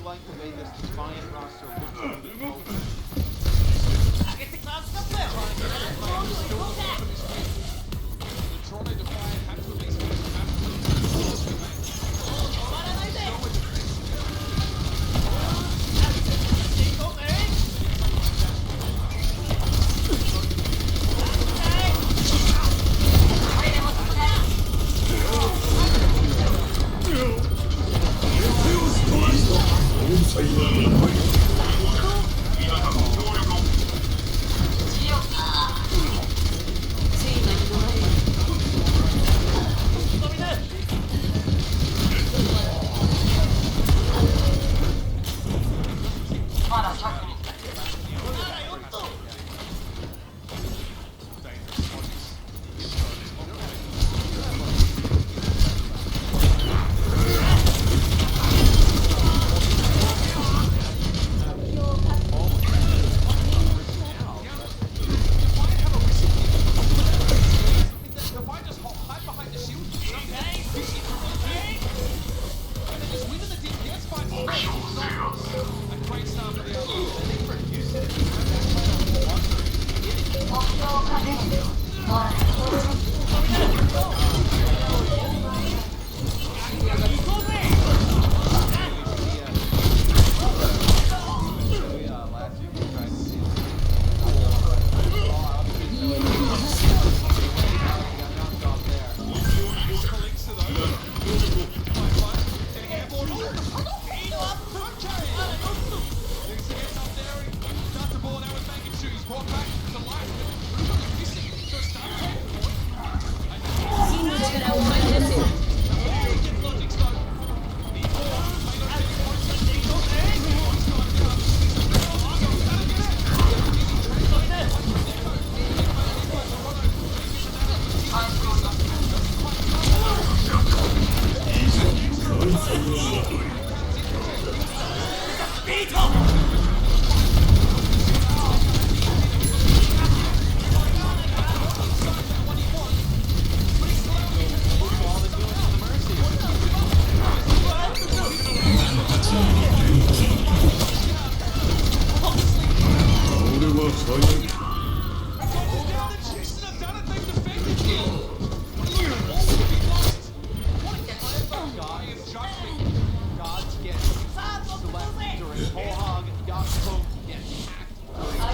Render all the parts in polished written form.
like the way this Defiant roster looks on the open. Toronto Defiant have to at least make some absolute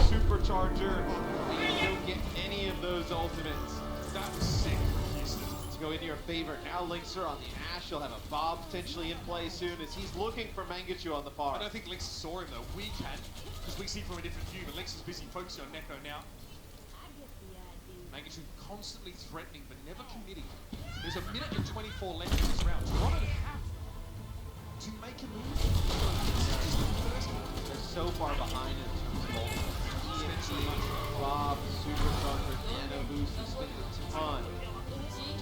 Supercharger, and you don't get any of those ultimates. That was sick. Let's go into your favorite. Now Linkser on the Ashe. He'll have a Bob potentially in play soon as he's looking for Mangachu on the far. I don't think Lynx saw him though. We can, because we see from a different view, but Lynx is busy focusing on Neko now. Mangachu constantly threatening, but never committing. There's a minute and 24 left in this round. Toronto have to make a move. They're so far behind in terms of ultimates. Bob, Supercharger, Nano Boost, and spent a ton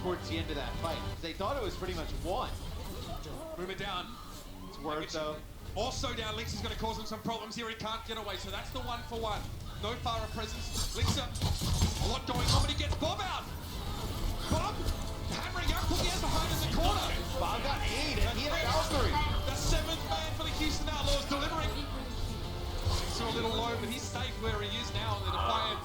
towards the end of that fight. They thought it was pretty much won. Move it down. It's worth though. Also down, Lynx is going to cause him some problems here. He can't get away, so that's the 1-for-1. No Farah presence. Linkser, a lot going on, but he gets Bob out. Bob, hammering out, put the end behind in the corner. Bob got 8 and he hit Valkyrie. The 7th man for the Houston Outlaws delivering. A little low, but he's safe where he is now in the Defiant.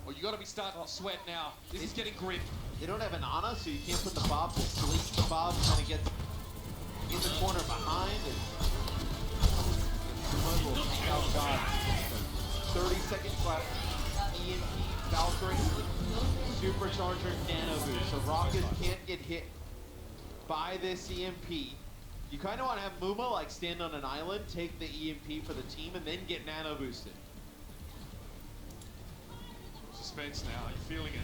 Well, you got to be starting to sweat now. This is getting grim. They don't have an Ana, so you can't put the Bob to sleep. The Bob kind of gets in the corner behind, and will take out God. 30 seconds left. EMP, Valkyrie, Supercharger, Nano Boost. So Rocket can't get hit by this EMP. You kind of want to have Muma like stand on an island, take the EMP for the team, and then get Nano boosted. Suspense now, you're feeling it.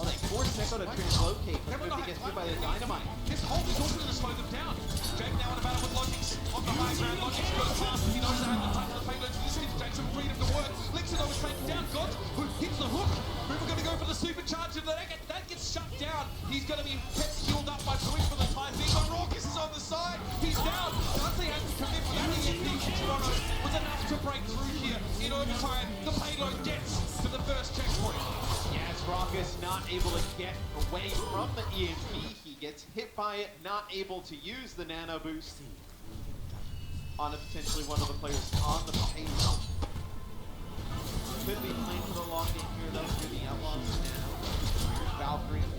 Oh, they forced Neko to translocate, but he gets hit by the dynamite. This hold is also going to slow them down. Jake now in a battle with Logix on the high ground. Logix got a pass. He knows how to touch the payload. This gives Jake some freedom to work. Linkser though is taken down. God, who hits the hook. We're going to go for the supercharger. That gets shut down. He's going to be kept healed up by Twitch for the time being. But Raucus is on the side. He's down. Dante has to commit for that EMP from Toronto. Was enough to break through here. In overtime, the payload gets to the first checkpoint. Yes, Raucus not able to get away from the EMP. He gets hit by it, not able to use the Nano Boost. on a potentially one of the players on the payload. Could be playing for the long game here though, through the Outlaws now. Valkyrie, and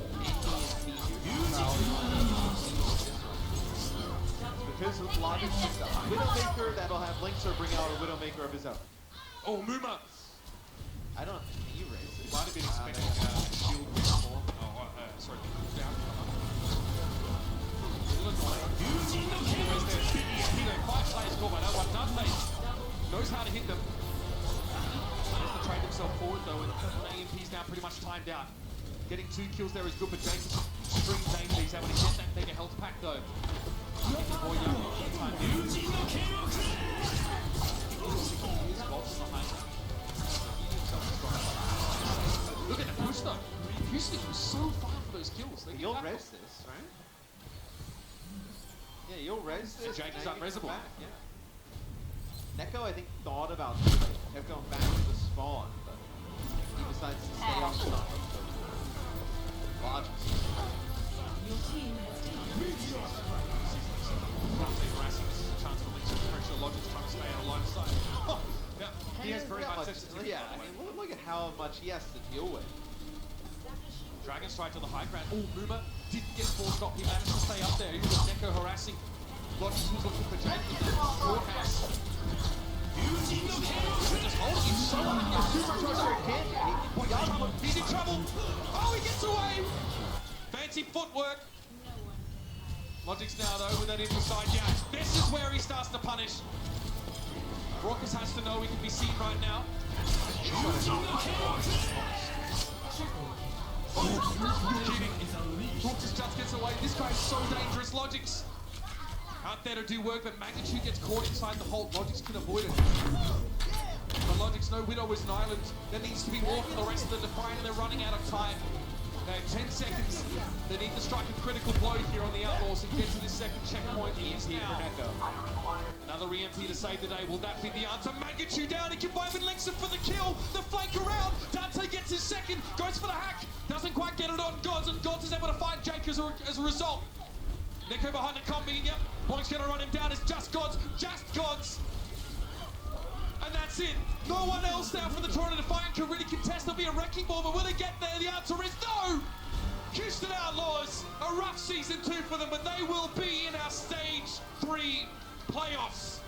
because of Logic's just a Widowmaker that'll have Linkser bring out a Widowmaker of his own. Oh, Muma! I don't think he raised it. Might have been expecting shield before. Oh, sorry, the cooldown. Five players caught by that one. Dante knows how to hit them. Managed to trade himself forward though, and AMP's now pretty much timed out. Getting 2 kills there is good, but Jake is extreme danger. He's able to get that mega health pack though. Boy, young, time Look at the push though. Houston was so far for those kills. You'll res this, right? Yeah, you'll res this. Jake is unresable. Yeah. Neko, I think, thought about kept going back to the spawn, but he decides to stay on the top. Logic. He has very much yeah, I mean, look at how much he has to deal with. Dragon strike to the high ground. Oh, Muma didn't get forced off. He managed to stay up there. He was Neko harassing. Logic was looking for Jake with the forecast. Just holding him so hard. He's in trouble. Oh, he gets away. Fancy footwork. Logic's now though with that inside jab. This is where he starts to punish. Raucus has to know he can be seen right now. Raucus just gets away. This guy's so dangerous. Logic's out there to do work, but Magnitude gets caught inside the hold. Logic's can avoid it. But Logic's no Widow is an island. There needs to be more for the rest of the Defiant, and they're running out of time. They have 10 seconds. They need to strike a critical blow here on the Outlaws and get to this second checkpoint. He is now. Another EMP to save the day. Will that be the answer? Magnitude down. He combined with Linkson for the kill. The flank around. Dante gets his second. Goes for the hack. Doesn't quite get it on Gods, and Gods is able to find Jake as a result. Neko behind the combi. Yep. Bonk's going to run him down. It's just Gods. Just Gods. And that's it. No one else now for the Toronto Defiant can really contest. There'll be a wrecking ball, but will they get there? The answer is no! Houston Outlaws, a rough season 2 for them, but they will be in our stage 3 playoffs.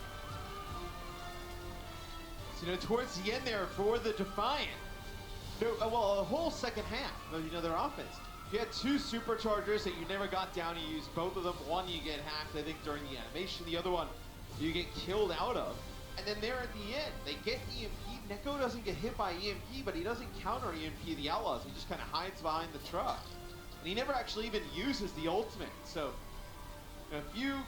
So, towards the end there for the Defiant, well, a whole second half of, their offense. You had 2 superchargers that you never got down. You used both of them. One you get hacked, I think, during the animation. The other one you get killed out of. And then there at the end, they get EMP. Neko doesn't get hit by EMP, but he doesn't counter EMP the Outlaws. He just kind of hides behind the truck. And he never actually even uses the ultimate. So, a few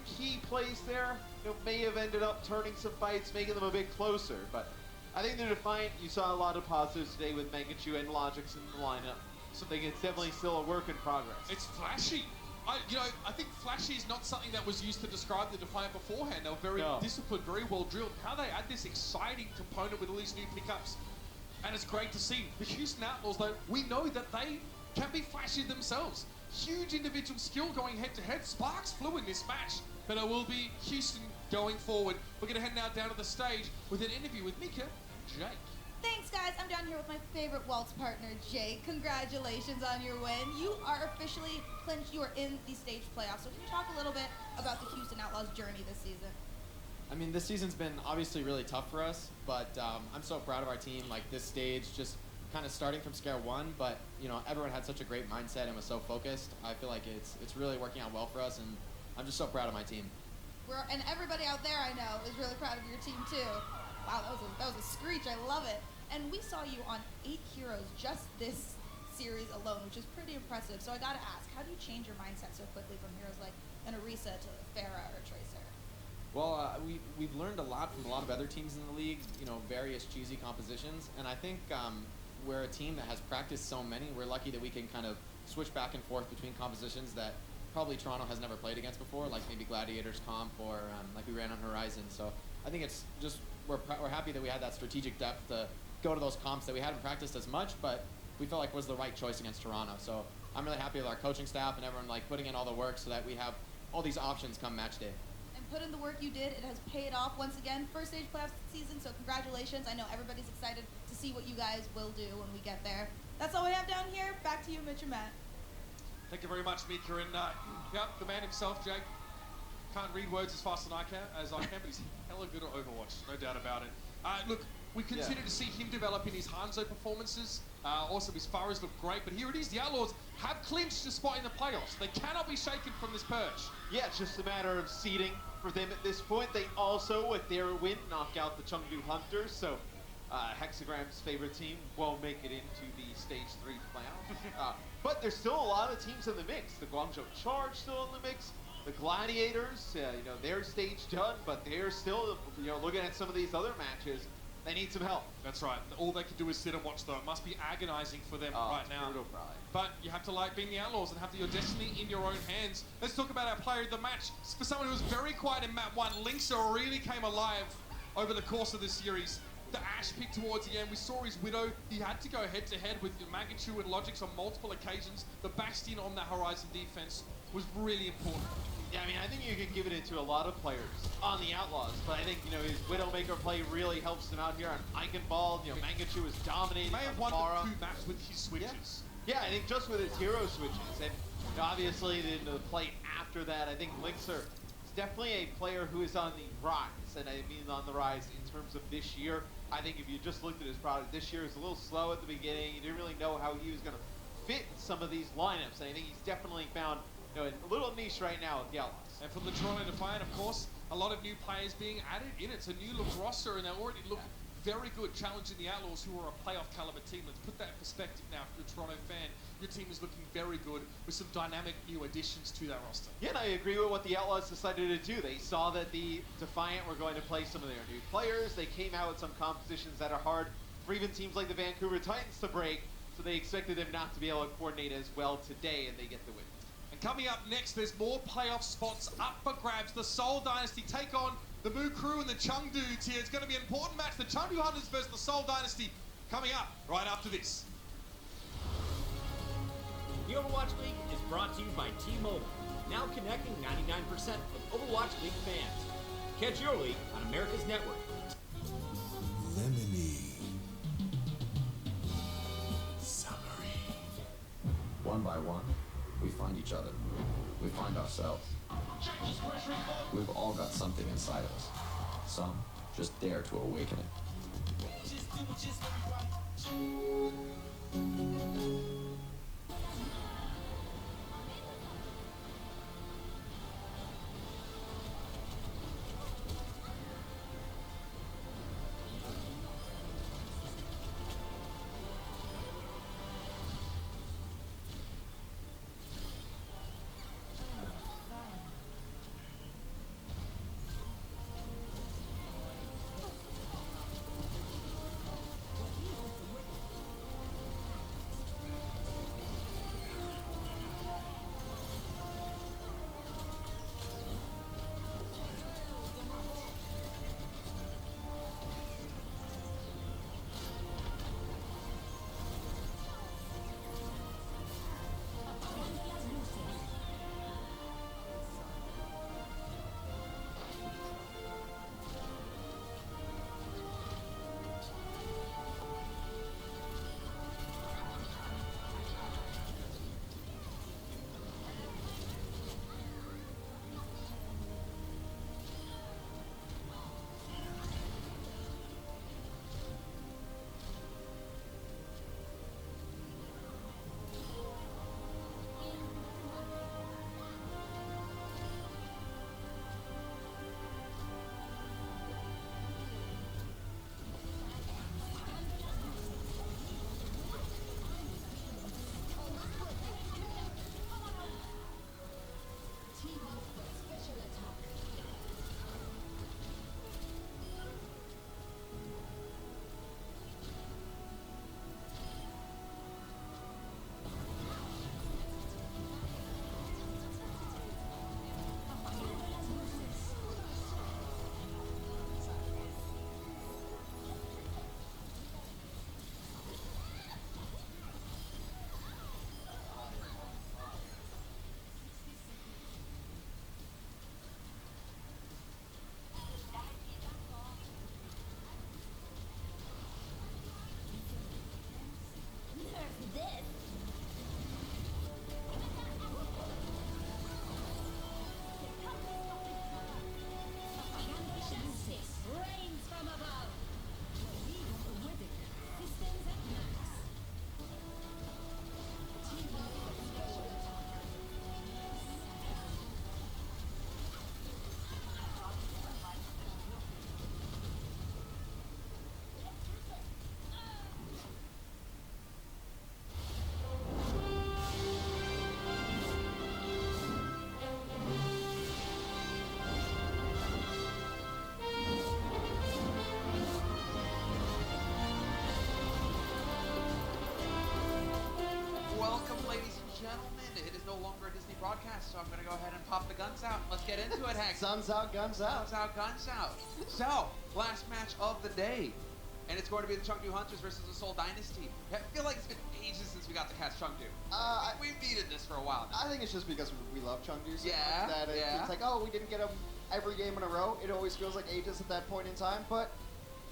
key plays there may have ended up turning some fights, making them a bit closer. But I think the Defiant, you saw a lot of positives today with Mangachu and Logix in the lineup. So I think it's definitely still a work in progress. It's flashy. I think flashy is not something that was used to describe the Defiant beforehand. They were very disciplined, very well drilled. How they add this exciting component with all these new pickups, and it's great to see. The Houston Outlaws, though, we know that they can be flashy themselves. Huge individual skill going head-to-head. Sparks flew in this match, but it will be Houston going forward. We're going to head now down to the stage with an interview with Mika and Jake. Thanks, guys. I'm down here with my favorite waltz partner, Jake. Congratulations on your win. You are officially clinched. You are in the stage playoffs. So can you talk a little bit about the Houston Outlaws' journey this season? I mean, this season's been obviously really tough for us, but I'm so proud of our team. Like, this stage, just kind of starting from scare one, but, everyone had such a great mindset and was so focused. I feel like it's really working out well for us, and I'm just so proud of my team. And everybody out there, I know, is really proud of your team, too. Wow, that was a screech. I love it. And we saw you on 8 heroes just this series alone, which is pretty impressive. So I gotta ask, how do you change your mindset so quickly from heroes like an Orisa to Pharah or Tracer? Well, we've learned a lot from a lot of other teams in the league, various cheesy compositions. And I think we're a team that has practiced so many. We're lucky that we can kind of switch back and forth between compositions that probably Toronto has never played against before, like maybe Gladiators comp or like we ran on Horizon. So I think it's just, we're happy that we had that strategic depth to go to those comps that we hadn't practiced as much, but we felt like was the right choice against Toronto. So I'm really happy with our coaching staff and everyone putting in all the work so that we have all these options come match day. And put in the work you did. It has paid off once again. First stage playoff season, so congratulations. I know everybody's excited to see what you guys will do when we get there. That's all we have down here. Back to you, Mitch and Matt. Thank you very much, Mika. And yep, the man himself, Jake. Can't read words as fast as I can, but he's hella good at Overwatch, no doubt about it. Look, we continue to see him develop in his Hanzo performances. Also, his Faras look great, but here it is. The Outlaws have clinched a spot in the playoffs. They cannot be shaken from this perch. Yeah, it's just a matter of seeding for them at this point. They also, with their win, knock out the Chengdu Hunters, so Hexagram's favorite team won't make it into the Stage 3 playoffs. But there's still a lot of teams in the mix. The Guangzhou Charge still in the mix. The Gladiators, you know, their stage done, but they're still, you know, looking at some of these other matches. They need some help. That's right. All they can do is sit and watch, though. It must be agonizing for them right now. Brutal, probably. But you have to like being the Outlaws and have your destiny in your own hands. Let's talk about our player of the match. For someone who was very quiet in map 1, Linksa really came alive over the course of the series. The Ash pick towards the end, we saw his Widow. He had to go head-to-head with Mangachu and Logix on multiple occasions. The Bastion on that Horizon defense was really important. Yeah, I mean, I think you can give it to a lot of players on the Outlaws, but I think, you know, his Widowmaker play really helps him out here on Eichenwald. You know, Mangachu is dominating. He may have won Mara. the 2 maps with his switches. Yeah, I think just with his hero switches. And you know, obviously, the play after that, I think Linkser is definitely a player who is on the rise. And I mean on the rise in terms of this year. I think if you just looked at his product, this year is a little slow at the beginning. You didn't really know how he was going to fit some of these lineups. And I think he's definitely found, you know, a little niche right now with the Outlaws. And from the Toronto Defiant, of course, a lot of new players being added in. It's a new look roster, and they already look very good challenging the Outlaws, who are a playoff caliber team. Let's put that in perspective now for the Toronto fan. Your team is looking very good with some dynamic new additions to that roster. Yeah, and I agree with what the Outlaws decided to do. They saw that the Defiant were going to play some of their new players. They came out with some compositions that are hard for even teams like the Vancouver Titans to break, so they expected them not to be able to coordinate as well today, and they get the win. And coming up next, there's more playoff spots up for grabs. The Seoul Dynasty take on the Mu Crew and the Chengdu tier. It's going to be an important match. The Chengdu Hunters versus the Seoul Dynasty coming up right after this. The Overwatch League is brought to you by T-Mobile, now connecting 99% of Overwatch League fans. Catch your league on America's network. Lemonade. Summery. One by one, we find each other. We find ourselves. We've all got something inside of us. Some just dare to awaken it. gentlemen, it is no longer a Disney broadcast, so I'm going to go ahead and pop the guns out. Let's get into it, Hank. Sun's out, guns out. Guns out, guns out. So, last match of the day. And it's going to be the Chengdu Hunters versus the Seoul Dynasty. I feel like it's been ages since we got to catch Chengdu. We've needed this for a while now. I think it's just because we love Chengdu so Yeah, much that yeah. it's like, oh, we didn't get them every game in a row. It always feels like ages at that point in time. But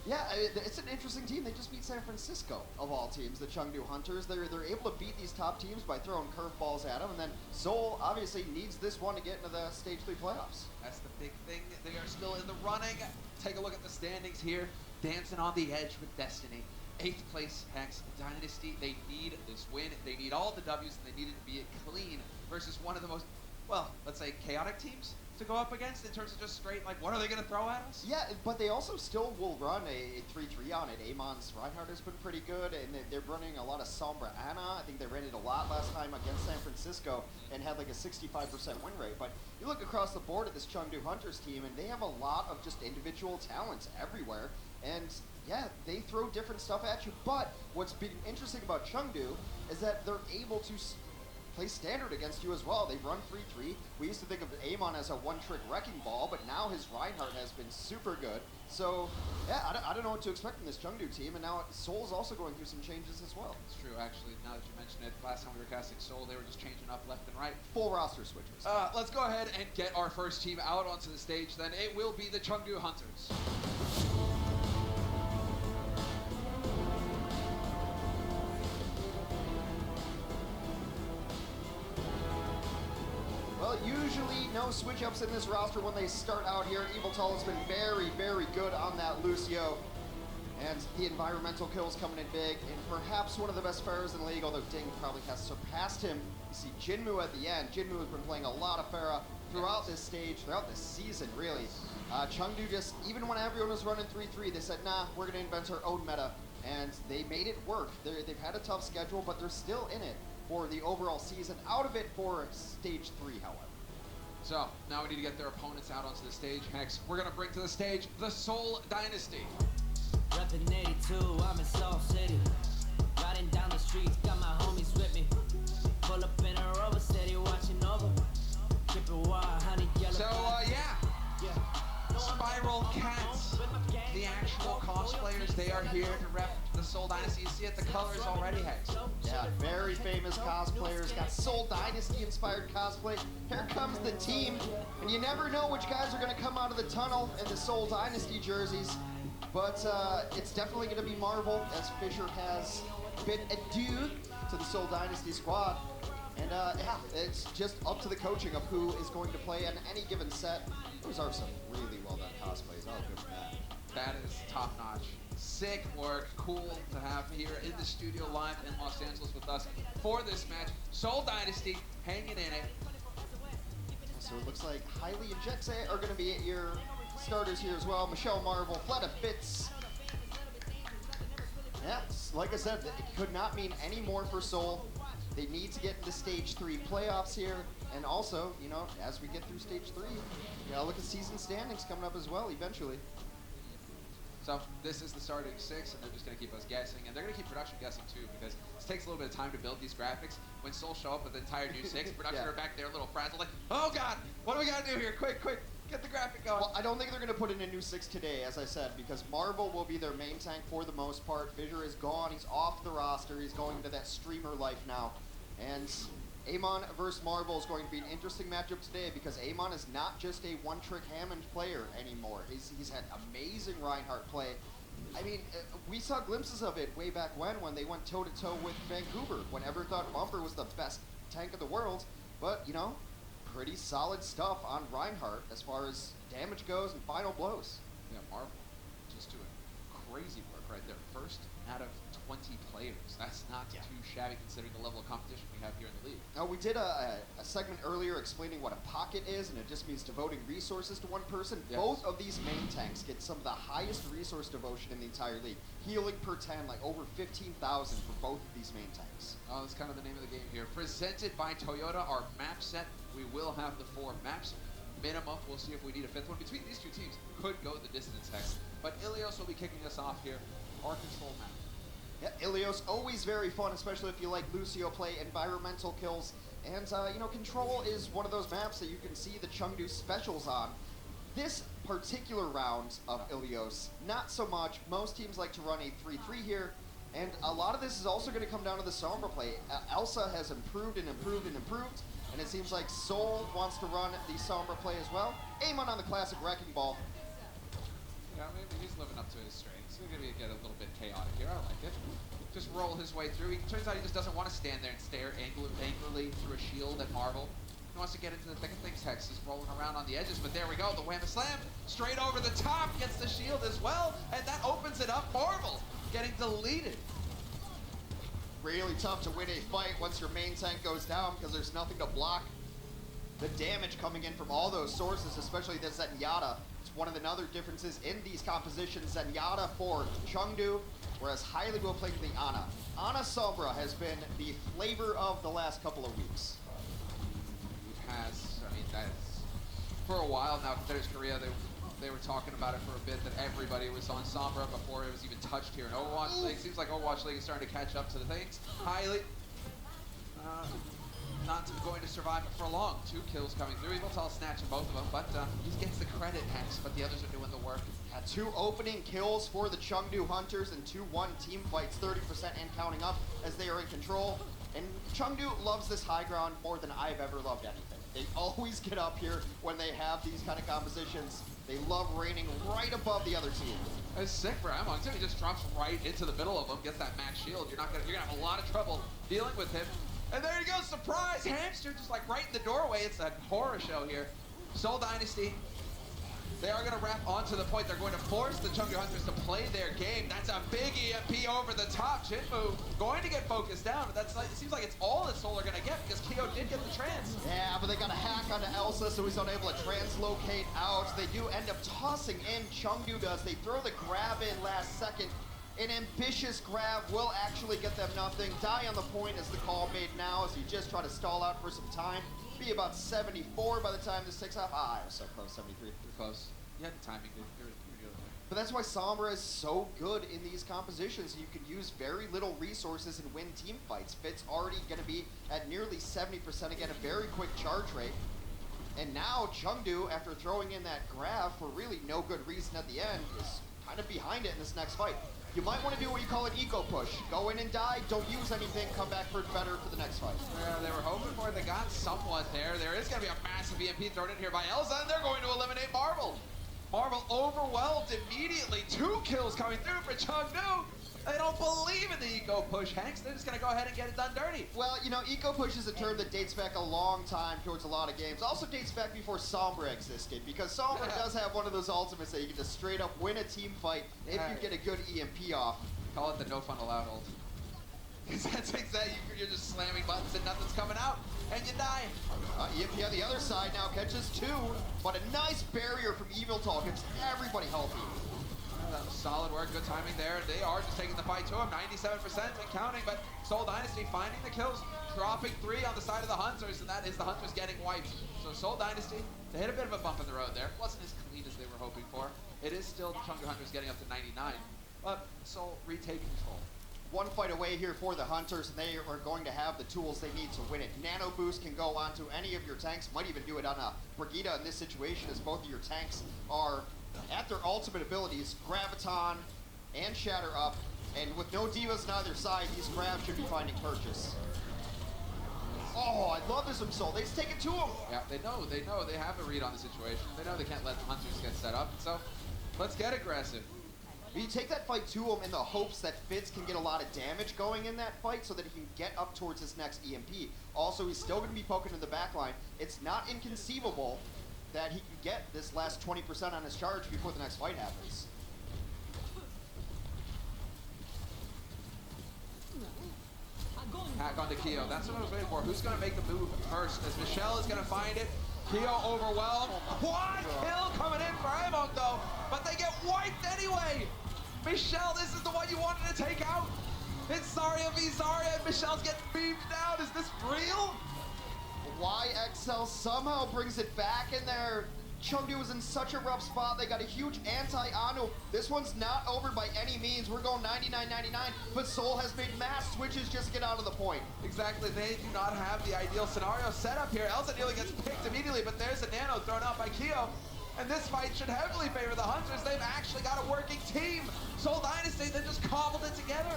yeah, it's an interesting team. They just beat San Francisco, of all teams, the Chengdu Hunters. They're able to beat these top teams by throwing curveballs at them. And then Seoul obviously needs this one to get into the Stage 3 playoffs. That's the big thing. They are still in the running. Take a look at the standings here. Dancing on the edge with destiny. 8th place, Hex Dynasty. They need this win. They need all the W's, and they need it to be clean versus one of the most, well, let's say chaotic teams to go up against in terms of just straight, like, what are they going to throw at us? Yeah, but they also still will run a 3-3 on it. Amon's Reinhardt has been pretty good, and they're running a lot of Sombra Ana. I think they ran it a lot last time against San Francisco and had like a 65% win rate. But you look across the board at this Chengdu Hunters team, and they have a lot of just individual talents everywhere. And yeah, they throw different stuff at you. But what's been interesting about Chengdu is that they're able to play standard against you as well. They run 3-3. We used to think of Amon as a one-trick wrecking ball, but now his Reinhardt has been super good. So yeah, I don't know what to expect from this Chengdu team. And now Seoul's also going through some changes as well. It's true, actually. Now that you mention it, last time we were casting Seoul, they were just changing up left and right. Full roster switches. Let's go ahead and get our first team out onto the stage. Then it will be the Chengdu Hunters. Well, usually no switch-ups in this roster when they start out here. Eviltal has been very, very good on that Lucio. And the environmental kills coming in big. And perhaps one of the best Pharahs in the league, although Ding probably has surpassed him. You see Jinmu at the end. Jinmu has been playing a lot of Pharah throughout this stage, throughout this season, really. Chengdu just, even when everyone was running 3-3, they said, nah, we're going to invent our own meta. And they made it work. They've had a tough schedule, but they're still in it for the overall season. Out of it for Stage 3, however. So, now we need to get their opponents out onto the stage. Hex, we're going to bring to the stage the Seoul Dynasty. Reppin' 82, I'm in Seoul City. Riding down the streets, got my homies with me. Pull up in a Rover, steady watching over. Keep it wild, honey, yellow. So, yeah. Spiral Cats, the actual cosplayers, they are here to rep the Seoul Dynasty. You see it, the colors already, Hex. Yeah, very famous cosplayers. Got Seoul Dynasty inspired cosplay. Here comes the team. And you never know which guys are going to come out of the tunnel in the Seoul Dynasty jerseys. But it's definitely going to be Marvel, as Fisher has bid adieu to the Seoul Dynasty squad. And yeah, it's just up to the coaching of who is going to play in any given set. Those are some really well done cosplays. I'll give them that. That is top notch. Sick work. Cool to have here in the studio live in Los Angeles with us for this match. Seoul Dynasty hanging in it. So it looks like Hailey and Jexe are going to be at your starters here as well. Michelle Marvel, Fleta Fitz. Yeah, like I said, it could not mean any more for Seoul. They need to get into Stage 3 playoffs here. And also, you know, as we get through Stage 3, you gotta look at season standings coming up as well eventually. So this is the starting 6, and they're just going to keep us guessing. And they're going to keep production guessing, too, because it takes a little bit of time to build these graphics. When Seoul show up with the entire new 6, production Yeah. are back there a little frazzled, like, oh, God, what do we got to do here? Quick, quick, get the graphic going. Well, I don't think they're going to put in a new 6 today, as I said, because Marvel will be their main tank for the most part. Fissure is gone. He's off the roster. He's going into that streamer life now. And Amon versus Marvel is going to be an interesting matchup today because Amon is not just a one-trick Hammond player anymore. He's had amazing Reinhardt play. I mean, we saw glimpses of it way back when they went toe-to-toe with Vancouver, when everyone thought Bumper was the best tank of the world. But, you know, pretty solid stuff on Reinhardt as far as damage goes and final blows. Yeah, Marvel just doing crazy work right there. First out of 20 players. That's not too shabby considering the level of competition we have here in the league. Now, we did a segment earlier explaining what a pocket is, and it just means devoting resources to one person. Yes. Both of these main tanks get some of the highest resource devotion in the entire league. Healing per 10, like over 15,000 for both of these main tanks. Oh, that's kind of the name of the game here. Presented by Toyota, our map set. We will have the 4 maps. Minimum, we'll see if we need a 5th one. Between these two teams, could go the distance hex. But Ilios will be kicking us off here. Our control map. Yeah, Ilios, always very fun, especially if you like Lucio play, environmental kills. And, you know, Control is one of those maps that you can see the Chengdu specials on. This particular round of Ilios, not so much. Most teams like to run a 3-3 here, and a lot of this is also going to come down to the Sombra play. Elsa has improved and improved and improved, and it seems like Soul wants to run the Sombra play as well. Amon on the classic Wrecking Ball. Yeah, maybe he's living up to his strengths. He's gonna get a little bit chaotic here. I like it. Just roll his way through. He turns out he just doesn't want to stand there and stare angrily through a shield at Marvel. He wants to get into the thick of things. Hex is rolling around on the edges, but there we go. The Wham Slam straight over the top gets the shield as well, and that opens it up. Marvel getting deleted. Really tough to win a fight once your main tank goes down because there's nothing to block the damage coming in from all those sources, especially the Zenyatta. It's one of the other differences in these compositions. Zenyatta for Chengdu, whereas Hylie will play for the Ana. Ana Sombra has been the flavor of the last couple of weeks. I mean, that's for a while now. There's Korea. They were talking about it for a bit, that everybody was on Sombra before it was even touched here in Overwatch League. Seems like Overwatch League is starting to catch up to the things. Hylie, not going to survive it for long. 2 kills coming through. Eviltal snatching both of them, but he gets the credit, Hex, but the others are doing the work. 2 opening kills for the Chengdu Hunters and 2-1 team fights, 30% and counting up as they are in control. And Chengdu loves this high ground more than I've ever loved anything. They always get up here when they have these kind of compositions. They love reigning right above the other team. It's sick for Amon too. He just drops right into the middle of them, gets that max shield. You're gonna have a lot of trouble dealing with him. And there he goes, surprise! Hamster just like right in the doorway. It's a horror show here. Soul Dynasty, they are gonna wrap onto the point. They're going to force the Chengdu Hunters to play their game. That's a big EMP over the top. Jinmu going to get focused down. That's like, it seems like it's all that Soul are gonna get because Kyo did get the trans. Yeah, but they got a hack onto Elsa, so he's unable to translocate out. They do end up tossing in. Chengdu does. They throw the grab in last second. An ambitious grab will actually get them nothing. Die on the point is the call made now as you just try to stall out for some time. Be about 74 by the time this takes off. I was so close, 73. You're close. You had the timing, dude. You're good. But that's why Sombra is so good in these compositions. You can use very little resources and win team fights. Fit's already going to be at nearly 70%. Again, a very quick charge rate. And now Chengdu, after throwing in that grab for really no good reason at the end, is kind of behind it in this next fight. You might want to do what you call an eco push. Go in and die, don't use anything, come back for better for the next fight. Yeah, they were hoping for it. They got somewhat there. There is going to be a massive EMP thrown in here by Elsa, and they're going to eliminate Marvel. Marvel overwhelmed immediately. 2 kills coming through for Chengdu. They don't believe in the eco push, Hanks. They're just going to go ahead and get it done dirty. Well, you know, eco push is a term that dates back a long time towards a lot of games. Also dates back before Sombra existed, because Sombra does have one of those ultimates that you can just straight up win a team fight if you get a good EMP off. Call it the no fun allowed ult. That's exactly, you're just slamming buttons and nothing's coming out, and you die. EMP on the other side now catches 2, but a nice barrier from Eviltal keeps everybody healthy. That was solid work, good timing there. They are just taking the fight to him, 97% and counting, but Soul Dynasty finding the kills, dropping 3 on the side of the Hunters, and that is the Hunters getting wiped. So Soul Dynasty, they hit a bit of a bump in the road there. Wasn't as clean as they were hoping for. It is still the Chengdu Hunters getting up to 99, but Soul retake control. One fight away here for the Hunters, and they are going to have the tools they need to win it. Nano Boost can go onto any of your tanks, might even do it on a Brigitte in this situation, as both of your tanks are at their ultimate abilities, Graviton and Shatter up, and with no divas on either side, these grabs should be finding purchase. Oh, I love this from Soul. They just take it to him. Yeah, they know, they have a read on the situation. They know they can't let the Hunters get set up, so let's get aggressive. You take that fight to him in the hopes that Fitz can get a lot of damage going in that fight so that he can get up towards his next EMP. Also, he's still going to be poking in the back line. It's not inconceivable that he can get this last 20% on his charge before the next fight happens. Hack onto Kyo. That's what I was waiting for. Who's going to make the move first? As Michelle is going to find it. Kyo overwhelmed. Quad kill coming in for Amok though, but they get wiped anyway. Michelle, this is the one you wanted to take out. It's Zarya v Zarya, and Michelle's getting beamed down. Is this real? YXL somehow brings it back in there. Chengdu is in such a rough spot. They got a huge anti-Anu. This one's not over by any means. We're going 99-99, but Seoul has made mass switches just to get out of the point. Exactly, they do not have the ideal scenario set up here. Elsa nearly gets picked immediately, but there's a nano thrown out by Kyo. And this fight should heavily favor the Hunters. They've actually got a working team. Seoul Dynasty, they just cobbled it together.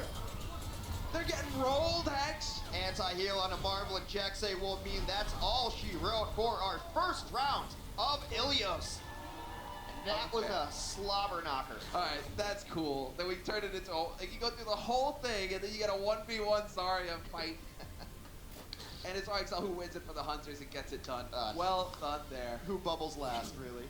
They're getting rolled, Hex. Anti-heal on a Marvel and Jaxay will mean that's all she wrote for our first round of Ilios. That was a slobber knocker. All right, that's cool. Then we turn it into, like, you go through the whole thing, and then you get a 1v1 Zarya fight. And it's RXL who wins it for the Hunters and gets it done. Well done there. Who bubbles last, really?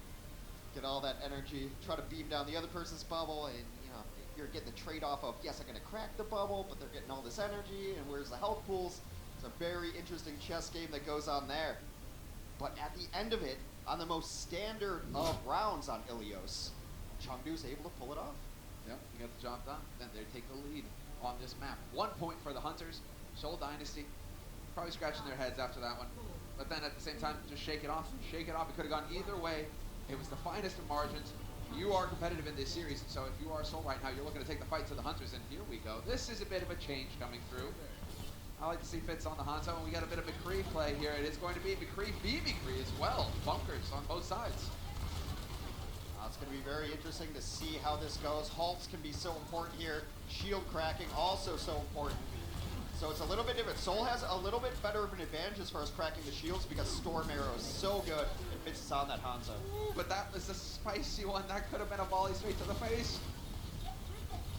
Get all that energy, try to beam down the other person's bubble, and you know, you're getting the trade-off of, yes, I'm gonna crack the bubble, but they're getting all this energy, and where's the health pools? It's a very interesting chess game that goes on there. But at the end of it, on the most standard of rounds on Ilios, Chengdu's able to pull it off. Yep, you got the job done. Then they take the lead on this map. 1 point for the Hunters. Seoul Dynasty, probably scratching their heads after that one. But then at the same time, just shake it off. Shake it off. It could have gone either way. It was the finest of margins. You are competitive in this series, so if you are Seoul right now, you're looking to take the fight to the Hunters, and here we go. This is a bit of a change coming through. I like to see Fitz on the Hanzo, and we got a bit of McCree play here. It is going to be McCree v McCree as well. Bunkers on both sides. It's going to be very interesting to see how this goes. Halts can be so important here. Shield cracking also so important. So it's a little bit different. Seoul has a little bit better of an advantage as far as cracking the shields because Storm Arrow is so good and Fitz is on that Hanzo. But that was a spicy one. That could have been a volley straight to the face.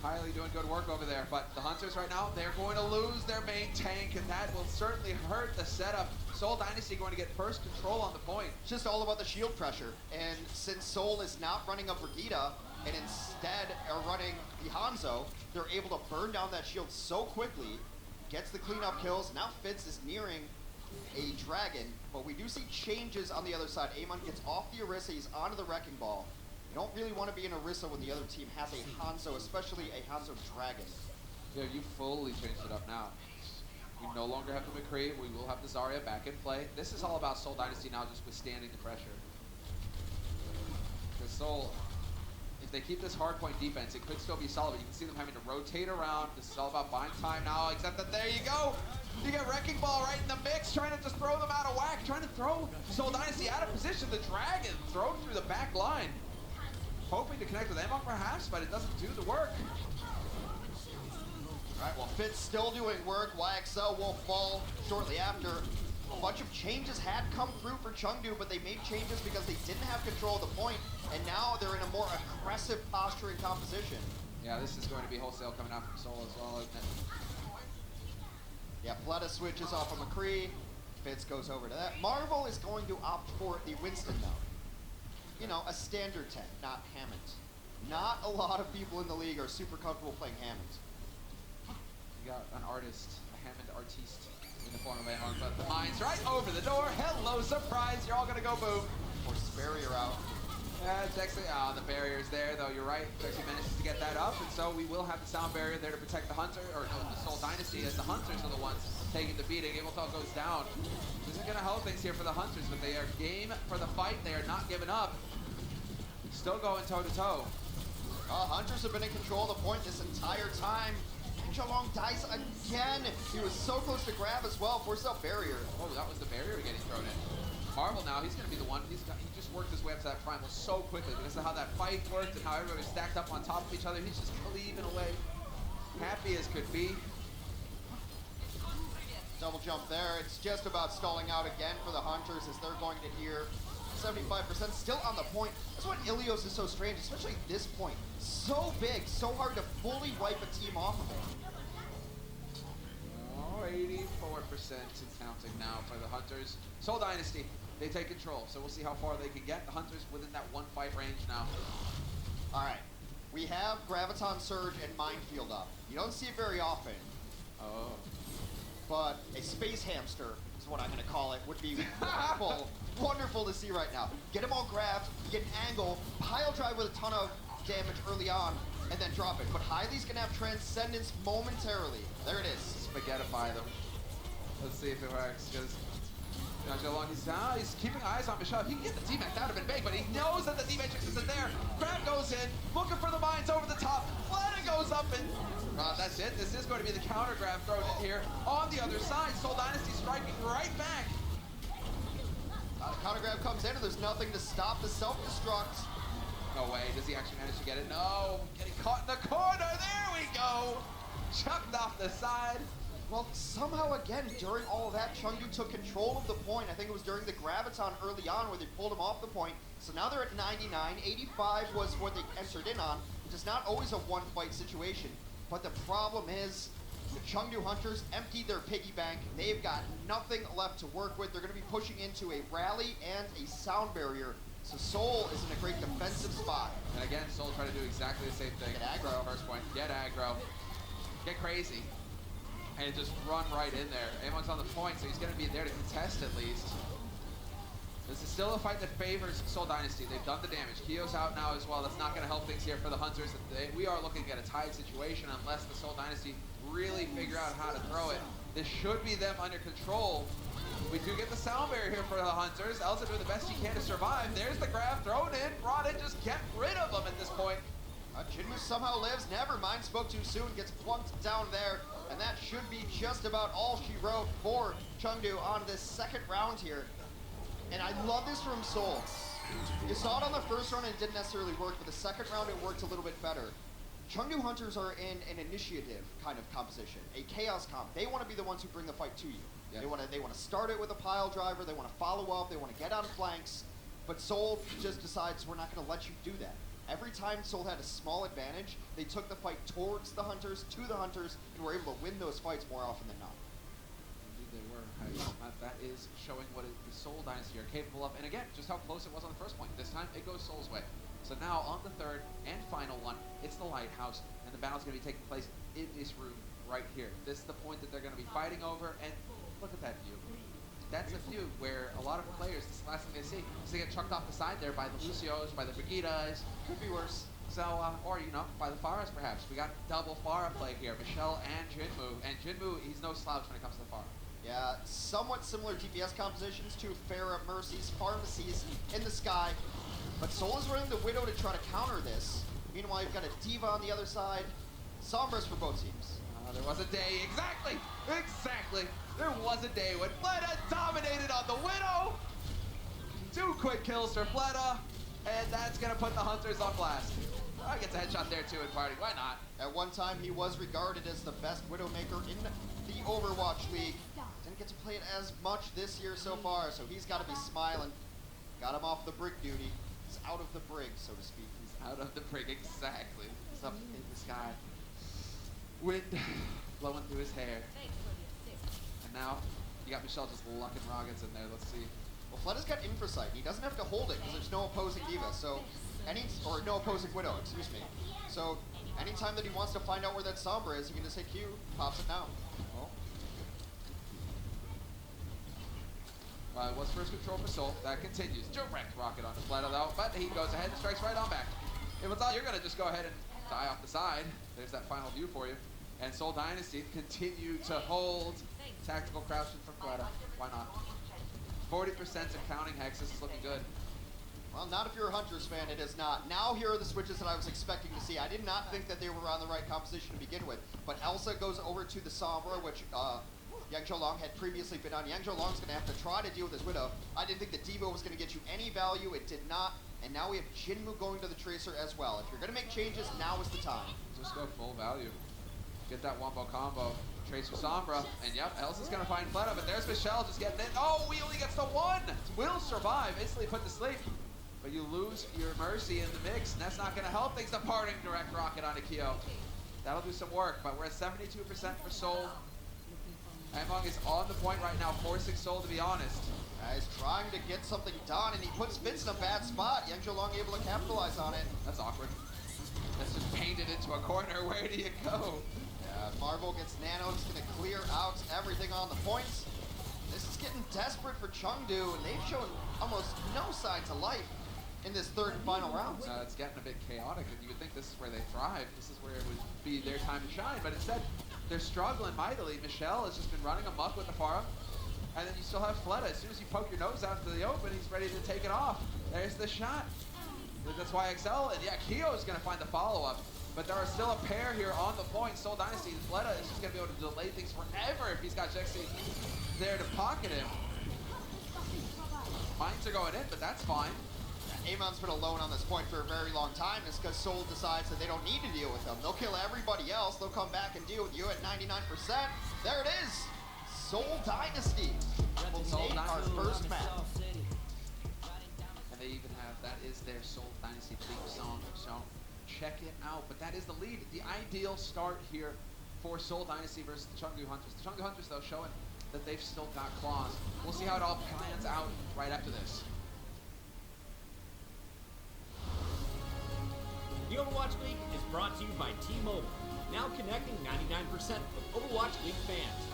Kylie doing good work over there, but the Hunters right now, they're going to lose their main tank, and that will certainly hurt the setup. Seoul Dynasty going to get first control on the point. It's just all about the shield pressure, and since Seoul is not running a Brigida, and instead are running the Hanzo, they're able to burn down that shield so quickly, gets the cleanup kills. Now Fitz is nearing a dragon, but we do see changes on the other side. Amon gets off the Orisa, he's onto the Wrecking Ball. You don't really want to be in Orisa when the other team has a Hanzo, especially a Hanzo Dragon. Yeah, you fully changed it up now. We no longer have the McCree, we will have the Zarya back in play. This is all about Seoul Dynasty now just withstanding the pressure. Because Seoul, if they keep this hardpoint defense, it could still be solid, but you can see them having to rotate around. This is all about buying time now, except that there you go. You get Wrecking Ball right in the mix, trying to just throw them out of whack, trying to throw Seoul Dynasty out of position. The Dragon thrown through the back line. Hoping to connect with Amon perhaps, but it doesn't do the work. All right, well, Fitz still doing work. YXL will fall shortly after. A bunch of changes had come through for Chengdu, but they made changes because they didn't have control of the point, and now they're in a more aggressive posture and composition. Yeah, this is going to be wholesale coming out from Seoul as well, isn't it? Yeah, Pleta switches off of McCree. Fitz goes over to that. Marvel is going to opt for the Winston, though. You know, a standard tech, not Hammond. Not a lot of people in the league are super comfortable playing Hammond. You got an artist, a Hammond artiste in the form of Amon, but the mine's right over the door. Hello, surprise, you're all gonna go boom. Forces barrier out. Yeah, Jexy, the barrier's there, though, you're right. Jexy manages to get that up, and so we will have the sound barrier there to protect the Hunter, or no, the Seoul Dynasty, as the Hunters are the ones taking the beating. Abletal goes down. This isn't gonna help things here for the Hunters, but they are game for the fight. They are not giving up. Still going toe-to-toe. Hunters have been in control of the point this entire time. Chalong dies again. He was so close to grab as well. Forces out barrier. Oh, that was the barrier getting thrown in. Marvel now, he's going to be the one. He just worked his way up to that primal so quickly because of how that fight worked and how everybody was stacked up on top of each other. He's just cleaving away. Happy as could be. Double jump there. It's just about stalling out again for the Hunters as they're going to hear 75% still on the point. That's what Ilios is so strange, especially at this point. So big, so hard to fully wipe a team off of it. Oh, 84% and counting now for the Hunters. Seoul Dynasty, they take control, so we'll see how far they can get. The Hunters within that one fight range now. All right, we have Graviton Surge and Minefield up. You don't see it very often. Oh. But a space hamster is what I'm gonna call it, would be wonderful, wonderful to see right now. Get them all grabbed, get an angle, pile drive with a ton of damage early on, and then drop it. But Hyli's gonna have Transcendence momentarily. There it is. Spaghettify them. Let's see if it works, because Yangzhou Long, he's keeping eyes on Michelle. He can get the D-Max out of it big, but he knows that the D-Matrix isn't there. Grab goes in, looking for the mines over the top. Fleta goes up and that's it. This is going to be the counter grab thrown in here. On the other side, Seoul Dynasty striking right back. The counter grab comes in and there's nothing to stop the self-destruct. No way, does he actually manage to get it? No, getting caught in the corner, there we go. Chucked off the side. Well, somehow again, during all of that, Chengdu took control of the point. I think it was during the Graviton early on where they pulled him off the point. So now they're at 99. 85 was what they entered in on, which is not always a one-fight situation. But the problem is, the Chengdu Hunters emptied their piggy bank. They've got nothing left to work with. They're going to be pushing into a rally and a sound barrier. So Seoul is in a great defensive spot. And again, Seoul trying to do exactly the same thing. Get aggro. First point, get aggro. Get crazy. And just run right in there. Among's on the point, so he's going to be there to contest at least. This is still a fight that favors Seoul Dynasty. They've done the damage. Kyo's out now as well. That's not going to help things here for the Hunters. We are looking at a tied situation unless the Seoul Dynasty really figure out how to throw it. This should be them under control. We do get the sound barrier here for the Hunters. Elsa doing the best he can to survive. There's the grab thrown in. Brought in, just get rid of them at this point. Jinmu somehow lives. Never mind, spoke too soon. Gets plunked down there. And that should be just about all she wrote for Chengdu on this second round here. And I love this from Seoul. You saw it on the first round and it didn't necessarily work, but the second round it worked a little bit better. Chengdu Hunters are in an initiative kind of composition, a chaos comp. They want to be the ones who bring the fight to you. Yeah. They want to start it with a pile driver, they want to follow up, they want to get on flanks, but Seoul just decides we're not going to let you do that. Every time Seoul had a small advantage, they took the fight towards the Hunters, to the Hunters, and were able to win those fights more often than not. Indeed they were. That is showing what the Seoul Dynasty are capable of. And again, just how close it was on the first point. This time, it goes Seoul's way. So now, on the third and final one, it's the Lighthouse, and the battle's going to be taking place in this room right here. This is the point that they're going to be fighting over, and look at that view. That's a view where a lot of players, this is the last thing they see, is they get chucked off the side there by the Lucios, by the Brigidas. Could be worse. So, or, you know, by the Pharas perhaps. We got double Phara play here, Michelle and Jinmu. And Jinmu, he's no slouch when it comes to the Phara. Yeah, somewhat similar DPS compositions to Pharah, Mercy's, Pharmacies in the sky. But Seoul is running the Widow to try to counter this. Meanwhile, you've got a D.Va on the other side. Sombras for both teams. There was a day, exactly! There was a day when Fleta dominated on the Widow! 2 quick kills for Fleta, and that's gonna put the Hunters on blast. I gets a headshot there too in party, why not? At one time, he was regarded as the best Widowmaker in the Overwatch League. Didn't get to play it as much this year so far, so he's gotta be smiling. Got him off the brick duty. He's out of the brig, so to speak. He's out of the brig, exactly. He's up in the sky. Wind blowing through his hair. And now, you got Michelle just lucking rockets in there, let's see. Well, Fleta's got Infrasight. He doesn't have to hold it because there's no opposing D.Va, so or no opposing Widow, excuse me. So anytime that he wants to find out where that Sombra is, he can just hit Q, pops it down. It was first control for Seoul. That continues. Direct rocket onto Fleta though, but he goes ahead and strikes right on back. If it's all, you're gonna just go ahead and die off the side. There's that final view for you. And Seoul Dynasty continue to hold. Tactical crouching from Fleta. Why not? 40% and counting. Hexus is looking good. Well, not if you're a Hunters fan, it is not. Now here are the switches that I was expecting to see. I did not think that they were on the right composition to begin with. But Elsa goes over to the Sombra, which Yangzhou Long had previously been on. Yangzhou Long's going to have to try to deal with his Widow. I didn't think the D.Va was going to get you any value. It did not. And now we have Jinmu going to the Tracer as well. If you're going to make changes, now is the time. Just go full value. Get that wombo combo. Tracer Sombra. And yep, Elsa's going to find Fleta, but there's Michelle just getting it. Oh, he only gets the 1. Will survive. Instantly put to sleep. But you lose your Mercy in the mix, and that's not going to help things. Departing direct rocket onto Kyo. That'll do some work, but we're at 72% for Seoul. Among is on the point right now, forcing Seoul to be honest. He's trying to get something done, and he puts Vince in a bad spot. Yangzhou Long able to capitalize on it. That's awkward. That's just painted into a corner. Where do you go? Yeah, Marvel gets Nano. He's going to clear out everything on the points. This is getting desperate for Chengdu, and they've shown almost no signs of life in this third and final round. It's getting a bit chaotic, and you would think this is where they thrive. This is where it would be their time to shine, but instead, they're struggling mightily. Michelle has just been running amok with the Pharah, And then you still have Fleta. As soon as you poke your nose out to the open, he's ready to take it off. There's the shot. That's why XL, and yeah, Keo is going to find the follow-up. But there are still a pair here on the point. Soul Dynasty, Fleta is just going to be able to delay things forever if he's got Jexy there to pocket him. Mines are going in, but that's fine. Amon's been alone on this point for a very long time. It's because Soul decides that they don't need to deal with them. They'll kill everybody else. They'll come back and deal with you at 99%. There it is. Soul Dynasty. Soul Our Dynasty. first match. And they even have, that is their Soul Dynasty theme song. So check it out. But that is the lead. The ideal start here for Soul Dynasty versus the Chengdu Hunters. The Chengdu Hunters, though, showing that they've still got claws. We'll see how it all plans out right after this. The Overwatch League is brought to you by T-Mobile, now connecting 99% of Overwatch League fans.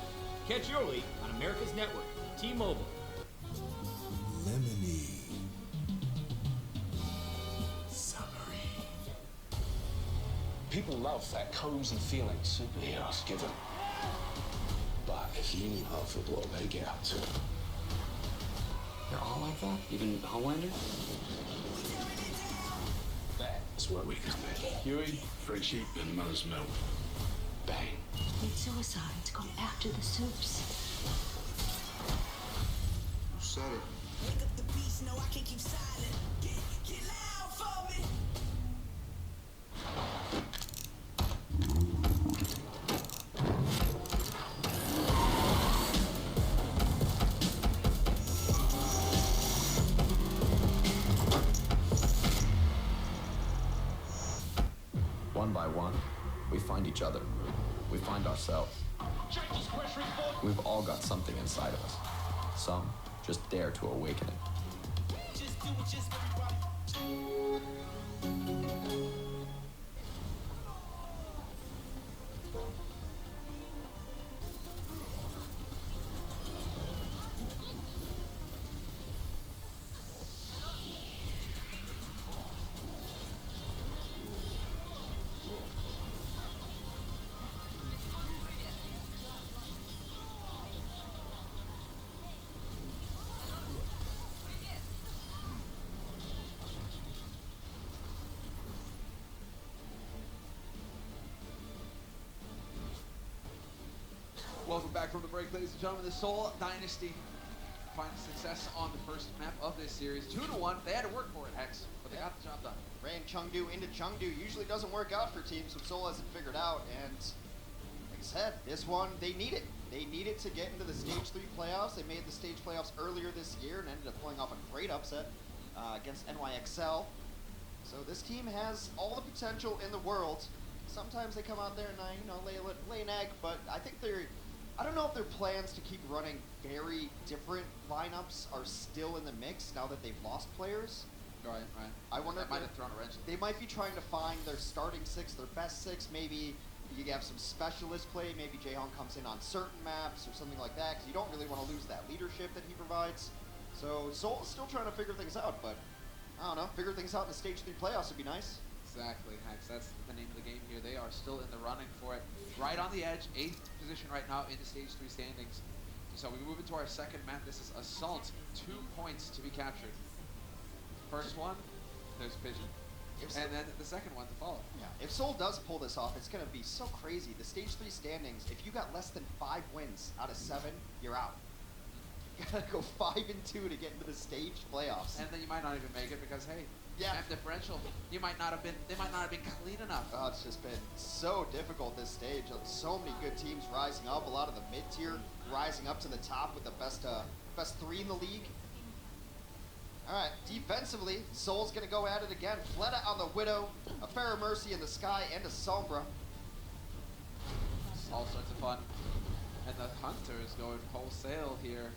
Catch your league on America's network, T-Mobile. Lemony. Summery. People love that cozy feeling superheroes give them. But if you need help for blow, they get out too. They're all like that? Even Homelander? That's where we come in. Huey, friendship, and mother's milk. Bang. It's suicide. Go after the soups. Who said it? Wake up the beast, no, I can't keep silent. Get loud for me. One by one, we find each other. We find ourselves. We've all got something inside of us. Some just dare to awaken it. Just do it, just everybody. Welcome back from the break, ladies and gentlemen. The Soul Dynasty finds success on the first map of this series. 2-1. They had to work for it, Hex, but they got the job done. Ran Chengdu into Chengdu usually doesn't work out for teams when Soul hasn't figured out. And like I said, this one, they need it. They need it to get into the Stage 3 playoffs. They made the Stage playoffs earlier this year and ended up pulling off a great upset against NYXL. So this team has all the potential in the world. Sometimes they come out there and lay an egg, but I think I don't know if their plans to keep running very different lineups are still in the mix now that they've lost players. Right. I wonder that if might have thrown a wrench. they might be trying to find their starting six, their best six. Maybe you have some specialist play. Maybe Jaehong comes in on certain maps or something like that, because you don't really want to lose that leadership that he provides. So Soul is still trying to figure things out, but I don't know. Figure things out in the Stage 3 playoffs would be nice. Exactly, Hex. That's the name of the game here. They are still in the running for it. Right on the edge, 8th position right now in the Stage 3 standings. So we move into our second map. This is Assault. 2 points to be captured. First one, there's Pigeon. And then the second one to follow. Yeah. If Soul does pull this off, it's going to be so crazy. The Stage 3 standings, if you got less than 5 wins out of 7, you're out. You got to go 5-2 to get into the Stage playoffs. And then you might not even make it because, hey, yeah, map differential. They might not have been clean enough. Oh, it's just been so difficult this stage. So many good teams rising up. A lot of the mid-tier rising up to the top with the best 3 in the league. All right, defensively, Soul's gonna go at it again. Fleta on the Widow, a Fair Mercy in the Sky, and a Sombra. All sorts of fun. And the Hunter's going wholesale here.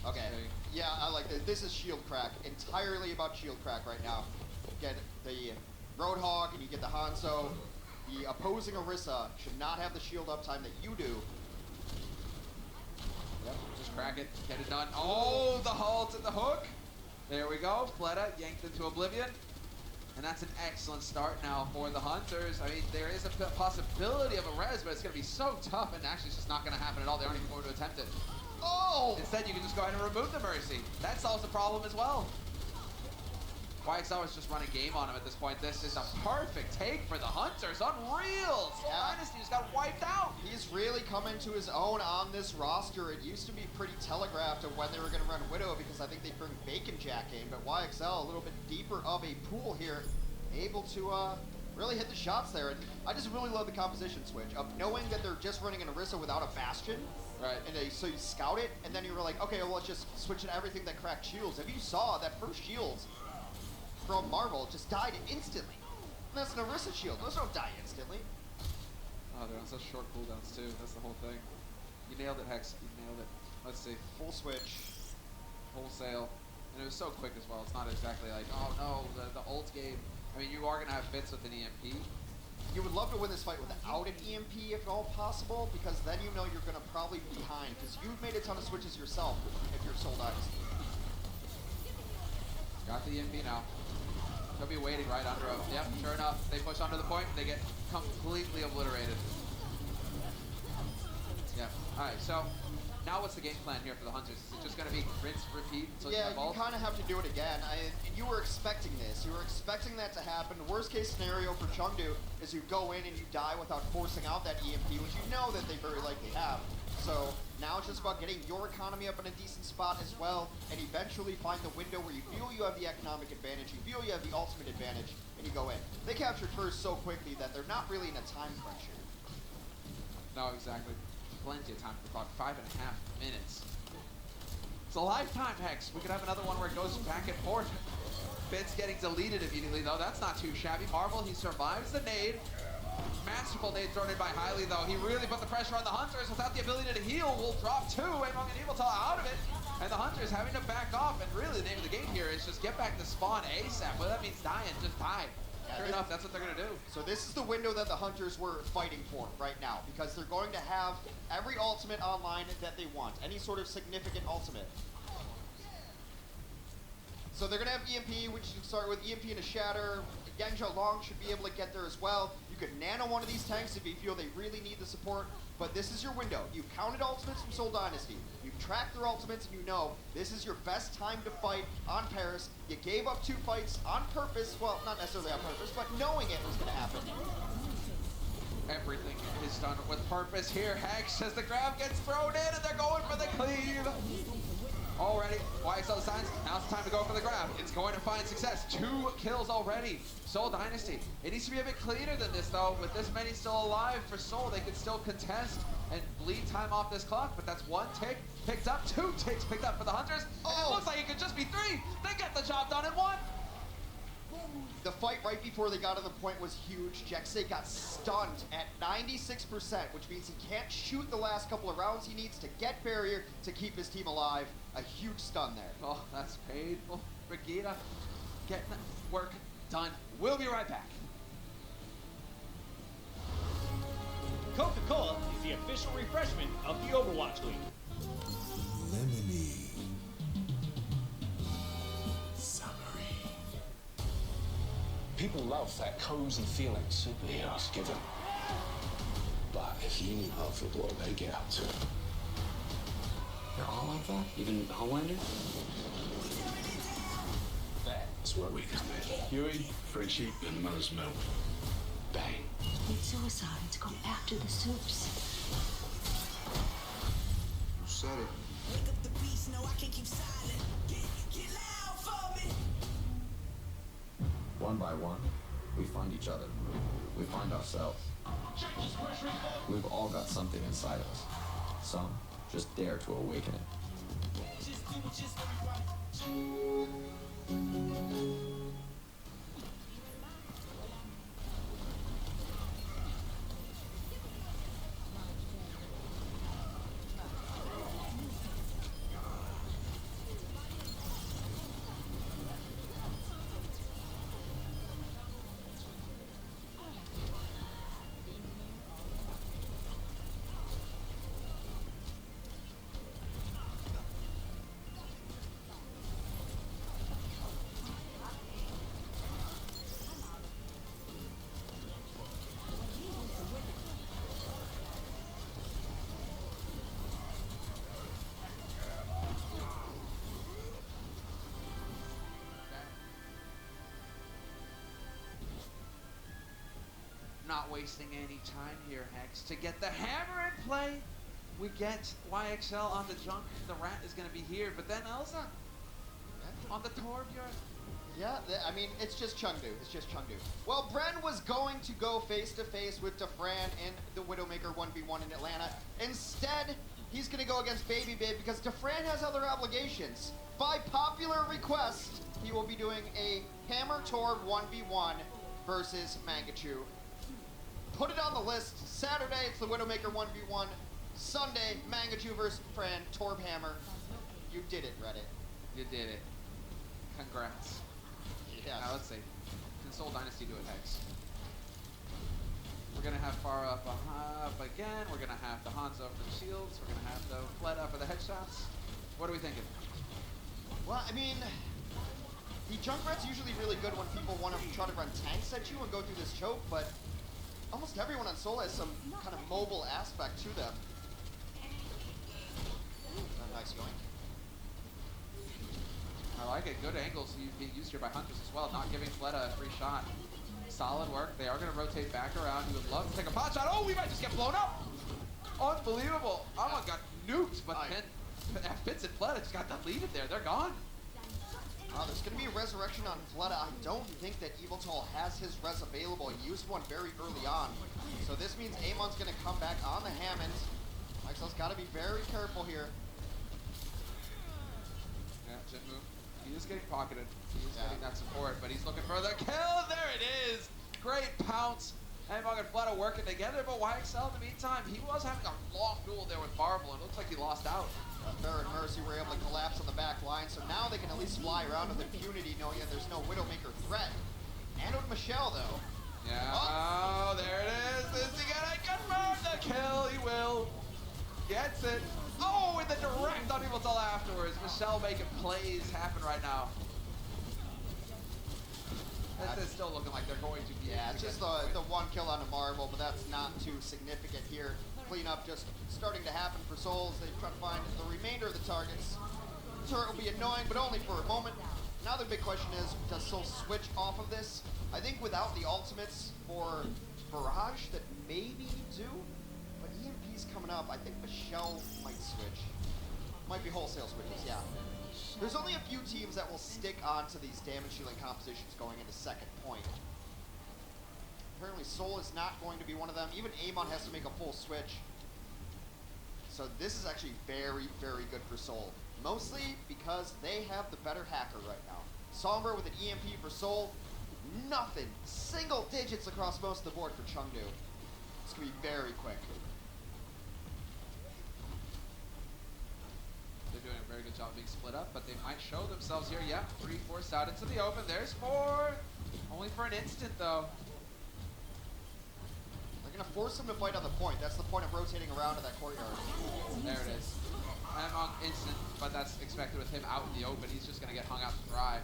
Okay, yeah, I like this. This is Shield Crack, entirely about Shield Crack right now. You get the Roadhog and you get the Hanzo. The opposing Orisa should not have the shield uptime that you do. Yep, just crack it, get it done. Oh, the halt and the hook. There we go, Fleta yanked into oblivion. And that's an excellent start now for the Hunters. I mean, there is a possibility of a res, but it's going to be so tough, and actually it's just not going to happen at all. They aren't even going to attempt it. Oh! Instead, you can just go ahead and remove the Mercy. That solves the problem as well. YXL is just running game on him at this point. This is a perfect take for the Hunters. Unreal! Soul Dynasty just got wiped out. He's really come into his own on this roster. It used to be pretty telegraphed of when they were going to run Widow because I think they bring Bacon Jack in, but YXL a little bit deeper of a pool here, able to really hit the shots there. And I just really love the composition switch of knowing that they're just running an Orisa without a Bastion. Right. And so you scout it, and then you were like, okay, well, let's just switch to everything that cracked shields. If you saw that first shields from Marvel just died instantly. And that's an Orisa shield. Those don't die instantly. Oh, they're on such short cooldowns too. That's the whole thing. You nailed it, Hex. You nailed it. Let's see. Full switch. Wholesale. And it was so quick as well. It's not exactly like, oh no, the ult game. I mean, you are going to have fits with an EMP. You would love to win this fight without an EMP if at all possible, because then you know you're going to probably be behind, because you've made a ton of switches yourself if you're Soul Dynasty. Got the EMP now. He'll be waiting right under him. Yep, sure enough. They push onto the point, they get completely obliterated. Yeah, alright, so now what's the game plan here for the Hunters? Is it just going to be rinse, repeat until Yeah, you evolve? you kind of have to do it again. And you were expecting this. You were expecting that to happen. The worst case scenario for Chengdu is you go in and you die without forcing out that EMP, which you know that they very likely have. So now it's just about getting your economy up in a decent spot as well, and eventually find the window where you feel you have the economic advantage, you feel you have the ultimate advantage, and you go in. They captured first so quickly that they're not really in a time crunch here. No, exactly. Plenty of time for the clock. 5.5 minutes. It's a lifetime, Hex. We could have another one where it goes back and forth. Fitz getting deleted immediately, though. That's not too shabby. Marvel, he survives the nade. Masterful nade thrown in by Hylie, though. He really put the pressure on the Hunters without the ability to heal. Will drop two. Among and Evil out of it. And the Hunters having to back off. And really, the name of the game here is just get back to spawn ASAP. Whether that means dying, just die. Sure enough, that's what they're going to do. So this is the window that the Hunters were fighting for right now, because they're going to have every ultimate online that they want, any sort of significant ultimate. So they're going to have EMP, which you can start with EMP and a Shatter. Genja Long should be able to get there as well. You could nano one of these tanks if you feel they really need the support, but this is your window. You've counted ultimates from Soul Dynasty. You've tracked their ultimates, and you know this is your best time to fight on Paris. You gave up 2 fights on purpose. Well, not necessarily on purpose, but knowing it was going to happen. Everything is done with purpose here. Hex as the grab gets thrown in, and they're going for the cleave. Already, YXL signs, now it's time to go for the grab. It's going to find success. 2 kills already. Soul Dynasty. It needs to be a bit cleaner than this, though. With this many still alive for Soul, they could still contest and bleed time off this clock, but that's 1 tick picked up, 2 ticks picked up for the Hunters. And it looks like it could just be 3. They get the job done in 1. The fight right before they got to the point was huge. Jexay got stunned at 96%, which means he can't shoot the last couple of rounds he needs to get barrier to keep his team alive. A huge stun there. Oh, that's painful. Brigitte getting work done. We'll be right back. Coca-Cola is the official refreshment of the Overwatch League. Lemony. Summery. People love that cozy feeling superheroes give them. But if you need help for what they get up to. They're all like that? Even Homelander? That's what we commit. Huey, Frenchie, and Mother's Milk. Bang. With suicides, go after the soups. You said it. Wake up the beast, no, I can't keep silent. Get loud for me. One by one, we find each other. We find ourselves. We've all got something inside of us. Some just dare to awaken it. not wasting any time here, Hex. To get the hammer in play, we get YXL on the junk. The rat is going to be here, but then Elsa on the Torbjorn. Yeah, I mean, it's just Chengdu. It's just Chengdu. Well, Bren was going to go face-to-face with Defran in the Widowmaker 1v1 in Atlanta. Instead, he's going to go against Baby Babe because Defran has other obligations. By popular request, he will be doing a Hammer Torb 1v1 versus Mangachu. Put it on the list. Saturday, it's the Widowmaker 1v1. Sunday, Mangachu versus Defran, Torb Hammer. You did it, Reddit. You did it. Congrats. Yeah. Now let's see. Can Soul Dynasty do it, Hex? We're gonna have Far up again. We're gonna have the Hanzo for the shields. We're gonna have the Fleta for the headshots. What are we thinking? Well, I mean, the Junkrat's usually really good when people want to try to run tanks at you and go through this choke, but almost everyone on Soul has some kind of mobile aspect to them. Nice going. I like it. Good angles being used here by Hunters as well, not giving Fleta a free shot. Solid work. They are going to rotate back around. He would love to take a pot shot. Oh, we might just get blown up. Unbelievable. Alma got nuked, but then Fitz and Fleta just got deleted there. They're gone. There's going to be a resurrection on Fleta. I don't think that Eviltol has his res available. He used one very early on. So this means Amon's going to come back on the Hammond. Mixel's got to be very careful here. Yeah, Jinmu. He is getting pocketed. He is getting that support, but he's looking for the kill. There it is. Great pounce. Amon and Fleta working together, but YXL in the meantime, he was having a long duel there with Marvel, and it looks like he lost out. Fair and Mercy were able to collapse on the back line, so now they can at least fly around with impunity, knowing that there's no Widowmaker threat. And with Michelle, though. Yeah, oh, there it is. Is he gonna confirm the kill? He will. Gets it. Oh, and the direct on Eviltol afterwards. Michelle making plays happen right now. This is still looking like they're going to be. Yeah, it's just the one kill on a Marvel, but that's not too significant here. Cleanup just starting to happen for Souls. They try to find the remainder of the targets. The turret will be annoying, but only for a moment. Now the big question is, does Soul switch off of this? I think without the ultimates for Barrage, that maybe you do. But EMP's coming up. I think Michelle might switch. Might be wholesale switches, yeah. There's only a few teams that will stick on to these damage dealing compositions going into second point. Apparently Soul is not going to be one of them. Even Amon has to make a full switch. So this is actually very, very good for Soul. Mostly because they have the better hacker right now. Sombra with an EMP for Soul. Nothing. Single digits across most of the board for Chengdu. It's going to be very quick. They're doing a very good job of being split up, but they might show themselves here. Yep, 3 forced out into the open. There's 4. Only for an instant, though. They're going to force him to fight on the point. That's the point of rotating around in that courtyard. There it is. Amon instant, but that's expected with him out in the open. He's just going to get hung out to dry.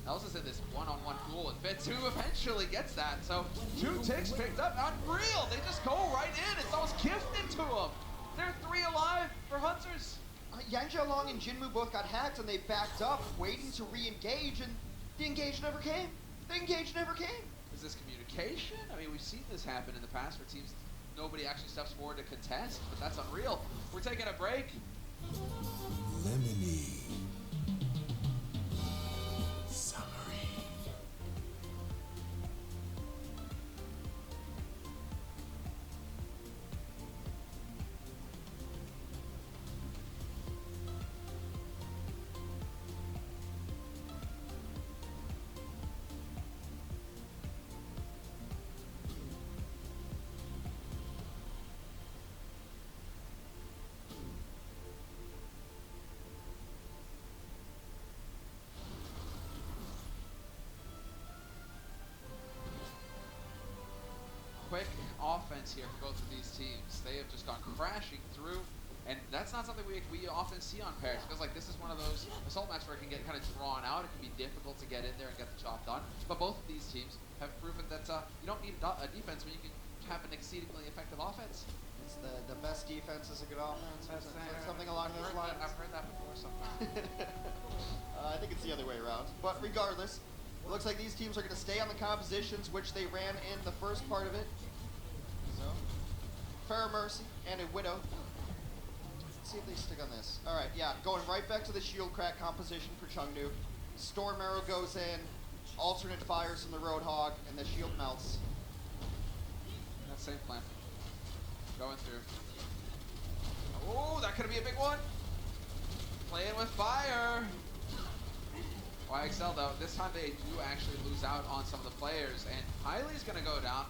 Elsa's in this one-on-one duel, and Fitz, who eventually gets that. So 2 ticks picked up. Unreal. They just go right in. It's almost gifted to them. They're 3 alive for Hunters. Yang Jialong and Jinmu both got hacked, and they backed up, waiting to re-engage, and the engage never came. The engage never came. Is this communication? I mean, we've seen this happen in the past where teams, nobody actually steps forward to contest, but that's unreal. We're taking a break. Lemony. Summary. Quick offense here for both of these teams. They have just gone crashing through, and that's not something we often see on pairs, because like this is one of those assault matches where it can get kind of drawn out. It can be difficult to get in there and get the job done. But both of these teams have proven that you don't need a defense when you can have an exceedingly effective offense. It's the best defense is a good offense. Something along those lines. I've heard that before sometimes. I think it's the other way around. But regardless, it looks like these teams are going to stay on the compositions which they ran in the first part of it. Fair Mercy and a Widow. Let's see if they stick on this. All right, yeah, going right back to the shield crack composition for Chengdu. Storm Arrow goes in, alternate fires from the Roadhog, and the shield melts. That same plan. Going through. Oh, that could be a big one. Playing with fire. YXL though, this time they do actually lose out on some of the players, and Hyli's gonna go down.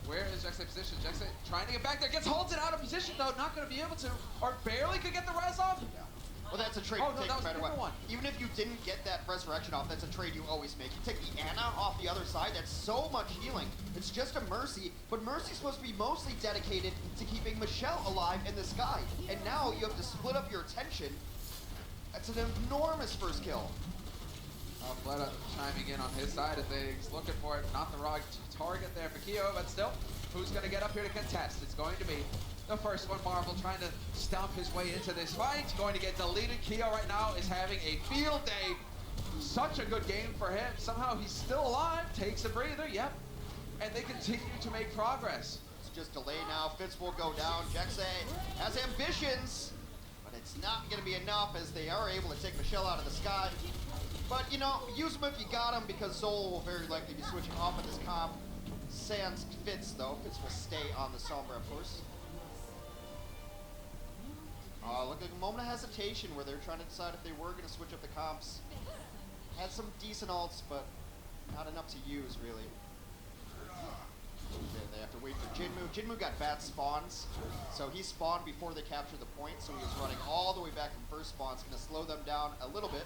Where is Jexay positioned? Jexay trying to get back there, gets halted out of position though, not gonna be able to, or barely could get the res off. Yeah. Well, that's a trade Oh, you no, take that was no matter a different what. one. Even if you didn't get that resurrection off, that's a trade you always make. You take the Ana off the other side, that's so much healing. It's just a Mercy, but Mercy's supposed to be mostly dedicated to keeping Michelle alive in the sky. And now you have to split up your attention. That's an enormous first kill. Fleta chiming in on his side of things, looking for it, not the wrong target there for Keo, but still, who's gonna get up here to contest? It's going to be the first one. Marvel trying to stomp his way into this fight, going to get deleted. Keo right now is having a field day. Such a good game for him. Somehow he's still alive, takes a breather, yep. And they continue to make progress. It's just delay now. Fitz will go down. Jexay has ambitions, but it's not going to be enough as they are able to take Michelle out of the sky. But, you know, use them if you got them because Soul will very likely be switching off of this comp. Sans Fitz, though. Fitz will stay on the Sombra, of course. Look like a moment of hesitation where they're trying to decide if they were going to switch up the comps. Had some decent ults, but not enough to use, really. They have to wait for Jinmu. Jinmu got bad spawns, so he spawned before they captured the point, so he was running all the way back from first spawn. It's going to slow them down a little bit.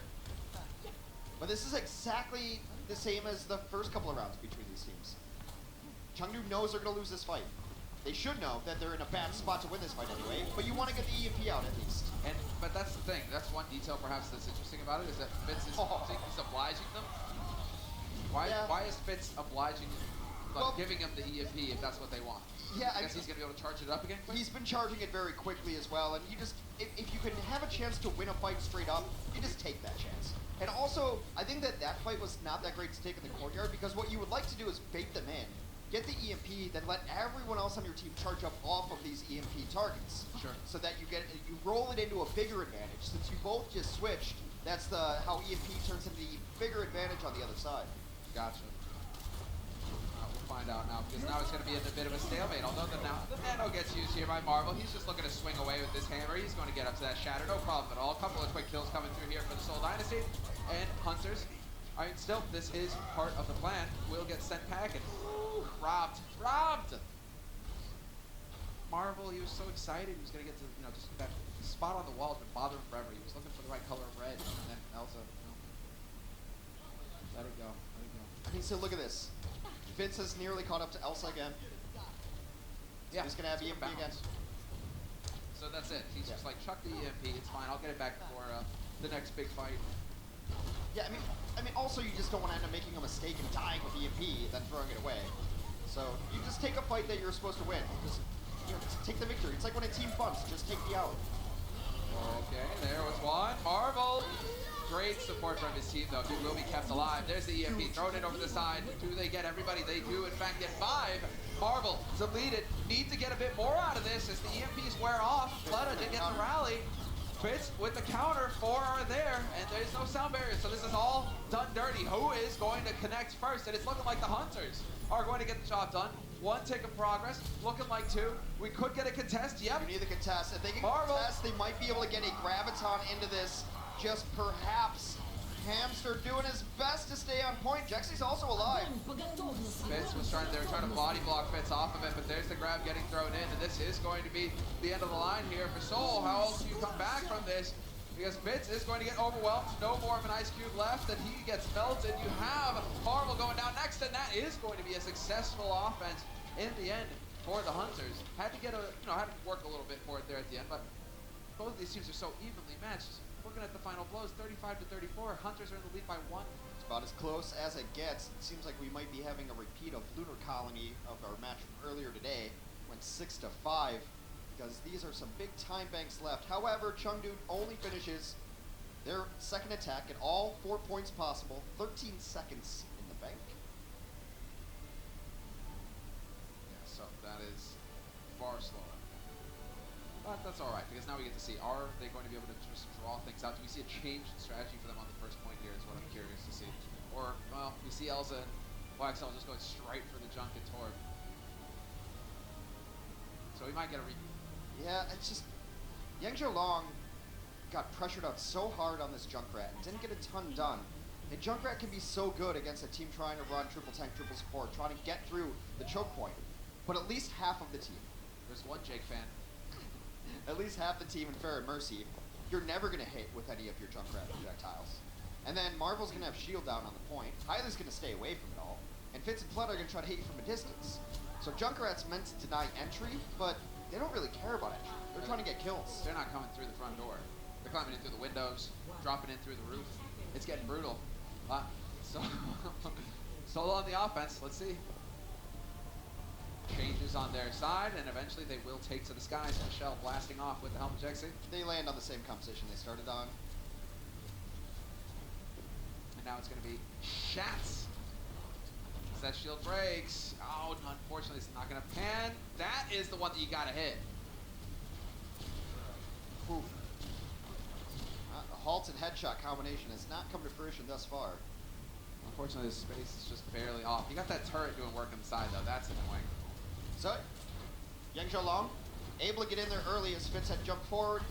But this is exactly the same as the first couple of rounds between these teams. Chengdu knows they're going to lose this fight. They should know that they're in a bad spot to win this fight anyway, but you want to get the EMP out at least. But that's the thing. That's one detail perhaps that's interesting about it, is that Fitz is obliging them. Why is Fitz obliging, giving them the EMP if that's what they want? Yeah, I guess he's going to be able to charge it up again quick? He's been charging it very quickly as well, and you just, if you can have a chance to win a fight straight up, you just take that chance. And also, I think that fight was not that great to take in the courtyard, because what you would like to do is bait them in, get the EMP, then let everyone else on your team charge up off of these EMP targets. Sure. So that you roll it into a bigger advantage. Since you both just switched, that's how EMP turns into the bigger advantage on the other side. Gotcha. We'll find out now, because now it's going to be a bit of a stalemate. Although the Nano gets used here by Marvel, he's just looking to swing away with this hammer. He's going to get up to that shatter, no problem at all. A couple of quick kills coming through here for the Soul Dynasty. And Hunters, I mean, still, this is part of the plan. Will get sent packing. Ooh, robbed. Marvel, he was so excited. He was going to get to, just that spot on the wall has been bothering him forever. He was looking for the right color of red. And then Elsa, let it go. I mean, so look at this. Vince has nearly caught up to Elsa again. So he's going to have EMP again. So that's it. He's just like, chuck the EMP. It's fine. I'll get it back for the next big fight. Yeah, I mean, also you just don't want to end up making a mistake and dying with EMP, then throwing it away. So you just take a fight that you're supposed to win. Just take the victory. It's like when a team bunts, just take the out. Okay, there was one. Marvel. Great support from his team, though. He will be kept alive. There's the EMP. Thrown it over the side. Do they get everybody? They do, in fact, get 5. Marvel deleted. Need to get a bit more out of this as the EMPs wear off. Fleta did get the rally. Fitz with the counter. 4 are there, and there's no sound barrier, so this is all done dirty. Who is going to connect first? And it's looking like the Hunters are going to get the job done. 1 tick of progress, looking like 2. We could get a contest, yep. You need the contest. If they can Marvel. contest, they might be able to get a Graviton into this. Just perhaps. Hamster doing his best to stay on point. Jexay's also alive. Fitz was trying to body block Fitz off of it, but there's the grab getting thrown in, and this is going to be the end of the line here for Soul. How else do you come back from this? Because Fitz is going to get overwhelmed. No more of an ice cube left, and he gets melted. You have Marvel going down next, and that is going to be a successful offense in the end for the Hunters. Had to get had to work a little bit for it there at the end, but both of these teams are so evenly matched. Looking at the final blows, 35-34. Hunters are in the lead by 1. It's about as close as it gets. It seems like we might be having a repeat of Lunar Colony of our match from earlier today. Went 6-5 because these are some big time banks left. However, Chengdu only finishes their second attack at all 4 points possible. 13 seconds in the bank. Yeah, so that is far slower. But that's all right, because now we get to see, are they going to be able to just draw things out? Do we see a change in strategy for them on the first point here is what I'm curious to see. Or, well, we see Elza and YXL just going straight for the junk and Torb. So we might get a Yeah, it's just, Yang Long got pressured out so hard on this Junkrat and didn't get a ton done. And Junkrat can be so good against a team trying to run triple tank, triple support, trying to get through the choke point. But at least half of the team, There's one Jake fan. at least half the team in Fair and Mercy, you're never going to hit with any of your Junkrat projectiles. And then Marvel's going to have shield down on the point, Hyler's going to stay away from it all, and Fitz and Flood are going to try to hit you from a distance. So Junkrat's meant to deny entry, but they don't really care about entry. They're trying to get kills. They're not coming through the front door. They're climbing in through the windows, dropping in through the roof. It's getting brutal. So Solo on the offense. Let's see. Changes on their side, and eventually they will take to the skies. Michelle blasting off with the helmet Jexy. They land on the same composition they started on. And now it's going to be Shats. As that shield breaks. Oh, unfortunately, it's not going to pan. That is the one that you got to hit. Oof. A halt and headshot combination has not come to fruition thus far. Unfortunately, the space is just barely off. You got that turret doing work on the side, though. That's annoying. So, Yang Long able to get in there early as Fitz had jumped forward.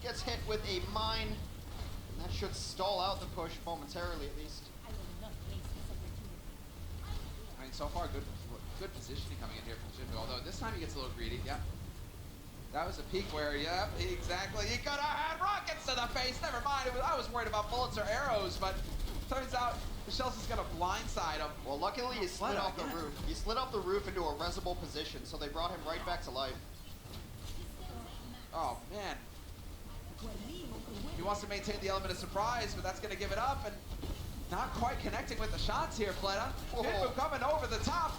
Gets hit with a mine. And that should stall out the push momentarily, at least. I mean, so far, good positioning coming in here from Jinbu. Although this time he gets a little greedy. Yep. That was a peak where, yep, exactly. He could have had rockets to the face. Never mind. I was worried about bullets or arrows, but turns out Michelle's just gonna blindside him. Well, luckily he slid off the roof. He slid off the roof into a resible position, so they brought him right back to life. Oh, man. He wants to maintain the element of surprise, but that's gonna give it up, and not quite connecting with the shots here, Fleta. Jinbu coming over the top.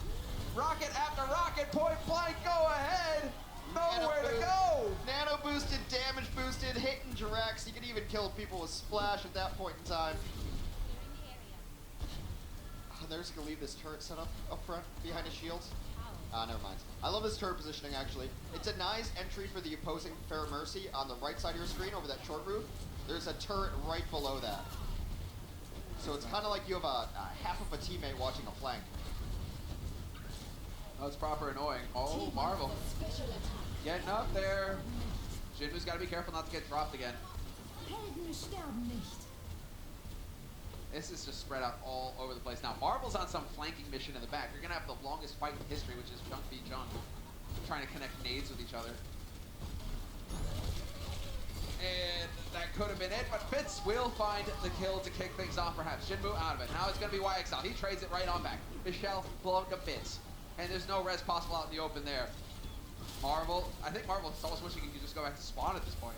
Rocket after rocket, point blank, go ahead. Nowhere to go. Nano boosted, damage boosted, hitting directs. He could even kill people with splash at that point in time. They're just gonna leave this turret set up front behind his shields. Never mind. I love this turret positioning actually. It denies entry for the opposing Fair Mercy on the right side of your screen over that short roof. There's a turret right below that. So it's kind of like you have a half of a teammate watching a flank. Oh, it's proper annoying. Oh, Marvel. Getting up there. Jinbu's got to be careful not to get dropped again. This is just spread out all over the place. Now, Marvel's on some flanking mission in the back. You're going to have the longest fight in history, which is Junk v Junk, trying to connect nades with each other. And that could have been it, but Fitz will find the kill to kick things off, perhaps. Jinbu out of it. Now it's going to be YXL. He trades it right on back. Michelle blown to bits. And there's no res possible out in the open there. Marvel, I think Marvel's almost wishing he could just go back to spawn at this point.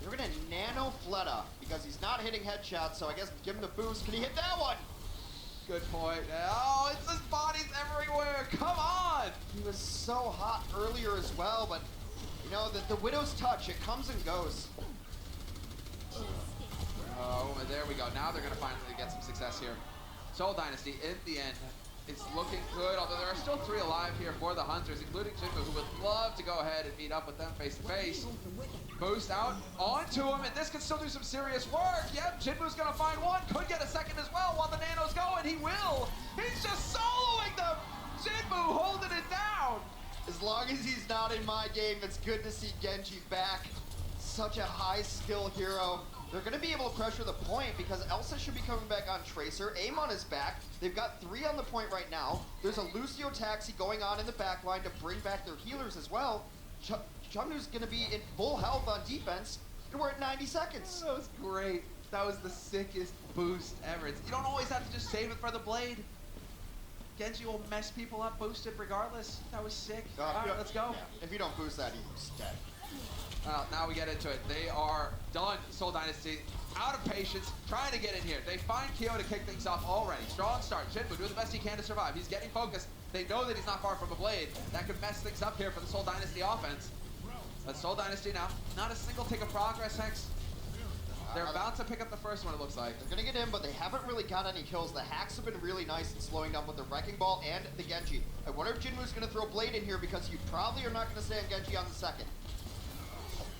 They're gonna nano Fleta because he's not hitting headshots, so I guess give him the boost. Can he hit that one? Good point. Oh, it's his bodies everywhere. Come on! He was so hot earlier as well, but you know, the Widow's touch, it comes and goes. Oh, and there we go. Now they're gonna finally get some success here. Soul Dynasty, in the end, it's looking good, although there are still 3 alive here for the Hunters, including Jinbu, who would love to go ahead and meet up with them face to face. Boost out onto him, and this can still do some serious work. Yep, Jinbu's gonna find one, could get a second as well while the Nanos go, and he will. He's just soloing them. Jinbu holding it down. As long as he's not in my game, it's good to see Genji back. Such a high skill hero. They're going to be able to pressure the point because Elsa should be coming back on Tracer. Amon is back. They've got 3 on the point right now. There's a Lucio taxi going on in the back line to bring back their healers as well. Chengdu's going to be in full health on defense, and we're at 90 seconds. That was great. That was the sickest boost ever. You don't always have to just save it for the blade. Genji will mess people up boosted regardless. That was sick. All right, let's go. Yeah. If you don't boost that, he's dead. Well, now we get into it. They are done, Soul Dynasty. Out of patience, trying to get in here. They find Kyo to kick things off already. Strong start. Jinbu doing the best he can to survive. He's getting focused. They know that he's not far from a blade. That could mess things up here for the Soul Dynasty offense. But Soul Dynasty now, not a single tick of progress, Hex. They're about to pick up the first one, it looks like. They're gonna get in, but they haven't really got any kills. The hacks have been really nice in slowing down with the Wrecking Ball and the Genji. I wonder if Jinwoo's gonna throw Blade in here because you probably are not gonna stay on Genji on the second.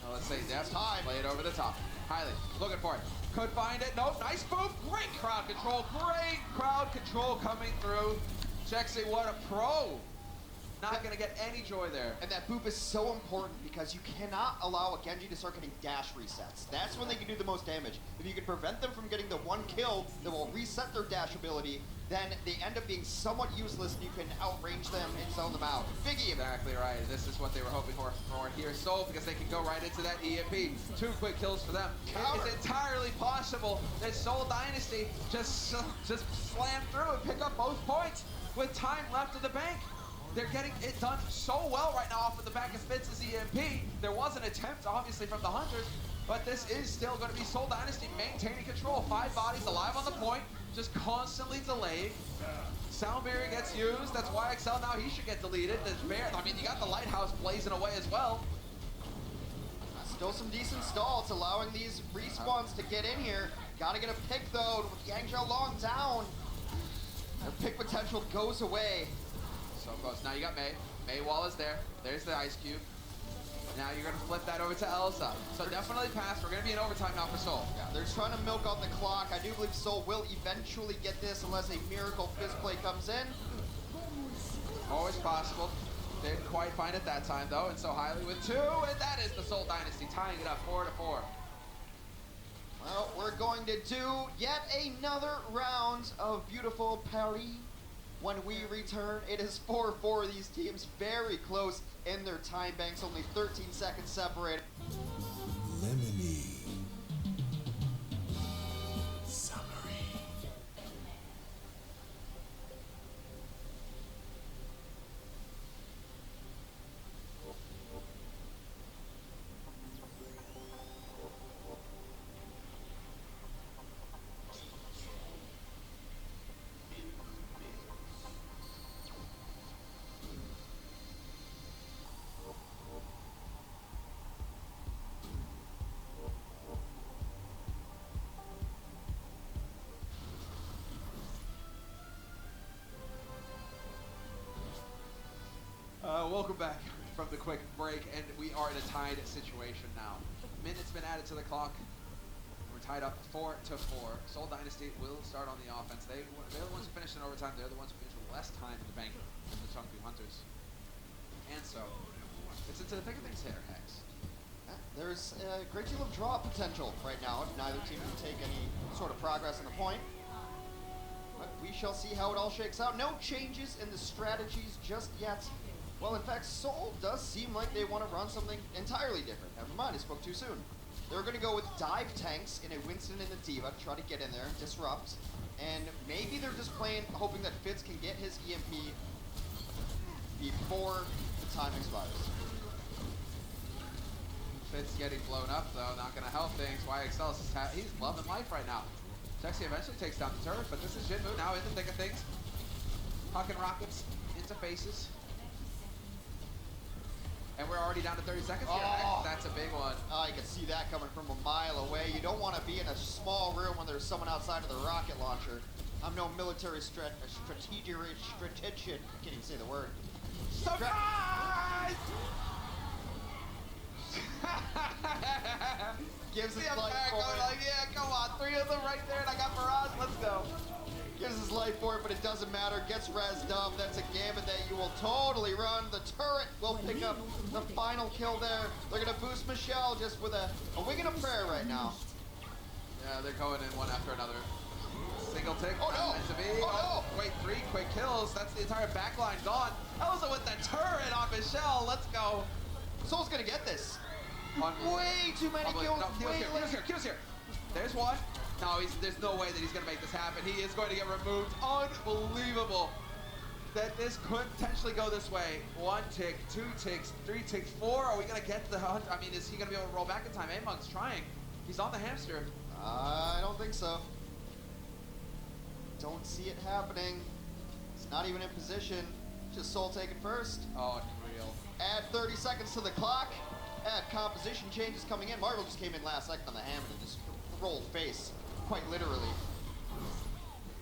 Well, let's say Def time. Play it over the top. Highly looking for it. Could find it. Nope. Nice move. Great crowd control. Great crowd control coming through. Chexy, what a pro. Not going to get any joy there. And that boop is so important because you cannot allow a Genji to start getting dash resets. That's when they can do the most damage. If you can prevent them from getting the one kill that will reset their dash ability, then they end up being somewhat useless and you can outrange them and zone them out. Biggie. Exactly right. This is what they were hoping for here. Soul, because they can go right into that EMP. 2 quick kills for them. It's entirely possible that Soul Dynasty just slam through and pick up both points with time left in the bank. They're getting it done so well right now off of the back of Spitz's EMP. There was an attempt, obviously, from the Hunters, but this is still going to be Soul Dynasty maintaining control. 5 bodies alive on the point, just constantly delaying. Soundbarrier gets used. That's why XL now he should get deleted. I mean, you got the Lighthouse blazing away as well. Still some decent stalls, allowing these respawns to get in here. Gotta get a pick, though, with Yangzhou long down. Their pick potential goes away. So close. Now you got Mei. Mei wall is there. There's the ice cube. Now you're going to flip that over to Elsa. So definitely pass. We're going to be in overtime now for Soul. Yeah, they're trying to milk out the clock. I do believe Soul will eventually get this unless a miracle fist play comes in. Always possible. Didn't quite find it that time though, and so Highly with 2, and that is the Soul Dynasty tying it up 4-4. Well, we're going to do yet another round of beautiful Paris. When we return, it is 4-4. These teams very close in their time banks, only 13 seconds separated. Lemony. Summery. Welcome back from the quick break, and we are in a tied situation now. Minutes been added to the clock. We're tied up 4-4. Soul Dynasty will start on the offense. They're the ones who finished in overtime. They're the ones who finished with less time in the bank than the Chengdu Hunters. And so, it's into the thick of things here, Hex. There's a great deal of draw potential right now. Neither team can take any sort of progress on the point. But we shall see how it all shakes out. No changes in the strategies just yet. Well, in fact, Soul does seem like they want to run something entirely different. Never mind, I spoke too soon. They're going to go with dive tanks in a Winston and a D.Va to try to get in there, disrupt. And maybe they're just playing, hoping that Fitz can get his EMP before the time expires. Fitz getting blown up, though, not going to help things. YXL is he's loving life right now. Chexy eventually takes down the turret, but this is Jinwoo now in the thick of things. Hucking rockets into faces. And we're already down to 30 seconds here. That's a big one. Oh, you can see that coming from a mile away. You don't want to be in a small room when there's someone outside of the rocket launcher. I'm no military strategician. I can't even say the word. Surprise! Gives his See, I'm life back. for I'm it. like, yeah, come on. 3 of them right there, and I got Mirage. Let's go. Gives his life for it, but it doesn't matter. Gets rezzed up. That's a gambit that you will totally run. The turret will pick up the final kill there. They're going to boost Michelle just with a wing and a prayer right now. Yeah, they're going in one after another. Single tick. Oh, no. Meant to be. Oh, no. Wait, 3 quick kills. That's the entire backline gone. Elsa with the turret on Michelle. Let's go. Soul's going to get this. Way too many kills. No, kills here. There's one. No, there's no way that he's going to make this happen. He is going to get removed. Unbelievable that this could potentially go this way. 1 tick, 2 ticks, 3 ticks, 4. Are we going to get the hunt? I mean, is he going to be able to roll back in time? A-Monk's trying. He's on the hamster. I don't think so. Don't see it happening. It's not even in position. Just Soul taking first. Oh, unreal. Add 30 seconds to the clock. Add composition changes coming in. Marvel just came in last second on the Hammond and just rolled face, quite literally.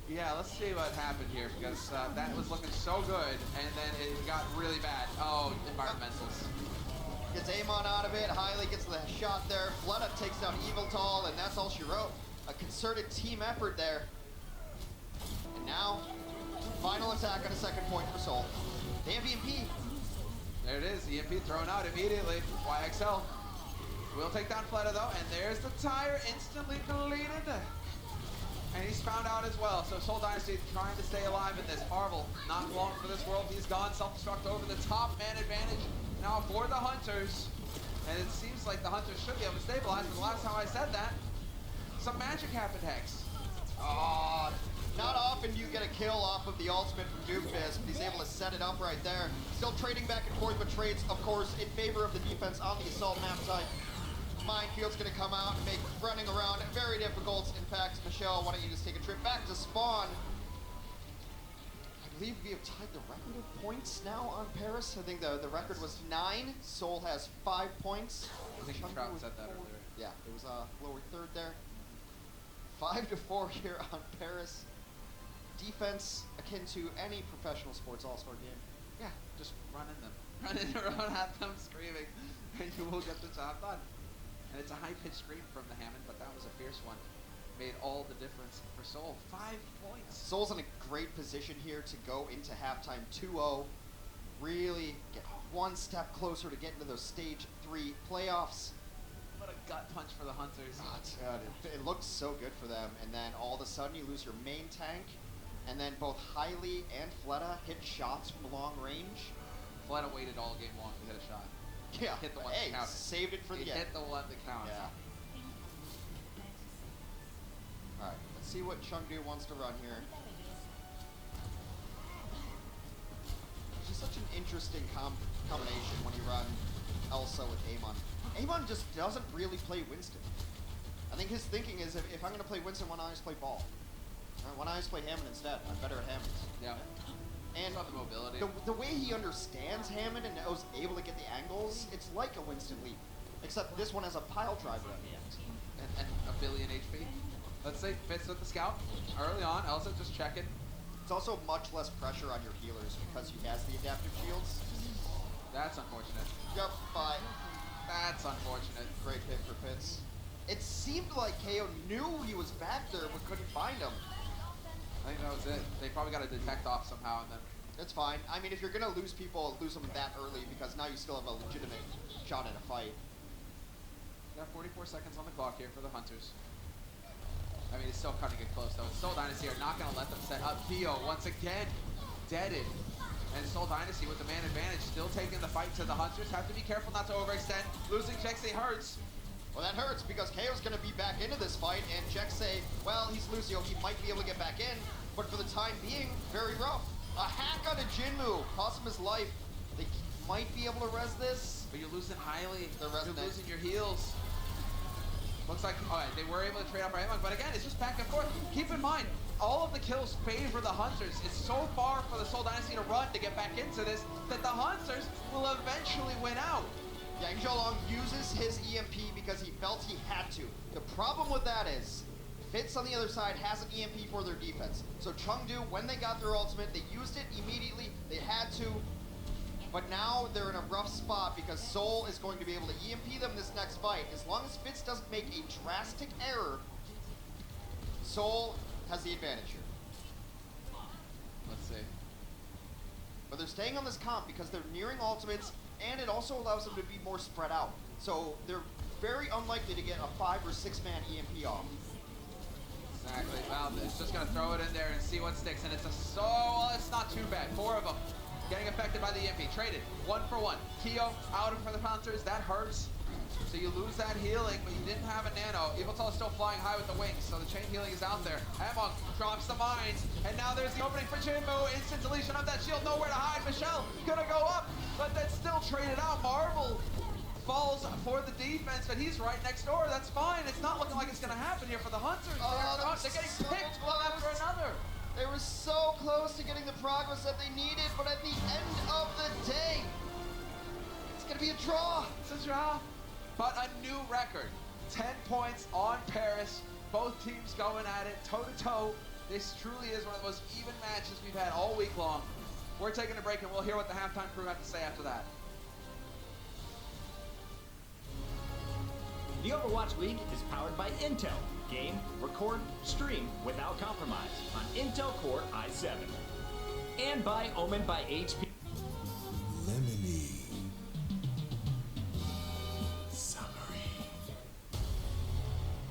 Yeah, let's see what happened here, because that was looking so good, and then it got really bad. Oh, environmentals. Gets Amon out of it, Hiley gets the shot there, Fleta takes down Eviltall, and that's all she wrote. A concerted team effort there. And now, final attack on a second point for Soul. They have EMP. There it is, EMP thrown out immediately. YXL will take down Fleta though, and there's the tire instantly deleted. And he's found out as well. So Soul Dynasty trying to stay alive in this. Marvel, not long for this world. He's gone, self-destruct over the top, man advantage now for the Hunters. And it seems like the Hunters should be able to stabilize, but the last time I said that, some magic happened, Hex. Oh, not often you get a kill off of the ultimate from Doomfist, but he's able to set it up right there. Still trading back and forth, but trades, of course, in favor of the defense on the Assault map side. Minefield's gonna come out and make running around very difficult. In fact, Michelle, why don't you just take a trip back to spawn? I believe we have tied the record of points now on Paris. I think the record was 9. Soul has 5 points. I think Trout said that earlier. Yeah, it was lower third there. 5-4 here on Paris. Defense akin to any professional sports all-star game. Yeah, just run in them. Run in and run at them screaming, and you will get the job done. And it's a high-pitched scream from the Hammond, but that was a fierce one. Made all the difference for Soul. 5 points. Soul's in a great position here to go into halftime 2-0. Really get one step closer to getting to those stage 3 playoffs. What a gut punch for the Hunters. Oh, God, it looked so good for them. And then all of a sudden you lose your main tank. And then both Hiley and Fleta hit shots from long range. Fleta waited all game long to hit a shot. Yeah, hit the one hey, that counted. Saved it for the end. Hit the one that counted. Yeah. All right, let's see what Chengdu wants to run here. It's just such an interesting combination when you run Elsa with Amon. Amon just doesn't really play Winston. I think his thinking is if I'm going to play Winston, why not I just play Ball? Why not I just play Hammond instead? I'm better at Hammond. Yeah. And the mobility. The way he understands Hammond and was able to get the angles, it's like a Winston leap. Except this one has a pile driver. And a billion HP. Let's say fits with the scout early on. Elsa just checking. It's also much less pressure on your healers because he has the adaptive shields. That's unfortunate. Yep, bye. That's unfortunate. Great pick for Fitz. It seemed like KO knew he was back there but couldn't find him. I think that was it. They probably got to detect off somehow, and then it's fine. I mean, if you're gonna lose people, lose them that early because now you still have a legitimate shot at a fight. Got 44 seconds on the clock here for the Hunters. I mean, it's still cutting it close though. Soul Dynasty are not gonna let them set up. Keo once again deaded, and Soul Dynasty with the man advantage, still taking the fight to the Hunters. Have to be careful not to overextend. Losing Jexay hurts. Well, that hurts because KO's going to be back into this fight, and Jexay, well, he's Lucio. He might be able to get back in, but for the time being, very rough. A hack on a Jinmu, cost him his life. They might be able to res this. But you're losing highly. You're losing your heals. Looks like, all right, they were able to trade off Raymond, but again, it's just back and forth. Keep in mind, all of the kills favor the Hunters. It's so far for the Soul Dynasty to run to get back into this that the Hunters will eventually win out. Yang Zhaolong uses his EMP because he felt he had to. The problem with that is, Fitz on the other side has an EMP for their defense. So Chengdu, when they got their ultimate, they used it immediately. They had to. But now they're in a rough spot because Soul is going to be able to EMP them this next fight. As long as Fitz doesn't make a drastic error, Soul has the advantage here. Let's see. But they're staying on this comp because they're nearing ultimates, and it also allows them to be more spread out. So they're very unlikely to get a 5 or 6 man EMP off. Exactly. Well, it's just gonna throw it in there and see what sticks. And it's it's not too bad. 4 of them getting affected by the EMP. Traded 1 for 1. Keo out for the Hunters. That hurts. So you lose that healing, but you didn't have a nano. Eviltall is still flying high with the wings, so the chain healing is out there. Amon drops the mines, and now there's the opening for Jinmu. Instant deletion of that shield, nowhere to hide. Michelle gonna go up, but that's still traded out. Marvel falls for the defense, but he's right next door. That's fine. It's not looking like it's gonna happen here for the Hunters. They're getting picked one after another. They were so close to getting the progress that they needed, but at the end of the day, it's gonna be a draw. It's a draw. But a new record. 10 points on Paris. Both teams going at it toe-to-toe. This truly is one of the most even matches we've had all week long. We're taking a break, and we'll hear what the halftime crew have to say after that. The Overwatch League is powered by Intel. Game, record, stream without compromise on Intel Core i7. And by Omen by HP. Lemony. Summery.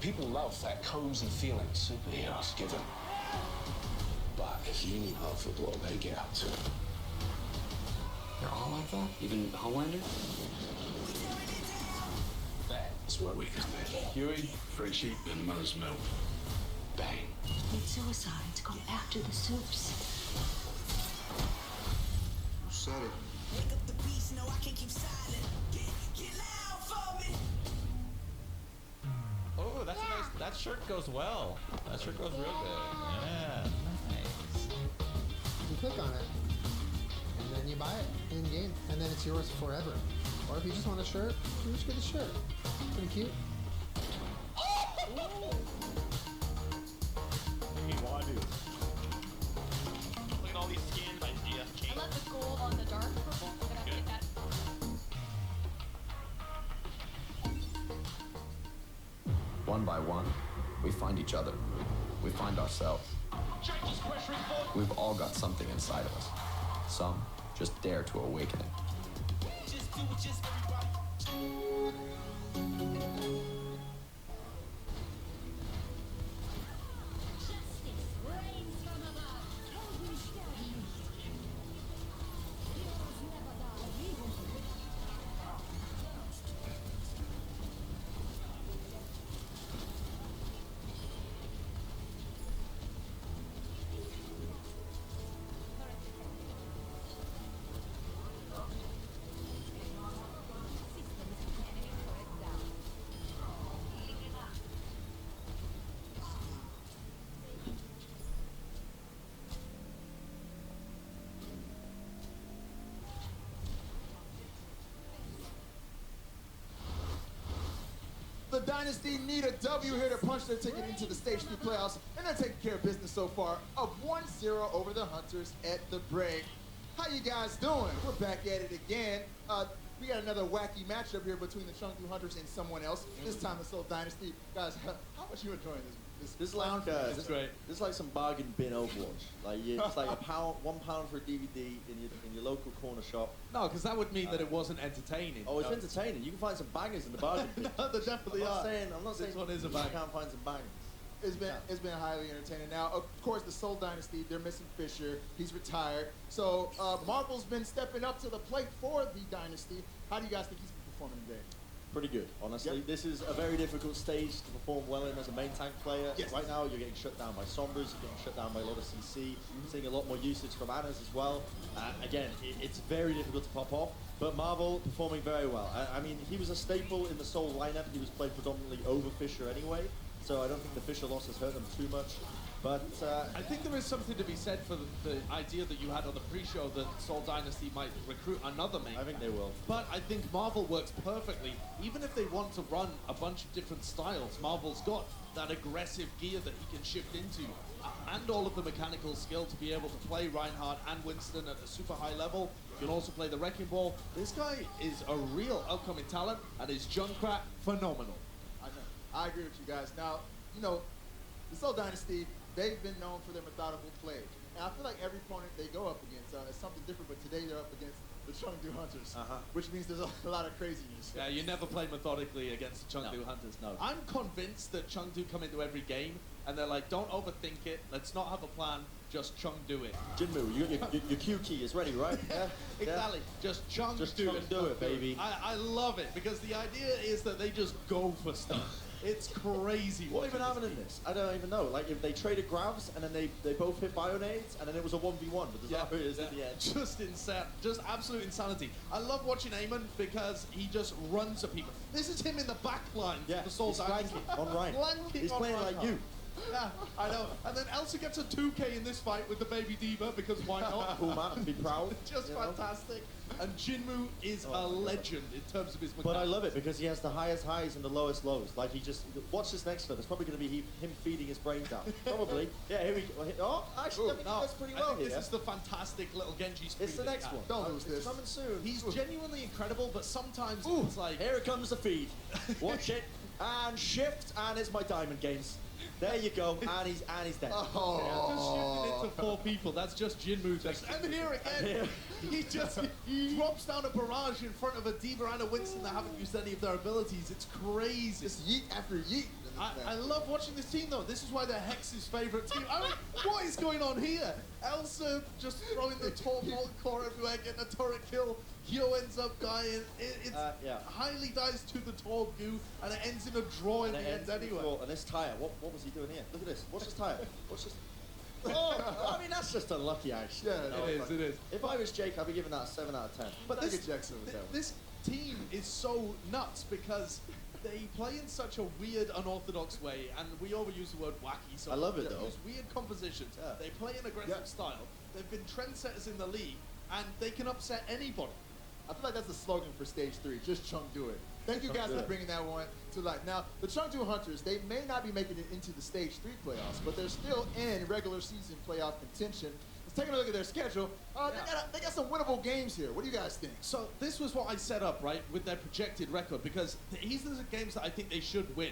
People love that cozy feeling superheroes give them. But if you need help for blow, they get out too. They're all like that? Even Homelander? That's where we come in. Huey, free sheep, and mother's milk. Bang. Need suicides go after the soups. Who said it? Wake up the beast, no, I can't keep silent. Get loud for me. Oh, that's nice. That shirt goes well. That shirt goes real good. Yeah, nice. You click on it, and then you buy it in game, and then it's yours forever. Or if you just want a shirt, you just get a shirt. Pretty cute. Look at all these skins by GFK. I love the gold on the dark purple. I'm gonna get that. One by one, we find each other. We find ourselves. We've all got something inside of us. Some just dare to awaken it. Just do it, just everybody. The Dynasty need a W here to punch their ticket into the Stage 3 playoffs, and they're taking care of business so far of 1-0 over the Hunters at the break. How you guys doing? We're back at it again. We got another wacky matchup here between the Chengdu Hunters and someone else. This time the Seoul Dynasty. Guys, how much you enjoying this? This is like this this, is great. this is like some bargain bin Overwatch. Like it's like £1 for a DVD in your local corner shop. No, because that would mean that it wasn't entertaining. Oh, it's entertaining. You can find some bangers in the bargain bin. No, there definitely are. I'm not saying This one is a you banger. can't find some bangers. It's been highly entertaining. Now, of course, the Seoul Dynasty, they're missing Fisher. He's retired. So Marvel's been stepping up to the plate for the Dynasty. How do you guys think he's been performing today? Pretty good, honestly. Yep. This is a very difficult stage to perform well in as a main tank player. Yes. Right now, you're getting shut down by Sombras, you're getting shut down by a lot of CC, seeing a lot more usage from Annas as well. Again, it's very difficult to pop off, but Marvel performing very well. I mean, he was a staple in the Seoul lineup. He was played predominantly over Fisher anyway, so I don't think the Fisher loss has hurt them too much. But I think there is something to be said for the idea that you had on the pre-show that Seoul Dynasty might recruit another main. I think they will. But I think Marvel works perfectly. Even if they want to run a bunch of different styles, Marvel's got that aggressive gear that he can shift into, and all of the mechanical skill to be able to play Reinhardt and Winston at a super high level. You can also play the Wrecking Ball. This guy is a real upcoming talent, and his Junkrat, phenomenal. I agree with you guys. Now, you know, the Seoul Dynasty, they've been known for their methodical play. And I feel like every opponent they go up against is something different, but today they're up against the Chengdu Hunters, which means there's a lot of craziness. Yeah, you never play methodically against the Chengdu Hunters. No. I'm convinced that Chengdu come into every game and they're like, don't overthink it. Let's not have a plan. Just Chengdu it. Jinmu, your Q key is ready, right? Yeah. Exactly. Just Chengdu it, baby. I love it because the idea is that they just go for stuff. It's crazy. What even happened in this? I don't even know. Like if they traded grabs and then they both hit bionades and then it was a 1v1, but there's not who it is at the end. Just insane. Just absolute insanity. I love watching Eamon because he just runs at people. This is him in the back line. Yeah, the Soul he's flanking on right. He's on playing Reinhardt. like you. Yeah, I know. And then Elsa gets a 2K in this fight with the baby diva because why not? Cool man, be proud. Just you know? fantastic. And Jinmu is a legend in terms of his mechanics. But I love it because he has the highest highs and the lowest lows. Like he just watch this next clip. It's probably going to be him feeding his brains out. Probably. Yeah. Here we go. Oh, actually, I think he does pretty well here. This is the fantastic little Genji spree. It's the next one. Don't lose this. It's coming soon. He's genuinely incredible, but sometimes it's like Here it comes the feed. Watch it and shift, and it's my diamond games. There you go, and he's dead. just shifted into 4 people. That's just Jinmu. And here again, he drops down a barrage in front of a Diva and a Winston that haven't used any of their abilities. It's crazy. Just yeet after yeet. I love watching this team though. This is why they're Hex's favorite team. I mean, what is going on here? Elsa just throwing the Torp core everywhere, getting a turret kill. Hyo ends up dying. It's highly dies to the Torp goo, and it ends in a draw in the end anyway. And this tire, what was he doing here? Look at this. Watch this tire. Watch this. Oh, I mean, that's just unlucky, actually. Yeah, it is. If I was Jake, I'd be giving that a 7 out of 10. But this team is so nuts because they play in such a weird, unorthodox way, and we overuse the word wacky. So I love it, they though. use weird compositions. Yeah. They play an aggressive style. They've been trendsetters in the league, and they can upset anybody. I feel like that's the slogan for Stage 3. Just Chunk do it. Thank you guys for bringing that one to life. Now, the Chengdu Hunters, they may not be making it into the Stage 3 playoffs, but they're still in regular season playoff contention. Let's take a look at their schedule. They got some winnable games here. What do you guys think? So this was what I set up, right, with their projected record, because these are the games that I think they should win.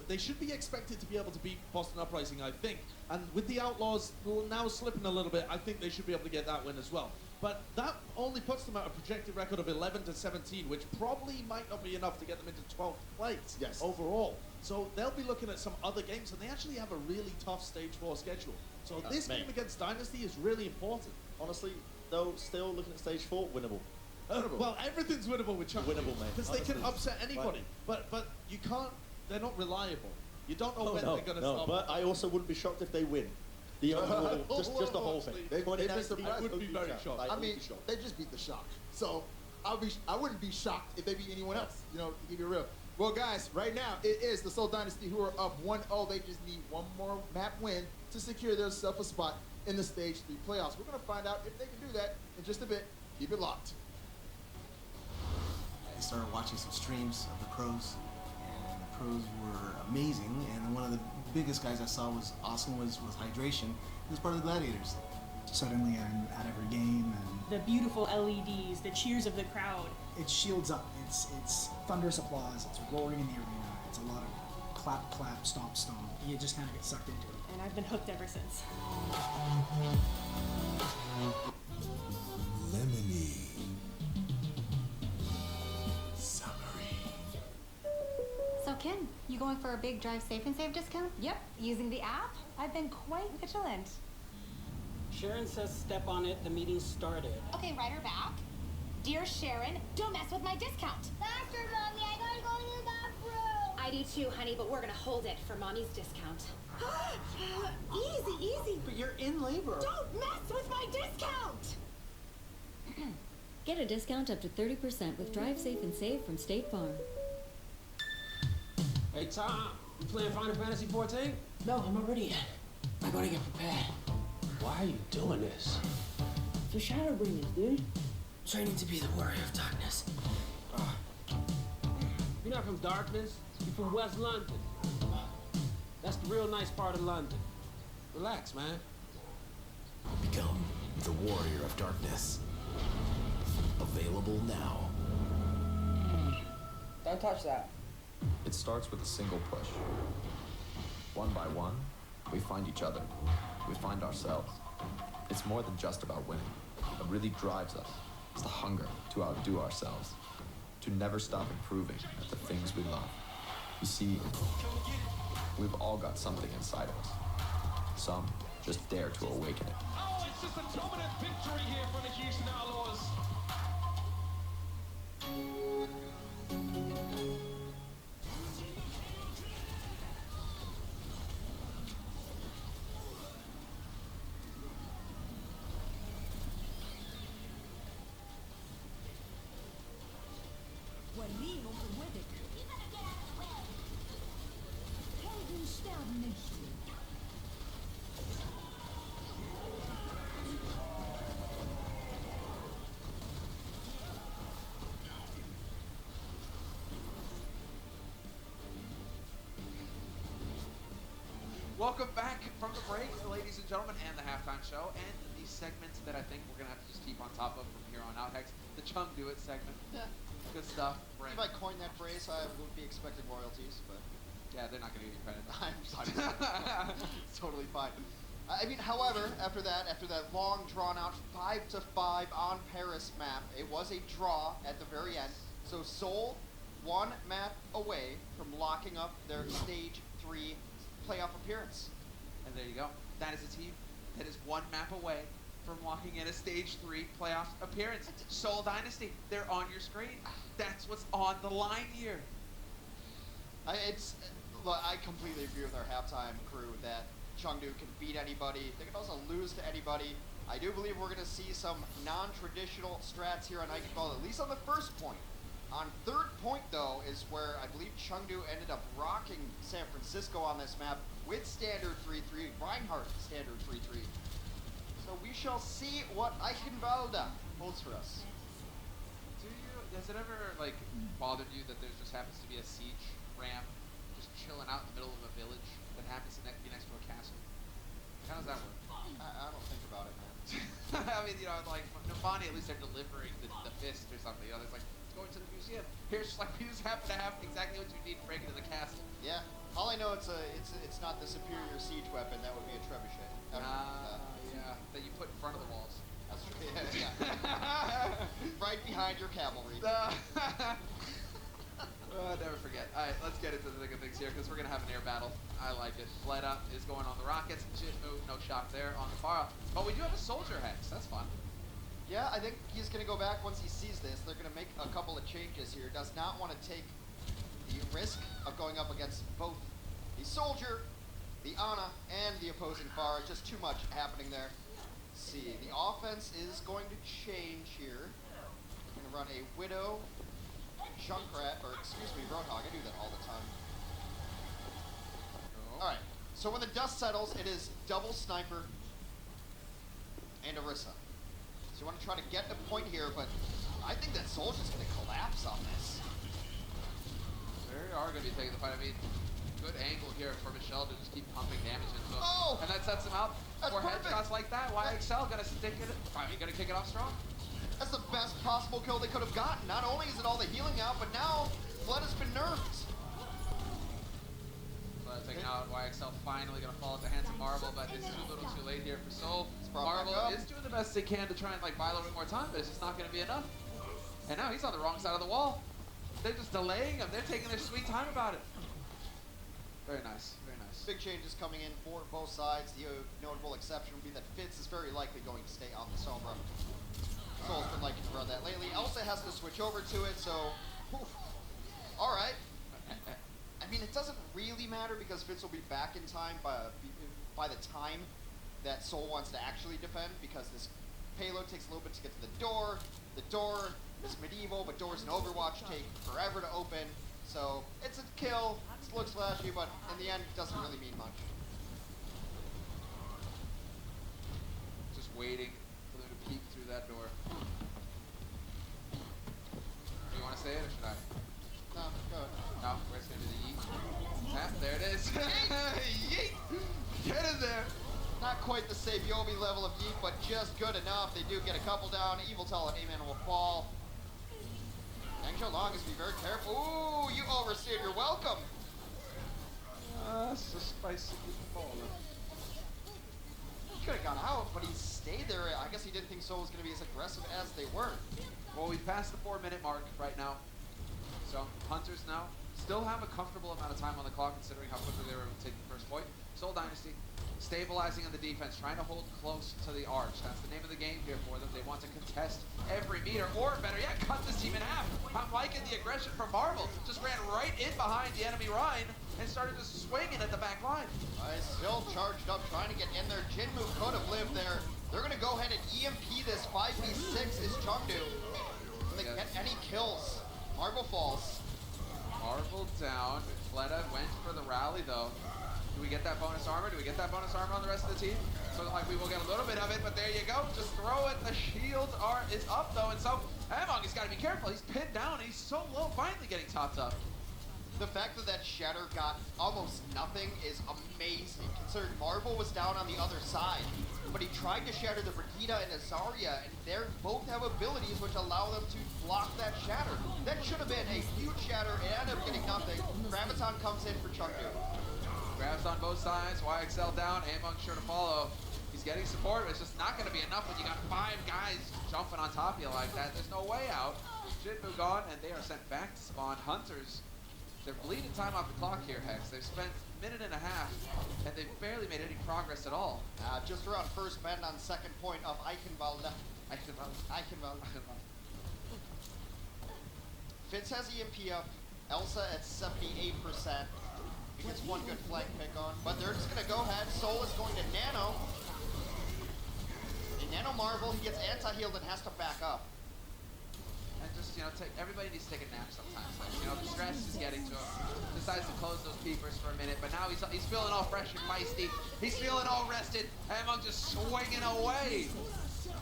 They should be expected to be able to beat Boston Uprising, I think. And with the Outlaws now slipping a little bit, I think they should be able to get that win as well. But that only puts them at a projected record of 11-17, which probably might not be enough to get them into 12th place overall. So they'll be looking at some other games, and they actually have a really tough Stage 4 schedule. So this game against Dynasty is really important. Honestly, though, still looking at Stage 4, winnable. Well, everything's winnable with Chunk. Winnable, mate. Because they can upset anybody. But you can't, they're not reliable. You don't know when they're going to stop. But I also wouldn't be shocked if they win. The overall, just the whole thing. They missed the I would be very shocked. I mean, they just beat the Shock. So I wouldn't be shocked if they beat anyone else, you know, to keep it real. Well, guys, right now, it is the Seoul Dynasty who are up 1-0. They just need one more map win to secure themselves a spot in the Stage 3 playoffs. We're going to find out if they can do that in just a bit. Keep it locked. I started watching some streams of the pros, and the pros were amazing, and one of the biggest guys I saw was awesome was Hydration. He was part of the Gladiators. Suddenly I'm at every game, and the beautiful LEDs, the cheers of the crowd. It shields up. It's thunderous applause. It's roaring in the arena. It's a lot of clap, clap, stomp, stomp. You just kind of get sucked into it. And I've been hooked ever since. Lemony. Summery. So Ken, you going for a big drive safe and save discount? Yep. Using the app? I've been quite vigilant. Sharon says step on it, the meeting started. Okay, write her back. Dear Sharon, don't mess with my discount. Faster, Mommy, I gotta go to the bathroom. I do too, honey, but we're gonna hold it for Mommy's discount. Easy, easy. But you're in labor. Don't mess with my discount! Get a discount up to 30% with Drive Safe and Save from State Farm. Hey, Tom, you playing Final Fantasy 14? No, I'm not ready yet. I gotta get prepared. Why are you doing this? For Shadowbringers, dude. Training to be the warrior of darkness. You're not from darkness. You're from West London. That's the real nice part of London. Relax, man. Become the warrior of darkness. Available now. Don't touch that. It starts with a single push. One by one, we find each other. We find ourselves. It's more than just about winning. What really drives us is the hunger to outdo ourselves, to never stop improving at the things we love. You see, we've all got something inside of us. Some just dare to awaken it. Oh, it's just a dominant victory here for the Houston Outlaws. Welcome back from the break, ladies and gentlemen, and the halftime show, and the segments that I think we're gonna have to just keep on top of from here on out. Hex, the Chung Do It segment. Yeah. Good stuff. If I coined that phrase, I would be expecting royalties, but yeah, they're not gonna give you credit. It's totally fine. I mean, however, after that long drawn-out 5-5 on Paris map, it was a draw at the very end. So Seoul, one map away from locking up their Stage 3 playoff appearance. And there you go. That is a team that is one map away from locking in a Stage 3 playoff appearance. Seoul Dynasty, they're on your screen. That's what's on the line here. I completely agree with our halftime crew that Chengdu can beat anybody. They can also lose to anybody. I do believe we're going to see some non-traditional strats here on Nike Ball, at least on the first point. On third point, though, is where I believe Chengdu ended up rocking San Francisco on this map with standard 3-3, Reinhardt standard 3-3. So we shall see what Eichenwalde holds for us. Has it ever like bothered you that there just happens to be a siege ram just chilling out in the middle of a village that happens to be next to a castle? How does that work? I don't think about it, man. I mean, you know, like Navani, at least they're delivering the fist or something. You know, there's like, it's going to the museum. Here's just like, we just happen to have exactly what you need to break into the castle. Yeah. All I know, it's not the superior siege weapon. That would be a trebuchet. Yeah, that you put in front of the walls. That's true. Yeah. Right behind your cavalry. Never forget. All right, let's get into the thick of things here because we're going to have an air battle. I like it. Fleta is going on the rockets. Jitmu, no shock there on the Pharah. But we do have a soldier Hex. That's fun. Yeah, I think he's going to go back once he sees this. They're going to make a couple of changes here. Does not want to take the risk of going up against both the soldier, the Ana, and the opposing Pharah. Just too much happening there. Let's see, the offense is going to change here. We're going to run a Widow, Junkrat, or excuse me, Roadhog. I do that all the time. Alright, so when the dust settles, it is double Sniper and Orisa. So you want to try to get a point here, but I think that Soldier's going to collapse on this. They are going to be taking the fight. I mean, good angle here for Michelle to just keep pumping damage into him. Oh! And that sets him out for headshots like that. YXL going to stick it, probably going to kick it off strong. That's the best possible kill they could have gotten. Not only is it all the healing out, but now Flood has been nerfed. Taking out YXL, finally going to fall at the hands of Marvel, but it's a little too late here for Soul. Marvel is doing the best they can to try and like buy a little bit more time, but it's just not going to be enough. And now he's on the wrong side of the wall. They're just delaying him. They're taking their sweet time about it. Very nice, very nice. Big changes coming in for both sides. The notable exception would be that Fitz is very likely going to stay on the Sombra. Soul's been liking to run that lately. Elsa has to switch over to it, so... All right. I mean, it doesn't really matter because Fitz will be back in time by the time that Soul wants to actually defend, because this payload takes a little bit to get to the door. The door is medieval, but doors in Overwatch take forever to open. So it's a kill. It looks flashy, but in the end, it doesn't really mean much. Just waiting for them to peek through that door. Do you want to say it, or should I? No, go ahead. No, we're just going to do the yeet. Tap, there it is. Yeet! Get in there! Not quite the Sabiobi level of yeet, but just good enough. They do get a couple down. Evil Tell and Amen will fall. Yang Long is to be very careful. Ooh, you oversteered. You're welcome. It's a spicy ball. He could have got out, but he stayed there. I guess he didn't think Soul was going to be as aggressive as they were. Well, we've passed the 4-minute mark right now. So, Hunters now still have a comfortable amount of time on the clock considering how quickly they were able to take the first point. Soul Dynasty stabilizing on the defense, trying to hold close to the arch. That's the name of the game here for them. They want to contest every meter, or better yet, cut this team in half. I'm liking the aggression from Marvel. Just ran right in behind the enemy Rhine and started just swinging at the back line. Still charged up, trying to get in there. Jinmu could have lived there. They're going to go ahead and EMP this. 5v6 is Chengdu. When they get any kills, Marvel falls. Marvel down. Fleta went for the rally, though. Do we get that bonus armor? Do we get that bonus armor on the rest of the team? So like we will get a little bit of it, but there you go. Just throw it. The shield is up, though, and so Among has got to be careful. He's pinned down. He's so low, finally getting topped up. The fact that that Shatter got almost nothing is amazing, considering Marvel was down on the other side. But he tried to shatter the Brigitte and Azaria, and they both have abilities which allow them to block that Shatter. That should have been a huge Shatter, and ended up getting nothing. Graviton comes in for Chengdu. Grabs on both sides, YXL down, Among sure to follow. He's getting support, but it's just not going to be enough when you got 5 guys jumping on top of you like that. There's no way out. Jinmu gone, and they are sent back to spawn. Hunters, they're bleeding time off the clock here, Hex. They've spent a minute and a half, and they've barely made any progress at all. Just around first bend on second point of Eichenwalde. Fitz has EMP up, Elsa at 78%. He gets one good flank pick on, but they're just gonna go ahead. Soul is going to Nano. And Nano Marvel, he gets anti-healed and has to back up. And just, everybody needs to take a nap sometimes. Like, the stress is getting to him. Decides to close those peepers for a minute, but now he's feeling all fresh and feisty. He's feeling all rested. Among just swinging away.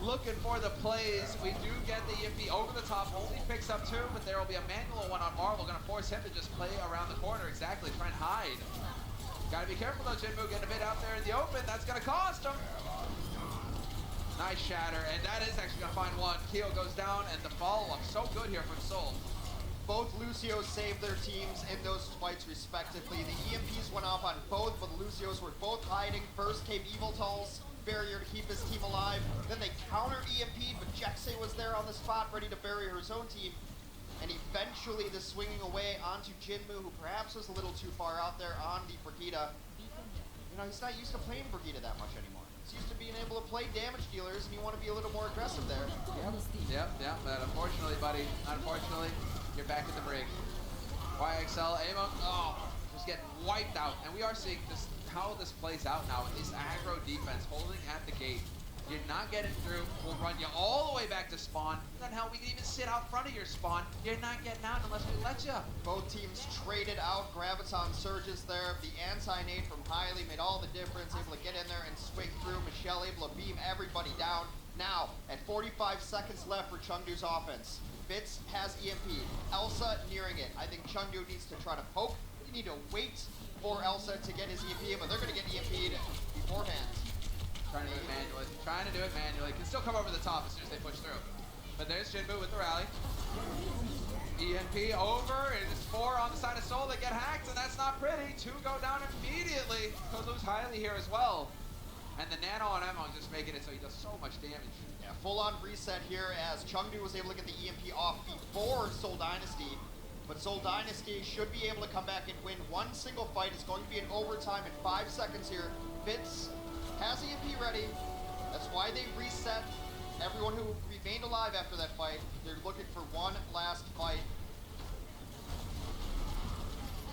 Looking for the plays. We do get the EMP over the top. Only picks up 2, but there will be a manual one on Marvel. Going to force him to just play around the corner. Exactly. Try and hide. Got to be careful though, Jinmu. Getting a bit out there in the open. That's going to cost him. Nice Shatter, and that is actually gonna find one. Keo goes down, and the follow-up so good here from Soul. Both Lucios saved their teams in those fights respectively. The EMPs went off on both, but the Lucios were both hiding. First came Eviltal's barrier to keep his team alive. Then they counter EMP'd, but Jexe was there on the spot, ready to bury her own team. And eventually the swinging away onto Jinmu, who perhaps was a little too far out there on the Brigitte. He's not used to playing Brigitte that much anymore. He's used to being able to play damage dealers, and you want to be a little more aggressive there. Yep, but unfortunately, buddy, you're back in the brig. YXL, Amon, just getting wiped out. And we are seeing just how this plays out now with this aggro defense holding at the gate. You're not getting through. We'll run you all the way back to spawn. Then hell, we can even sit out front of your spawn. You're not getting out unless we let you. Both teams traded out. Graviton surges there. The anti-nade from Hiley made all the difference. Able to get in there and swing through. Michelle able to beam everybody down. Now, at 45 seconds left for Chengdu's offense. Fitz has EMP. Elsa nearing it. I think Chengdu needs to try to poke. You need to wait for Elsa to get his EMP, but they're going to get EMP'd beforehand. Trying to do it manually. Can still come over the top as soon as they push through. But there's Jinmu with the rally. EMP over, and it's 4 on the side of Soul. They get hacked, and that's not pretty. 2 go down immediately. Could lose highly here as well. And the Nano on Amon just making it so he does so much damage. Yeah, full-on reset here as Chengdu was able to get the EMP off before Seoul Dynasty. But Seoul Dynasty should be able to come back and win one single fight. It's going to be an overtime in 5 seconds here. Fitz has EMP ready. That's why they reset. Everyone who remained alive after that fight, they're looking for one last fight.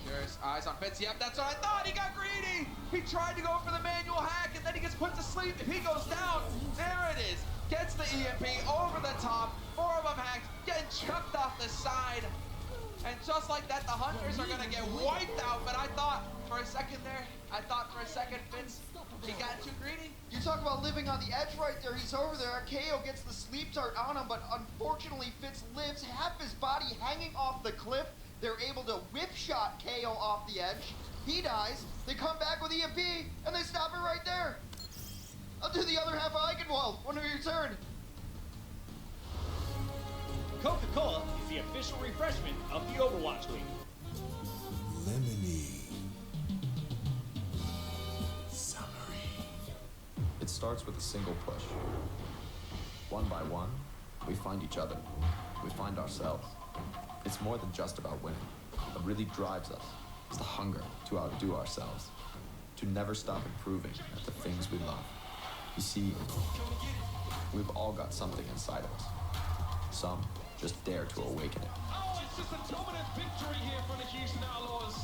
There's eyes on Fitz. Yep, that's what I thought. He got greedy. He tried to go for the manual hack, and then he gets put to sleep. If he goes down, there it is. Gets the EMP over the top. 4 of them hacked, getting chucked off the side. And just like that, the Hunters are going to get wiped out. But I thought for a second there, Fitz, he got too greedy. You talk about living on the edge right there. He's over there. KO gets the sleep dart on him, but unfortunately, Fitz lives. Half his body hanging off the cliff. They're able to whip shot KO off the edge. He dies. They come back with EMP, and they stop it right there. I'll do the other half of Eichenwald when we return. Coca-Cola is the official refreshment of the Overwatch League. Lemony. Summery. It starts with a single push. One by one, we find each other. We find ourselves. It's more than just about winning. What really drives us is the hunger to outdo ourselves, to never stop improving at the things we love. You see, we've all got something inside of us. Some just dare to awaken it. Oh, it's just a dominant victory here for the Houston Outlaws.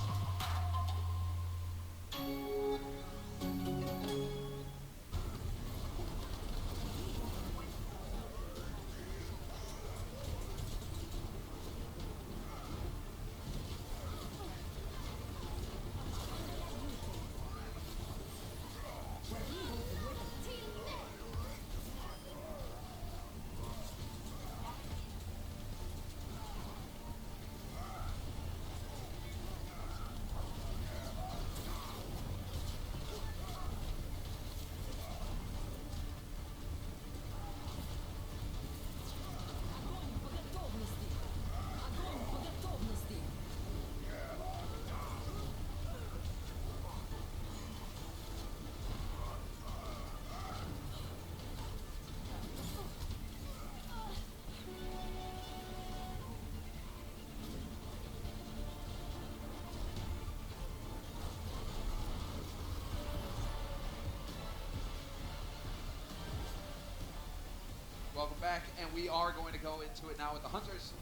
Welcome back, and we are going to go into it now with the Hunters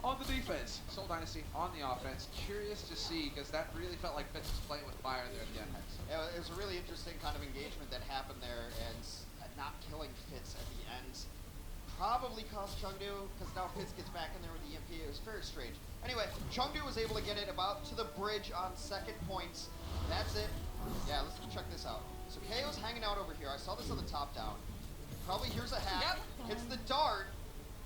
on the defense. Soul Dynasty on the offense. Curious to see, because that really felt like Fitz was playing with fire there at the end. Yeah, it was a really interesting kind of engagement that happened there, and not killing Fitz at the end probably cost Chengdu, because now Fitz gets back in there with the EMP. It was very strange. Anyway, Chengdu was able to get it about to the bridge on second points. That's it. Yeah, let's check this out. So KO's hanging out over here. I saw this on the top down. Probably here's a hack. Yep. Hits the dart,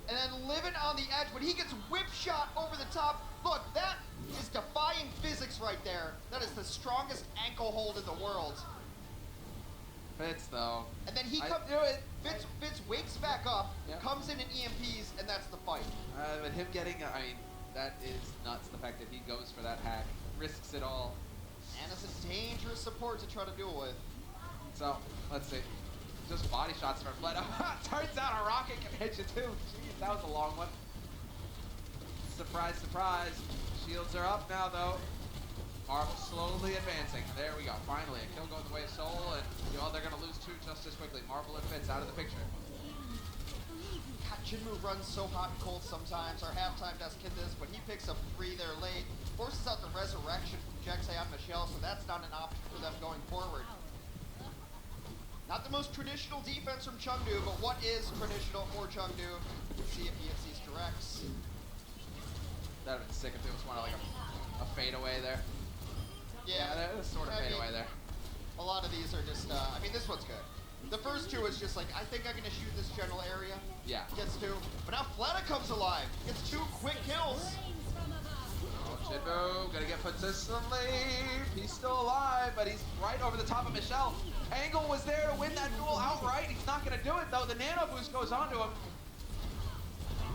and then living on the edge, but he gets whip shot over the top. Look, that is defying physics right there. That is the strongest ankle hold in the world. Fitz, though. And then he comes. Fitz wakes back up, comes in and EMPs, and that's the fight. But him getting, I mean, that is nuts. The fact that he goes for that hack, risks it all. And it's a dangerous support to try to deal with. So, let's see. Just body shots from Fled. Turns out a rocket can hit you too. Jeez, that was a long one. Surprise, surprise. Shields are up now, though. Marvel slowly advancing. There we go. Finally, a kill going the way of Soul, and they're going to lose two just as quickly. Marvel and Fitz out of the picture. God, Jinmu runs so hot and cold sometimes. Our halftime does kid this, but he picks up free there late. Forces out the resurrection from Jexay on Michelle, so that's not an option for them going forward. Not the most traditional defense from Chengdu, but what is traditional for Chengdu? Let's see if EFC's directs. That would have been sick if it was one of like a fadeaway there. Yeah, that was sort of fadeaway there. A lot of these are just, I mean, this one's good. The first two is just like, I think I'm going to shoot this general area. Yeah. Gets two. But now Fleta comes alive. Gets two quick kills. Oh, Jinmu gonna get put to sleep. He's still alive, but he's right over the top of Michelle. Angle was there to win that duel outright. He's not gonna do it though. The nano boost goes onto him.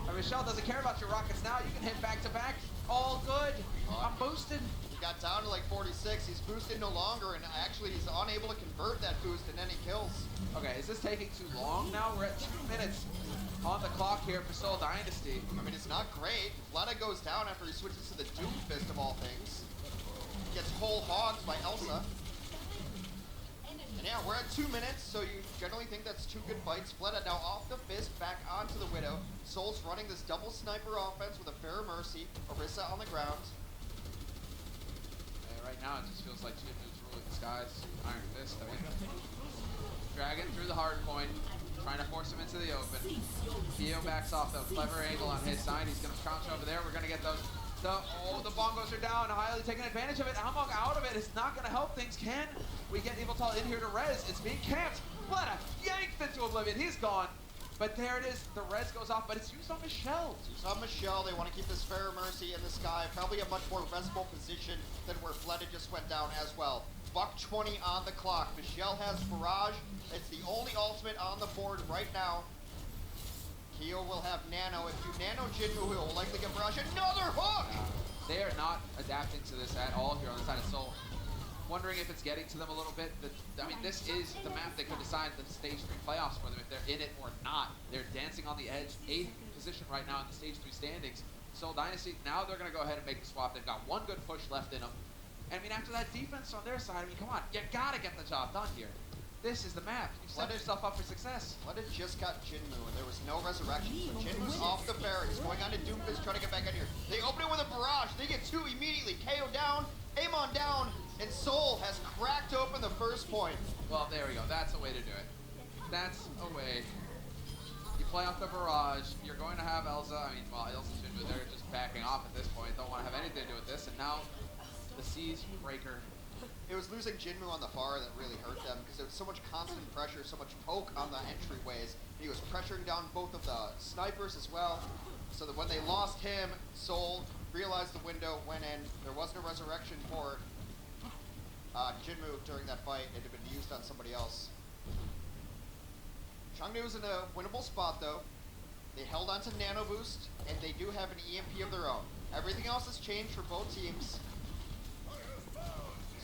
And Michelle doesn't care about your rockets now. You can hit back to back. All good. I'm boosted. He got down to like 46. He's boosted no longer, and actually he's unable to convert that boost in any kills. Okay, is this taking too long now? We're at 2 minutes on the clock here for Soul Dynasty. I mean, it's not great. Fleta goes down after he switches to the Doom Fist of all things. Gets whole hogged by Elsa. And yeah, we're at 2 minutes, so you generally think that's two good fights. Fleta now off the Fist, back onto the Widow. Soul's running this double sniper offense with a fair mercy. Orisa on the ground. Right now, it just feels like Jinmu's ruling the skies. Iron Fist, I mean, Dragon through the hard point, trying to force him into the open. Theo backs off though. Clever angle on his side. He's going to crouch over there. We're going to get those. The bongos are down. Highly taking advantage of it. Among out of it is not going to help things. Can we get Eviltal in here to res? It's being camped. Fleta yanked into oblivion. He's gone. But there it is. The res goes off, but it's used on Michelle. It's used on Michelle. They want to keep this Fair Mercy in the sky. Probably a much more restful position than where Fleta just went down as well. Buck 20 on the clock. Michelle has Barrage. It's the only ultimate on the board right now. Keo will have Nano. If you Nano Jinmu, he will likely get Barrage. Another hook! They are not adapting to this at all here on the side of Soul. Wondering if it's getting to them a little bit. I mean, this is the map that could decide the stage 3 playoffs for them, if they're in it or not. They're dancing on the edge, 8th position right now in the stage 3 standings. Soul Dynasty, now they're going to go ahead and make the swap. They've got one good push left in them. I mean, after that defense on their side, I mean, come on, you got to get the job done here. This is the map. You set yourself up for success. Fleta just got Jinmu, and there was no resurrection. So Jinmu's off the barracks, going on to Doomfist, trying to get back in here. They open it with a barrage. They get two immediately. KO down, Amon down, and Soul has cracked open the first point. Well, there we go. That's a way to do it. That's a way. You play off the barrage. You're going to have Elsa. I mean, well, Elsa and Jinmu, they're just backing off at this point. Don't want to have anything to do with this. And now the Siege Breaker. It was losing Jinmu on the far that really hurt them because there was so much constant pressure, so much poke on the entryways. He was pressuring down both of the snipers as well. So that when they lost him, Soul realized the window, went in. There wasn't a resurrection for Jinmu during that fight. It had been used on somebody else. Chengdu was in a winnable spot though. They held on to Nano Boost, and they do have an EMP of their own. Everything else has changed for both teams.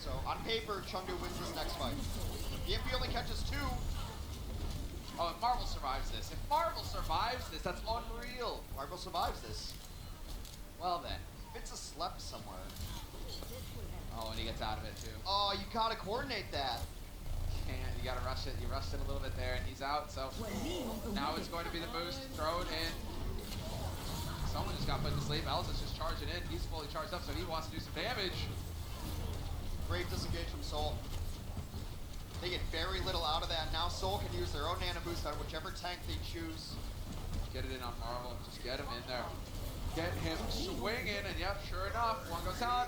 So on paper, Chengdu wins this next fight. EMP only catches 2. Oh, if Marvel survives this. If Marvel survives this, that's unreal. Marvel survives this. Well then. Fitz is slept somewhere. Oh, and he gets out of it too. Oh, you gotta coordinate that. can't. You gotta rush it. You rushed it a little bit there, and he's out. So now it's going to be the boost. Throw it in. Someone just got put to sleep. Elsa's just charging in. He's fully charged up, so he wants to do some damage. Great disengage from Soul. They get very little out of that. Now Soul can use their own Nano Boost on whichever tank they choose. Get it in on Marvel. Just get him in there. Get him swinging, and yep, sure enough, one goes out.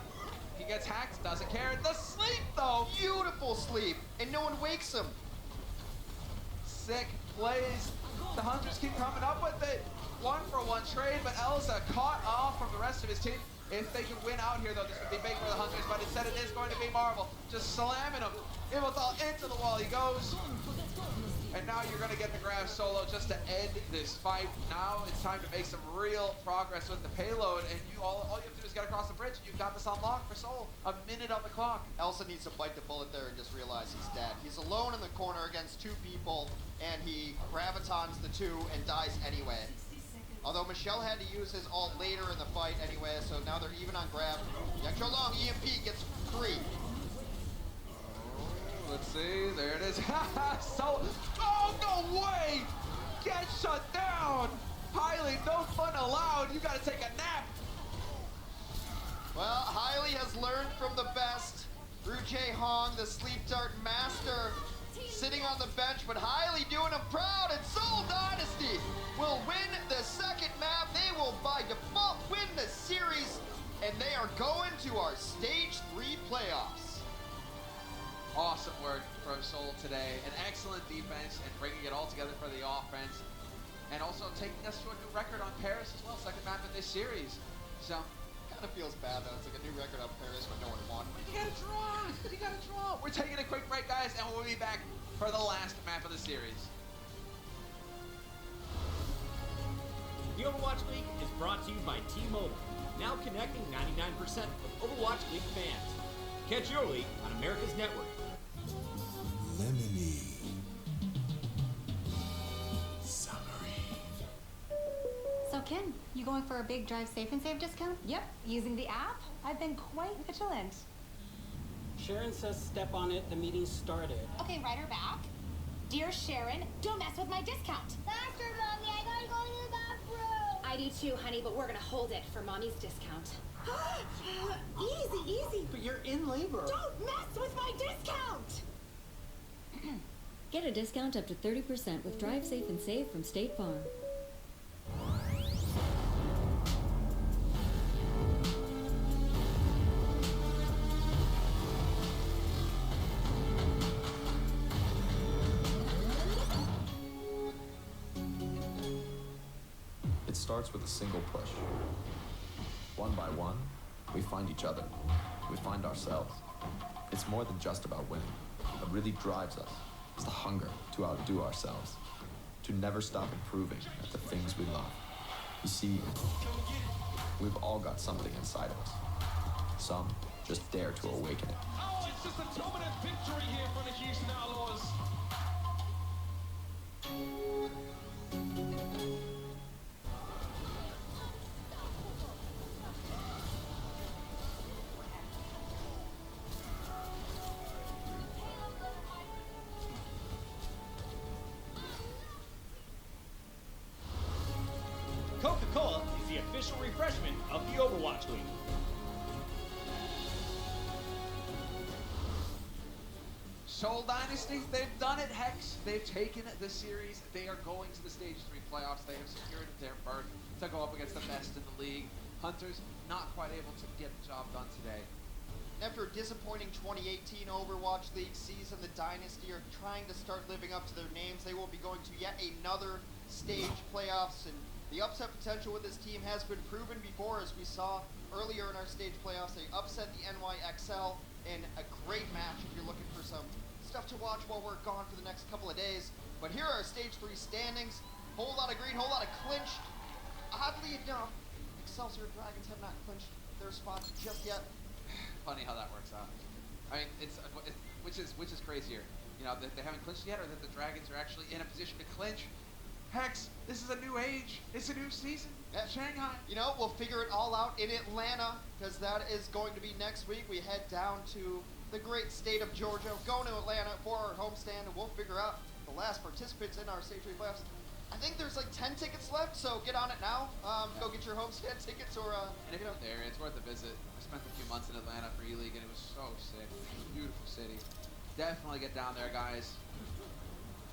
He gets hacked, doesn't care. The sleep, though! Beautiful sleep, and no one wakes him. Sick plays. The Hunters keep coming up with it. 1-for-1 trade, but Elsa caught off from the rest of his team. If they can win out here, though, this would be big for the Hunters, but instead it is going to be Marvel. Just slamming him. Immortal into the wall he goes. And now you're going to get the grab solo just to end this fight. Now it's time to make some real progress with the payload, and all you have to do is get across the bridge, and you've got this unlocked for Soul. A minute on the clock. Elsa needs to bite the bullet there and just realize he's dead. He's alone in the corner against two people, and he gravitons the two and dies anyway. Although Michelle had to use his ult later in the fight anyway, so now they're even on grab. The extra long EMP gets free. Let's see, there it is. So, oh, no way! Get shut down! Hailey, no fun allowed. You gotta take a nap. Well, Hailey has learned from the best. Ru-Jae Hong, the sleep dart master, sitting on the bench, but Hailey doing him proud, and Seoul Dynasty will win the second map. They will, by default, win the series, and they are going to our Stage 3 playoffs. Awesome work from Seoul today. An excellent defense and bringing it all together for the offense. And also taking us to a new record on Paris as well. Second map in this series. So, kind of feels bad though. It's like a new record on Paris when no one won. You gotta draw. You gotta draw. We're taking a quick break, guys, and we'll be back for the last map of the series. The Overwatch League is brought to you by T-Mobile, now connecting 99% of Overwatch League fans. Catch your league on America's network. Lemony. Summery. So Ken, you going for a big drive safe and save discount? Yep. Using the app? I've been quite vigilant. Sharon says step on it, the meeting started. Okay, write her back. Dear Sharon, don't mess with my discount. Faster, Mommy, I gotta go to the bathroom. I do too, honey, but we're gonna hold it for Mommy's discount. Easy, easy. But you're in labor. Don't mess with my discount! Get a discount up to 30% with Drive Safe and Save from State Farm. It starts with a single push. One by one, we find each other. We find ourselves. It's more than just about winning. What really drives us is the hunger to outdo ourselves, to never stop improving at the things we love. You see, we've all got something inside of us. Some just dare to awaken it. Oh, it's just a dominant victory here for the Houston Outlaws. Coca-Cola is the official refreshment of the Overwatch League. Seoul Dynasty, they've done it, Hex. They've taken the series. They are going to the Stage 3 playoffs. They have secured their berth to go up against the best in the league. Hunters not quite able to get the job done today. After a disappointing 2018 Overwatch League season, the Dynasty are trying to start living up to their names. They will be going to yet another stage playoffs, and the upset potential with this team has been proven before, as we saw earlier in our stage playoffs. They upset the NYXL in a great match if you're looking for some stuff to watch while we're gone for the next couple of days. But here are our stage 3 standings. Whole lot of green, whole lot of clinch. Oddly enough, Excelsior Dragons have not clinched their spots just yet. Funny how that works out. I mean, which is crazier, you know, that they haven't clinched yet, or that the Dragons are actually in a position to clinch. Hex, this is a new age. It's a new season. Shanghai. You know, we'll figure it all out in Atlanta, because that is going to be next week. We head down to the great state of Georgia, going to Atlanta for our homestand, and we'll figure out the last participants in our Stage 3 playoffs. I think there's like 10 tickets left, so get on it now. Go get your homestand tickets, or And if you're there, it's worth a visit. I spent a few months in Atlanta for E-League, and it was so sick. It was a beautiful city. Definitely get down there, guys.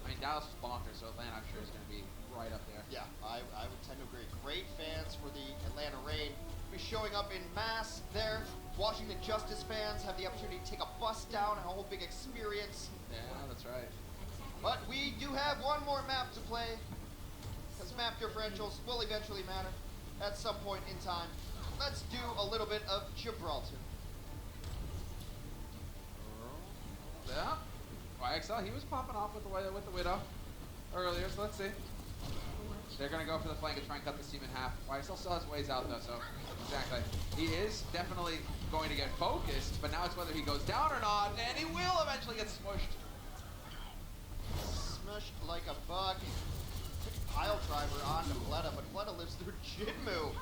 I mean, Dallas is bonkers, so Atlanta, I'm sure, is going to be right up there. Yeah, I would tend to agree. Great fans for the Atlanta Raid. Be showing up in mass there. Washington Justice fans have the opportunity to take a bus down and a whole big experience. Yeah, that's right. But we do have one more map to play, because map differentials will eventually matter at some point in time. Let's do a little bit of Gibraltar. Yeah. YXL, he was popping off with the Widow earlier, so let's see. They're going to go for the flank and try and cut this team in half. YXL still has ways out, though, so exactly. He is definitely going to get focused, but now it's whether he goes down or not, and he will eventually get smushed. Smushed like a bug. Pile driver onto Fleta, but Fleta lives through Jinmu.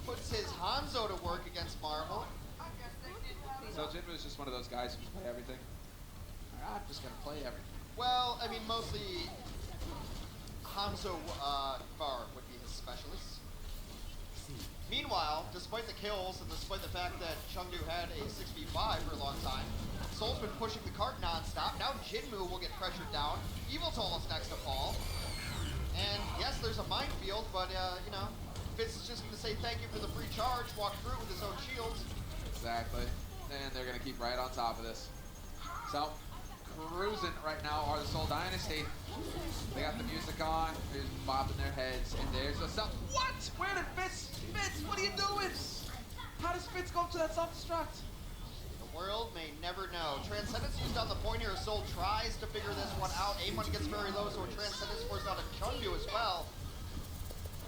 Puts his Hanzo to work against Marvel. So Jinmu is just one of those guys who can play everything. I'm just going to play everything. Well, I mean, mostly Hanzo Bar would be his specialist. Meanwhile, despite the kills and despite the fact that Chengdu had a 6v5 for a long time, Soul's been pushing the cart non-stop. Now Jinmu will get pressured down. Evil Toll is next to fall. And yes, there's a minefield, but you know, Fitz is just going to say thank you for the free charge, walk through with his own shields. Exactly. And they're going to keep right on top of this. So, cruising right now are the Soul Dynasty. They got the music on, they're bobbing their heads, and there's a self. What? Where did Fitz? Fitz, what are you doing? How does Fitz go to that self-destruct? The world may never know. Transcendence used on the point here. Soul tries to figure this one out. Aim gets very low, so a Transcendence forced out a Chengdu as well.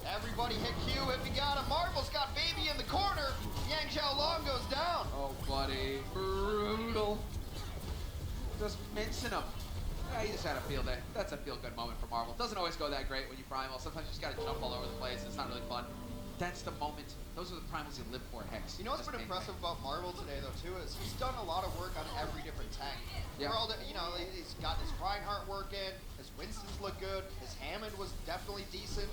Everybody hit Q if you got him. Marvel's got Baby in the corner. Yang Xiaolong goes down. Oh, buddy. Brutal. Just mincing him. Yeah, he just had a feel day. That's a feel-good moment for Marvel. Doesn't always go that great when you primal. Sometimes you just gotta jump all over the place. It's not really fun. That's the moment. Those are the primals you live for, Hex. You know what's been impressive about Marvel today, though, too, is he's done a lot of work on every different tank. Yeah. You know, he's got his Reinhardt working, his Winston's look good, his Hammond was definitely decent.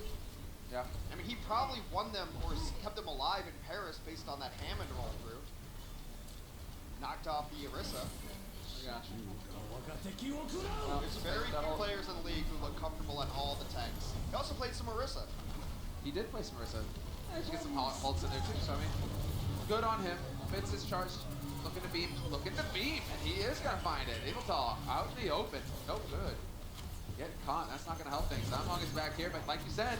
Yeah. I mean, he probably won them or kept them alive in Paris based on that Hammond roll through. Knocked off the Orisa. There's very few players in the league who look comfortable on all the tanks. He also played some Orisa. He did play some Orisa. Yeah, you get some ults in there too, so I mean, good on him. Fitz is charged, looking to beam, and he is gonna find it. Evil Tall, out in the open, no good. Get caught, that's not gonna help things. Samhong is back here, but like you said,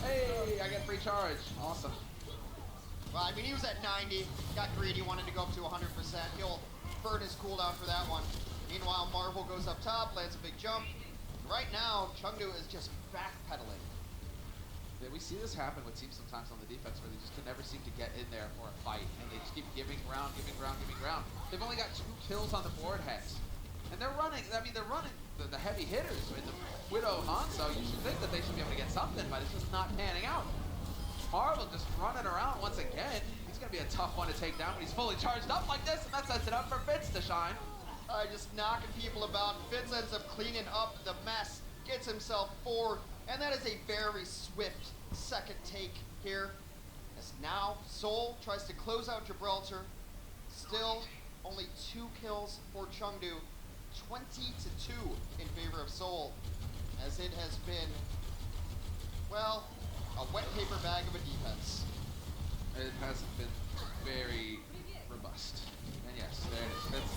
hey, I get free charge, awesome. Well, I mean, he was at 90, got greedy, wanted to go up to 100%. He'll burn his cooldown for that one. Meanwhile, Marvel goes up top, lands a big jump. Right now, Chengdu is just backpedaling. Yeah, we see this happen with teams sometimes on the defense where they just can never seem to get in there for a fight, and they just keep giving ground. They've only got 2 kills on the board, Hex. And they're running, I mean, they're running the heavy hitters. I mean, the Widow Hanzo, you should think that they should be able to get something, but it's just not panning out. Marvel just running around once again. He's going to be a tough one to take down when he's fully charged up like this, and that sets it up for Fitz to shine. Just knocking people about. Fitz ends up cleaning up the mess, gets himself 4, and that is a very swift second take here. As now Soul tries to close out Gibraltar. Still only 2 kills for Chengdu. 20-2 in favor of Soul, as it has been, well, a wet paper bag of a defense. It hasn't been very robust. And yes, there it is.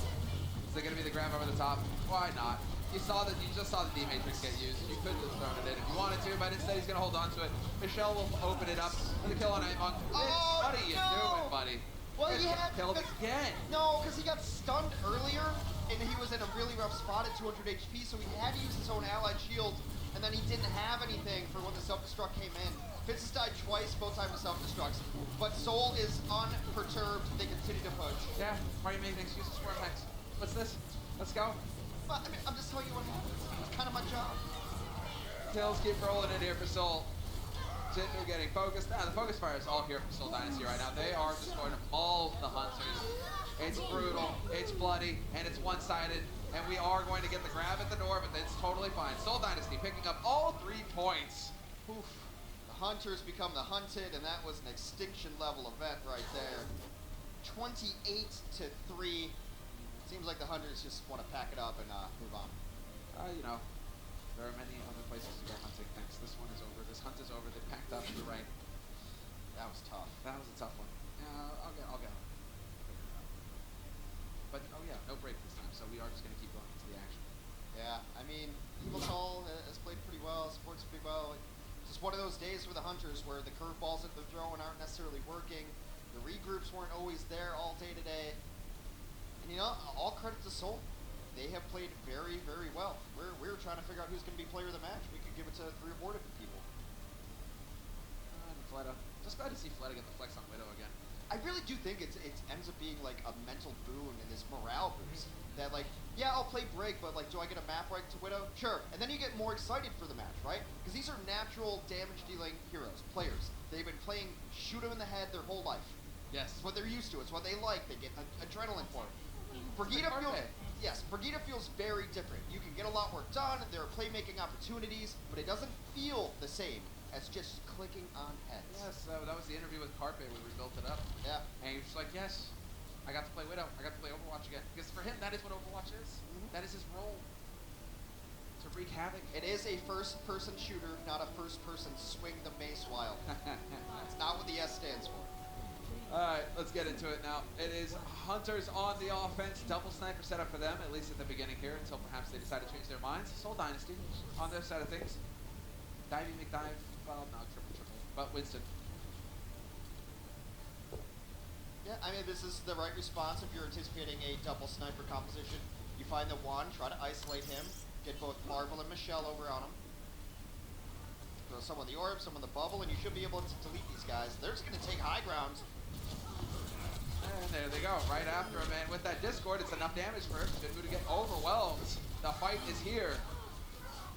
Is it going to be the grab over the top? Why not? You just saw the D Matrix get used. You could have thrown it in if you wanted to, but instead he's going to hold on to it. Michelle will open it up for the kill on Among. Oh, what are you doing, buddy? Well, he had killed again. No, because he got stunned earlier, and he was in a really rough spot at 200 HP, so he had to use his own allied shield, and then he didn't have anything for when the self-destruct came in. Fitz has died twice, both times with self-destructs, but Soul is unperturbed. They continue to push. Yeah, why are you making excuses for him, Hex? What's this? Let's go. Well, I mean, I'm just telling you what happens. It's kind of my job. Tails keep rolling in here for Soul. Jindu getting focused. Now, the focus fire is all here from Soul Dynasty right now. They are just going to maul the Hunters. It's brutal, it's bloody, and it's one-sided. And we are going to get the grab at the door, but it's totally fine. Soul Dynasty picking up all 3 points. Oof. The Hunters become the hunted, and that was an extinction level event right there. 28-3. Seems like the Hunters just want to pack it up and move on. You know, there are many other places to go hunting. Thanks. This one is over. This hunt is over. They packed up. You're right. That was tough. That was a tough one. I'll get it. But oh yeah, no break this time. So we are just going to keep going into the action. Yeah, I mean, Eviltall has played pretty well, supports pretty well. It's just one of those days for the Hunters where the curveballs that they're throwing aren't necessarily working. The regroups weren't always there all day today. And you know, all credit to Soul. They have played very, very well. We're trying to figure out who's going to be player of the match. We could give it to 3 or 4 different people. And Fleta. Just glad to see Fleta get the flex on Widow again. I really do think it ends up being like a mental boon and this morale boost. That like, yeah, I'll play Break, but like, do I get a map right to Widow? Sure. And then you get more excited for the match, right? Because these are natural damage-dealing heroes, players. They've been playing shoot 'em in the head their whole life. Yes. It's what they're used to. It's what they like. They get adrenaline for it. Brigida feels very different. You can get a lot more done. There are playmaking opportunities, but it doesn't feel the same as just clicking on heads. Yes, that was the interview with Carpe where we built it up. Yeah. And he was just like, yes, I got to play Widow. I got to play Overwatch again. Because for him, that is what Overwatch is. That is his role. To wreak havoc. It is a first-person shooter, not a first-person swing the mace while. It's not what the S stands for. Alright, let's get into it now. It is Hunters on the offense. Double sniper setup for them, at least at the beginning here, until perhaps they decide to change their minds. Soul Dynasty on their side of things. Divey McDive. Well, no, triple. But Winston. Yeah, I mean, this is the right response if you're anticipating a double sniper composition. You find the one, try to isolate him, get both Marvel and Michelle over on him. Throw some on the orb, some on the bubble, and you should be able to delete these guys. They're just going to take high ground. And there they go, right after him. And with that Discord, it's enough damage for Jindu to get overwhelmed. The fight is here.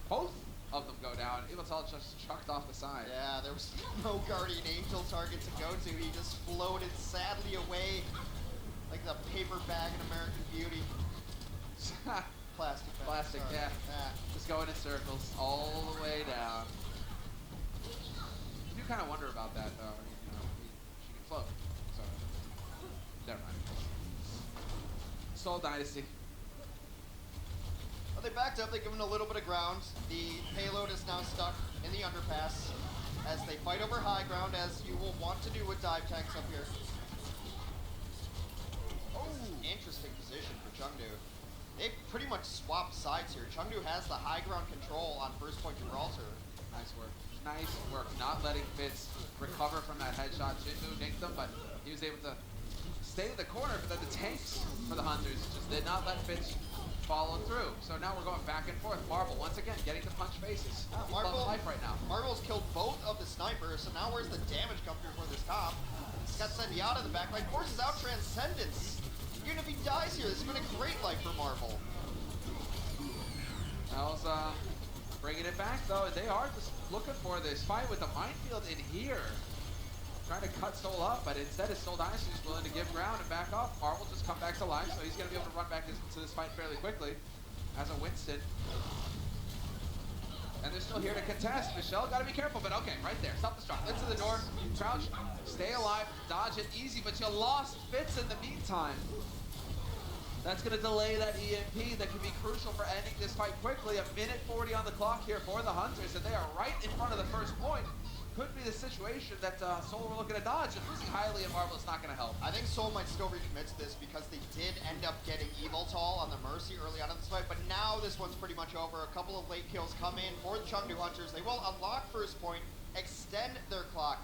Both of them go down. Eviltall just chucked off the side. Yeah, there was no Guardian Angel target to go to. He just floated sadly away like the paper bag in American Beauty. Plastic bag. Plastic, sorry. yeah. Just going in circles all the way down. I do kind of wonder about that, though. You know, she can float. So, never mind. Soul Dynasty. Well, they backed up. They give him a little bit of ground. The payload is now stuck in the underpass as they fight over high ground, as you will want to do with dive tanks up here. Oh, interesting position for Chengdu. They pretty much swapped sides here. Chengdu has the high ground control on first point Gibraltar. Nice work. Nice work. Not letting Fitz recover from that headshot. Jindu nicked him, but he was able to stay in the corner. But then the tanks for the Hunters just did not let Fitz follow through. So now we're going back and forth. Marvel, once again, getting to punch faces. Marvel, life right now. Marvel's killed both of the snipers, so now where's the damage come through for this top? He's got Zenyatta in the back line, forces out Transcendence. Even if he dies here, this has been a great life for Marvel. Al's bringing it back, though. They are just looking for this fight with the minefield in here. Trying to cut Soul up, but instead is Soul Dynasty is willing to give ground and back off. Marvel just come back to life, so he's going to be able to run back into this fight fairly quickly as a Winston. And they're still here to contest. Michelle, got to be careful, but okay, right there. Stop the strike. Into the door. Crouch. Stay alive. Dodge it easy, but you lost Fitz in the meantime. That's going to delay that EMP that can be crucial for ending this fight quickly. A minute 40 on the clock here for the Hunters, and they are right in front of the first point. Could be the situation that Soul were looking to dodge, and losing highly and Marvel is not going to help. I think Soul might still recommit to this because they did end up getting Eviltall on the Mercy early on in this fight, but now this one's pretty much over. A couple of late kills come in for the Chengdu Hunters. They will unlock first point, extend their clock.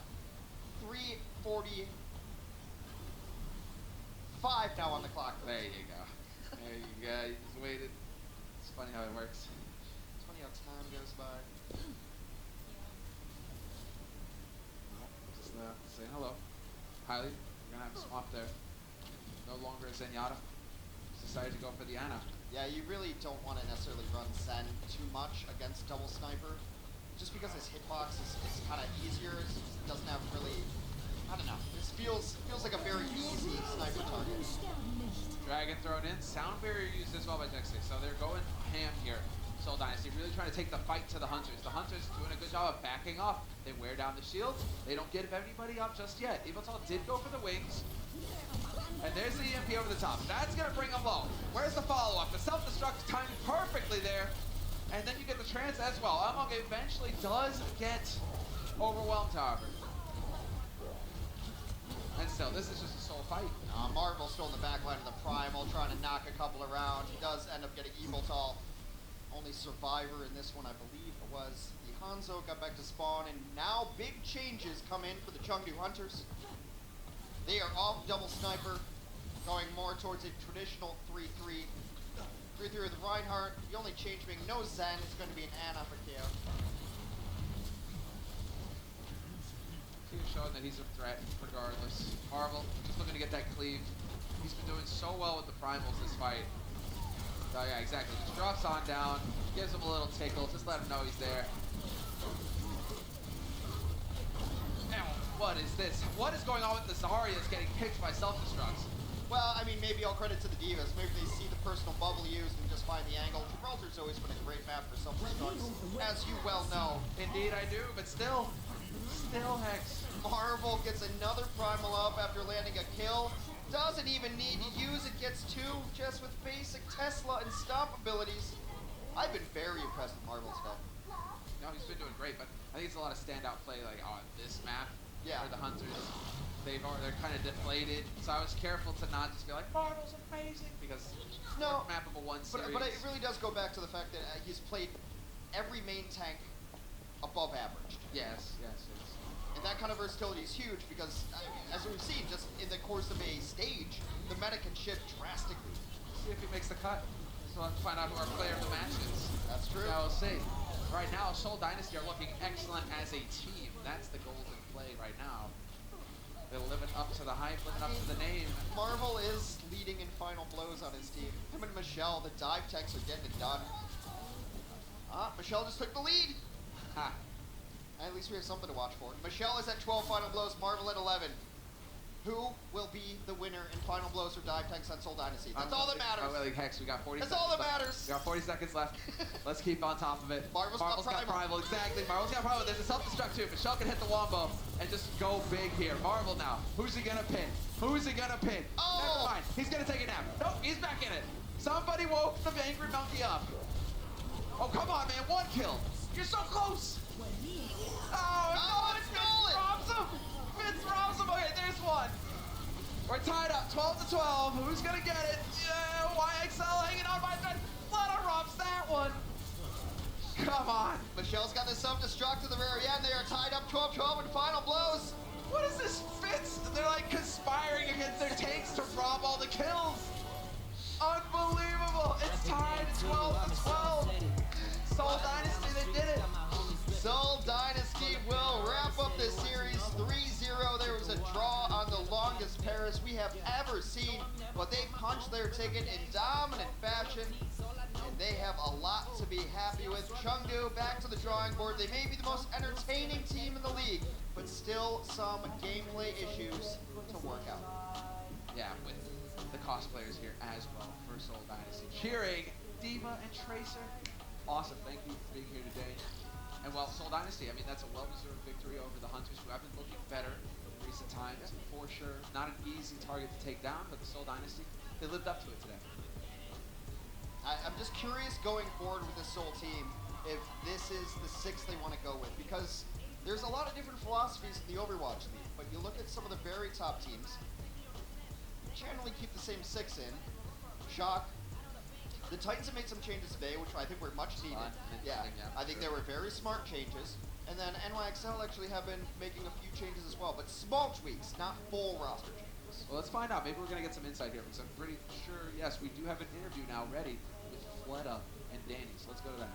3:45 now on the clock. There you go. There you go. You just waited. It's funny how it works. It's funny how time goes by. Say hello. Highly, we're gonna have a swap there. No longer a Zenyatta. Just decided to go for the Ana. Yeah, you really don't want to necessarily run Zen too much against double sniper. just because his hitbox is kind of easier, it doesn't have really, I don't know. This feels like a very easy sniper target. Dragon thrown in, sound barrier used as well by Dexter, so they're going ham here. Soul Dynasty really trying to take the fight to the Hunters. The Hunters doing a good job of backing off. They wear down the shields. They don't get anybody up just yet. Eviltal did go for the wings. And there's the EMP over the top. That's going to bring them low. Where's the follow-up? The self-destruct timed perfectly there. And then you get the trance as well. Among eventually does get overwhelmed, however. And still, this is just a soul fight. Marvel still in the back line of the Primal, trying to knock a couple around. He does end up getting Eviltal. Only survivor in this one, I believe it was the Hanzo, got back to spawn, and now big changes come in for the Chengdu Hunters. They are off double sniper, going more towards a traditional 3-3. 3-3 with Reinhardt. The only change being no Zen, it's going to be an Ana for KO. He's showing that he's a threat regardless. Marvel, just looking to get that cleave. He's been doing so well with the Primals this fight. Oh yeah, exactly. Just drops on down, gives him a little tickle, just let him know he's there. Now, what is this? What is going on with the Zarya's getting picked by self-destructs? Well, I mean, maybe all credit to the Divas. Maybe they see the personal bubble used and just find the angle. Gibraltar's always been a great map for self-destructs, as you well know. Indeed I do, but still Hex. Marvel gets another Primal up after landing a kill. Doesn't even need to use it, gets two just with basic Tesla and stomp abilities. I've been very impressed with Marvel today. No, he's been doing great, but I think it's a lot of standout play like on this map for the Hunters. They're kind of deflated, so I was careful to not just be like, Marvel's amazing, because no map of a one series. But it really does go back to the fact that he's played every main tank above average. Yes. And that kind of versatility is huge because, as we've seen, just in the course of a stage, the meta can shift drastically. See if he makes the cut. So let's find out who our player of the match is. That's true. Now we'll see. Right now, Soul Dynasty are looking excellent as a team. That's the golden play right now. They're living up to the hype, living up to the name. Marvel is leading in final blows on his team. Him and Michelle, the dive techs are getting it done. Michelle just took the lead. Ha. At least we have something to watch for. Michelle is at 12 final blows, Marvel at 11. Who will be the winner in final blows or dive tanks on Soul Dynasty? That's all that matters. Hex, we got 40 That's seconds all that left. matters. We got 40 seconds left. Let's keep on top of it. Marvel's got Primal. Exactly. Marvel's got Primal. There's a self-destruct too. Michelle can hit the wombo and just go big here. Marvel now. Who's he gonna pin? Who's he gonna pin? Oh! Never mind. He's gonna take a nap. Nope, he's back in it. Somebody woke the angry monkey up. Oh, come on, man. One kill. You're so close. Oh, Fitz robs him! Fitz robs him! Okay, there's one. We're tied up, 12 to 12. Who's gonna get it? Yeah, YXL hanging on by thread. Fleta robs that one. Come on. Michelle's got the self-destruct at the very end. They are tied up 12-12 in final blows. What is this, Fitz? They're like conspiring against their tanks to rob all the kills. Unbelievable. It's tied 12 to 12. Soul Dynasty, they did it. Soul Dynasty will wrap up this series 3-0. There was a draw on the longest Paris we have ever seen, but they punched their ticket in dominant fashion, and they have a lot to be happy with. Chengdu back to the drawing board. They may be the most entertaining team in the league, but still some gameplay issues to work out. Yeah, with the cosplayers here as well for Soul Dynasty. Cheering Diva and Tracer. Awesome, thank you for being here today. And well, Soul Dynasty, I mean, that's a well-deserved victory over the Hunters, who have been looking better in recent times, for sure. Not an easy target to take down, but the Soul Dynasty, they lived up to it today. I'm just curious going forward with this Soul team, if this is the 6 they want to go with, because there's a lot of different philosophies in the Overwatch League, but you look at some of the very top teams, generally keep the same 6 in. Shock. The Titans have made some changes today, which I think were much needed. I think they were very smart changes. And then NYXL actually have been making a few changes as well, but small tweaks, not full roster changes. Well, let's find out. Maybe we're going to get some insight here, because I'm pretty sure, yes, we do have an interview now ready with Fleta and Danny. So let's go to that.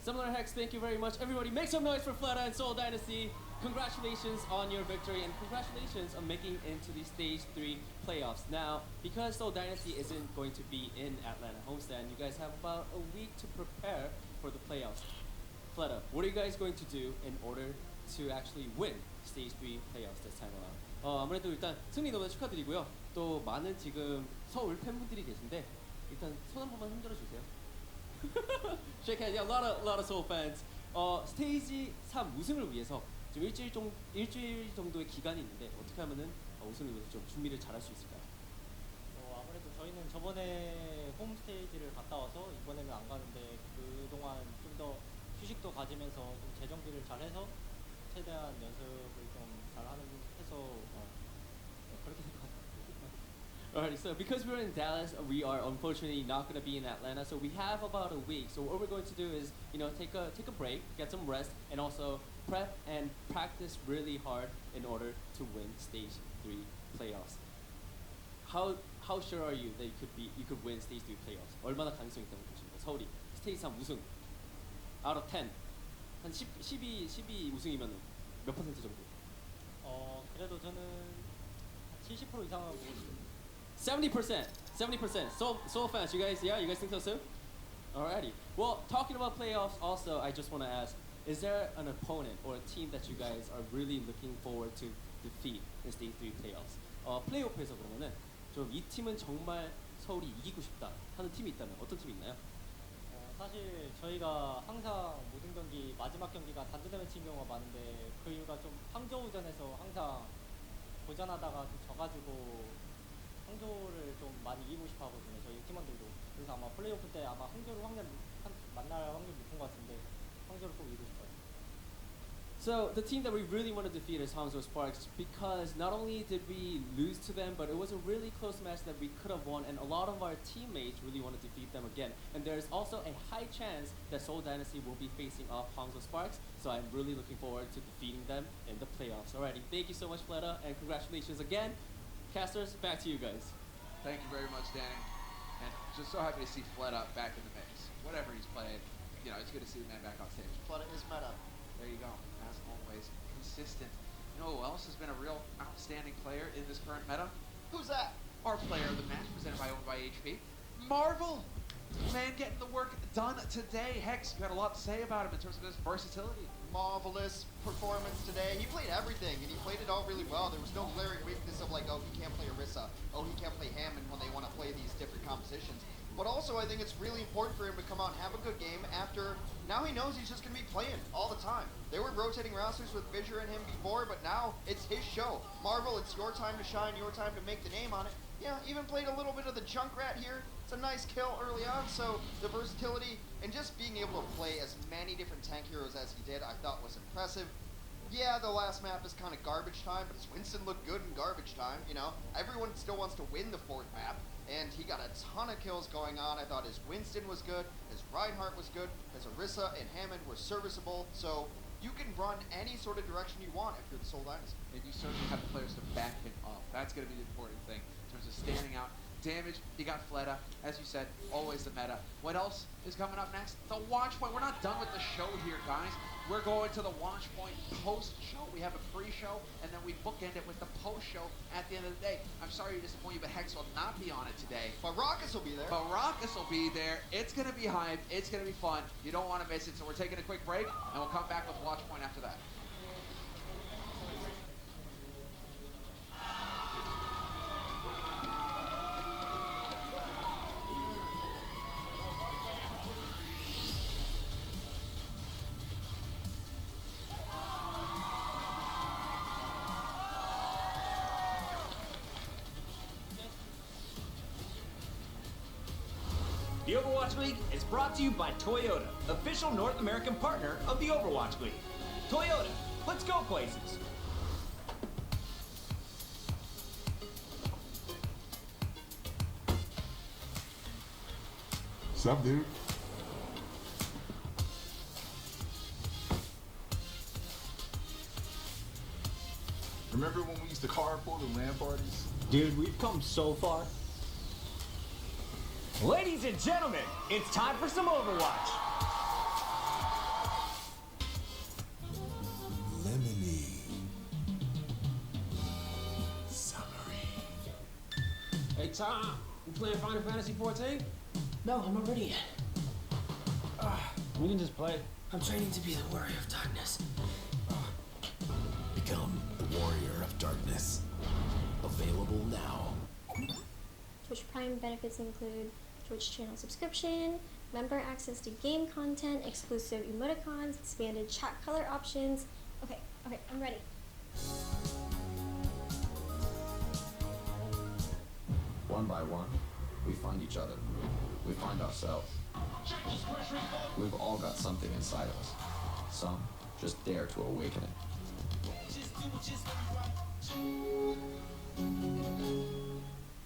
Similar Hex, thank you very much. Everybody make some noise for Fleta and Soul Dynasty. Congratulations on your victory, and congratulations on making into the Stage 3 playoffs. Now, because Soul Dynasty isn't going to be in Atlanta homestand, you guys have about a week to prepare for the playoffs. Fleta, what are you guys going to do in order to actually win Stage 3 playoffs this time around? 아무래도 일단 승리 너무 축하드리고요. 또 많은 지금 서울 팬분들이 계신데 일단 손 한 번만 흔들어 주세요. Shake hand. Yeah, a lot of Seoul fans. 스테이지 3 우승을 위해서 좀 일주일 정도의 기간이 있는데 어떻게 하면은 우승을 위해서 좀 준비를 잘할 수 있을까요? 아무래도 저희는 저번에 홈 스테이지를 갔다 와서 이번에는 안 가는데 그동안 좀 더 휴식도 가지면서 좀 재정비를 잘해서 최대한 연습을 좀 잘하는 해서 그렇게 될 것 같아요. Alright, so because we're in Dallas, we are unfortunately not going to be in Atlanta. So we have about a week. So what we're going to do is, take a break, get some rest, and also prep and practice really hard in order to win Stage 3 playoffs. How sure are you that you could win Stage 3 playoffs? 얼마나 가능성이 있다고 보십니까? 서울이 스테이지 3 우승 out of 10 한 12 우승이면 몇 퍼센트 정도? 그래도 저는 70% 이상은 보고 있습니다. 70%. Seoul fans, you guys think so too? Alrighty. Well, talking about playoffs, also, I just want to ask: is there an opponent or a team that you guys are really looking forward to defeat in Stage 3 playoffs? 플레이오프에서 그러면은 좀 이 팀은 정말 서울이 이기고 싶다 하는 팀이 있다면 어떤 팀이 있나요? 사실 저희가 항상 모든 경기 마지막 경기가 단두대 매치인 경우가 많은데 그 이유가 좀 항저우전에서 항상 도전하다가 좀 져가지고 항저우를 좀 많이 이기고 싶어 하거든요. 저희 팀원들도. 그래서 아마 플레이오프 때 아마 항저우를 만날 확률이 높은 것 같은데 항저우를 꼭 이기고 싶어요. So the team that we really want to defeat is Hangzhou Sparks because not only did we lose to them, but it was a really close match that we could have won, and a lot of our teammates really want to defeat them again. And there's also a high chance that Seoul Dynasty will be facing off Hangzhou Sparks, so I'm really looking forward to defeating them in the playoffs. Alrighty, thank you so much, Fleta, and congratulations again. Casters, back to you guys. Thank you very much, Danny. And just so happy to see Fleta back in the mix. Whatever he's playing, it's good to see the man back on stage. Fleta is meta. There you go. As always, consistent. You know who else has been a real outstanding player in this current meta? Who's that? Our player of the match, presented by Owned by HP. Marvel! Man getting the work done today. Hex, you got a lot to say about him in terms of his versatility. Marvelous performance today. He played everything, and he played it all really well. There was no glaring weakness of like, oh, he can't play Orisa. Oh, he can't play Hammond when they want to play these different compositions. But also, I think it's really important for him to come out and have a good game after, now he knows he's just going to be playing all the time. They were rotating rosters with Visher and him before, but now it's his show. Marvel, it's your time to shine, your time to make the name on it. Yeah, even played a little bit of the Junkrat here. It's a nice kill early on, so the versatility and just being able to play as many different tank heroes as he did, I thought was impressive. Yeah, the last map is kind of garbage time, but his Winston looked good in garbage time, Everyone still wants to win the fourth map. And he got a ton of kills going on. I thought his Winston was good, his Reinhardt was good, his Orisa and Hammond were serviceable. So you can run any sort of direction you want if you're the Seoul Dynasty. And you certainly have the players to back him up. That's going to be the important thing in terms of standing out. Damage, you got Fleta, as you said, always the meta. What else is coming up next? The Watch Point. We're not done with the show here, guys. We're going to the Watch Point post-show. We have a pre-show, and then we bookend it with the post-show at the end of the day. I'm sorry to disappoint you, but Hex will not be on it today. But Raucus will be there. It's going to be hype. It's going to be fun. You don't want to miss it, so we're taking a quick break, and we'll come back with Watch Point after that. The Overwatch League is brought to you by Toyota, official North American partner of the Overwatch League. Toyota, let's go places. What's up, dude? Remember when we used to carpool to LAN parties? Dude, we've come so far. Ladies and gentlemen, it's time for some Overwatch. Lemony. Summery. Hey, Tom, you playing Final Fantasy 14? No, I'm not ready yet. We can just play. I'm training to be the warrior of darkness. Become the warrior of darkness. Available now. Twitch Prime benefits include Twitch channel subscription, member access to game content, exclusive emoticons, expanded chat color options. Okay, I'm ready. One by one, we find each other. We find ourselves. We've all got something inside of us. Some just dare to awaken it.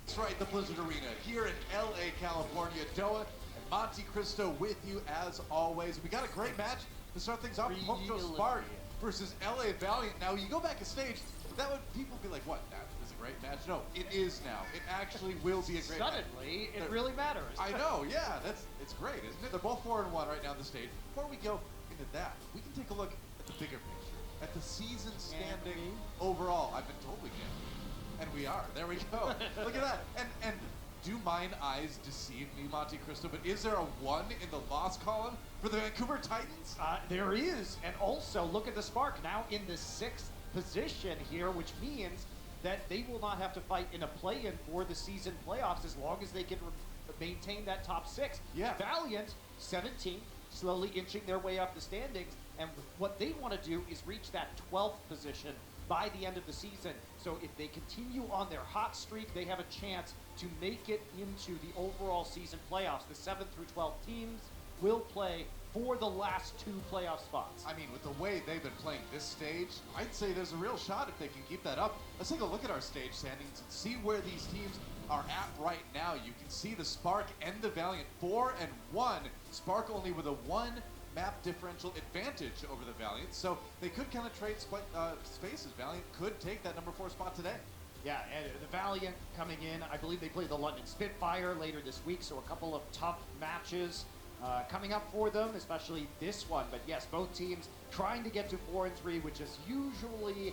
That's right, the Blizzard Arena here in LA, California. Doa and Monte Cristo with you as always. We got a great match to start things off. Hongzhou Spark versus LA Valiant. Now, you go back a stage, that would people be like, what? That is a great match? No, it is now. It actually will be a great match. Suddenly, it really matters. I know, yeah. It's great, isn't it? They're both 4-1 right now on the stage. Before we go into that, we can take a look at the bigger picture, at the season standing overall. I've been told we can. And we are. There we go. Look at that. And do mine eyes deceive me, Monte Cristo? But is there a 1 in the loss column for the Vancouver Titans? There is. And also, look at the Spark now in the 6th position here, which means that they will not have to fight in a play-in for the season playoffs as long as they can maintain that top 6. Yeah. Valiant, 17th, slowly inching their way up the standings. And what they want to do is reach that 12th position by the end of the season. So if they continue on their hot streak, they have a chance to make it into the overall season playoffs. The 7th through 12th teams will play for the last 2 playoff spots. I mean, with the way they've been playing this stage, I'd say there's a real shot if they can keep that up. Let's take a look at our stage standings and see where these teams are at right now. You can see the Spark and the Valiant 4-1. Spark only with a 1 map differential advantage over the Valiant, so they could kind of trade spaces. Valiant could take that number 4 spot today. Yeah, and the Valiant coming in, I believe they play the London Spitfire later this week, so a couple of tough matches coming up for them, especially this one. But yes, both teams trying to get to 4-3, which is usually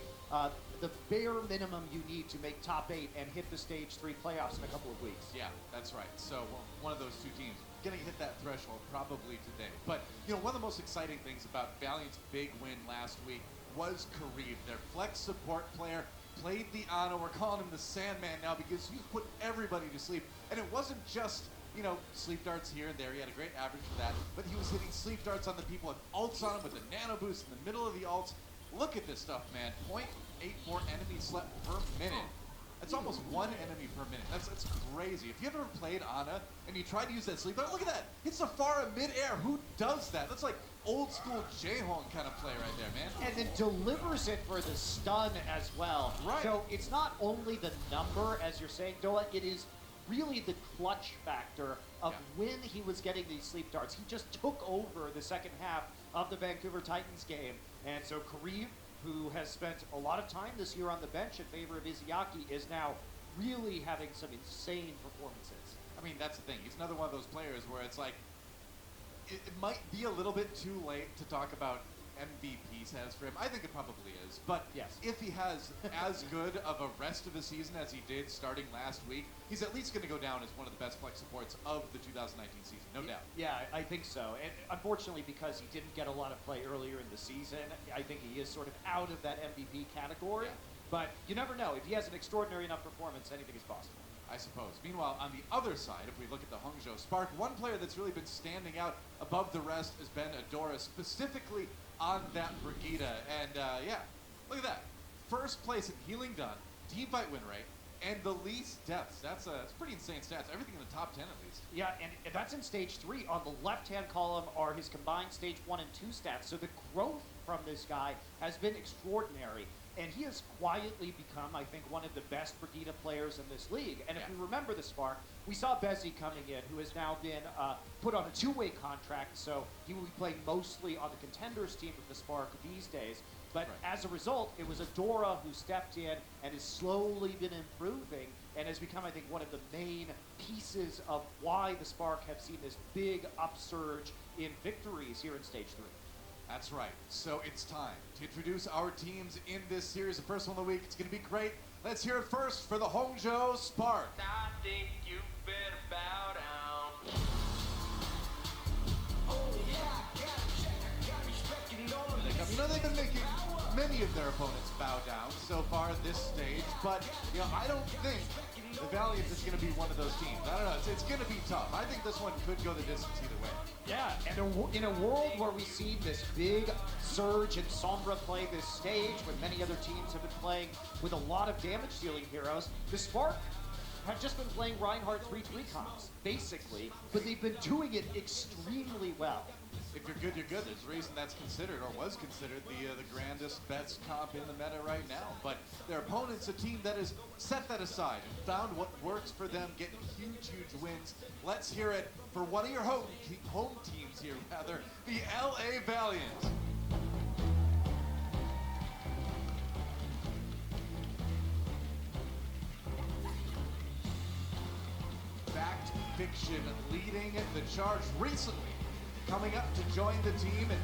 the bare minimum you need to make top 8 and hit the stage 3 playoffs in a couple of weeks. Yeah, that's right. So one of those 2 teams gonna hit that threshold probably today. But you know, one of the most exciting things about Valiant's big win last week was Kareem, their flex support player, played the Ana. We're calling him the Sandman now because he's put everybody to sleep. And it wasn't just, you know, sleep darts here and there. He had a great average for that. But he was hitting sleep darts on the people with ults on him with the nano boost in the middle of the ults. Look at this stuff, man. 0.84 enemies slept per minute. That's almost 1 enemy per minute. That's crazy. If you ever played Ana and you tried to use that sleep dart, look at that. It's Safara mid-air. Who does that? That's like old school Jaehong kind of play right there, man. And then delivers it for the stun as well. Right. So it's not only the number, as you're saying, Doa, it is really the clutch factor of when he was getting these sleep darts. He just took over the second half of the Vancouver Titans game. And so Kareem, who has spent a lot of time this year on the bench in favor of Izayaki, is now really having some insane performances. I mean, that's the thing. He's another one of those players where it's like, it might be a little bit too late to talk about MVP status for him. I think it probably is. But yes, if he has as good of a rest of the season as he did starting last week, he's at least going to go down as one of the best flex supports of the 2019 season, no doubt. Yeah, I think so. And unfortunately, because he didn't get a lot of play earlier in the season, I think he is sort of out of that MVP category. Yeah. But you never know. If he has an extraordinary enough performance, anything is possible. I suppose. Meanwhile, on the other side, if we look at the Hongzhou Spark, one player that's really been standing out above the rest has been Adora, specifically on that Brigida. And yeah, look at that. First place in healing done, team fight win rate, and the least deaths. That's pretty insane stats. Everything in the top 10 at least. Yeah, and that's in stage 3. On the left-hand column are his combined stage 1 and 2 stats. So the growth from this guy has been extraordinary. And he has quietly become, I think, one of the best Brigida players in this league. And if we remember the Spark, we saw Bezzy coming in, who has now been put on a 2-way contract, so he will be playing mostly on the contenders team with the Spark these days. But as a result, it was Adora who stepped in and has slowly been improving and has become, I think, one of the main pieces of why the Spark have seen this big upsurge in victories here in Stage 3. That's right. So it's time to introduce our teams in this series. The first one of the week. It's going to be great. Let's hear it first for the Hongzhou Spark. I think you better bow down. Oh yeah, I gotta check, I gotta many of their opponents bow down so far at this stage, but I don't think the Valiant is going to be one of those teams. I don't know. It's going to be tough. I think this one could go the distance either way. Yeah, and in a world where we see this big surge in Sombra play this stage, when many other teams have been playing with a lot of damage-dealing heroes, the Spark have just been playing Reinhardt 3-3 comps, basically, but they've been doing it extremely well. If you're good, you're good. There's a reason that's considered, or was considered, the grandest, best comp in the meta right now. But their opponent's a team that has set that aside and found what works for them, getting huge, huge wins. Let's hear it for one of your home teams here, rather, the LA Valiant. Fact Fiction leading the charge recently, coming up to join the team and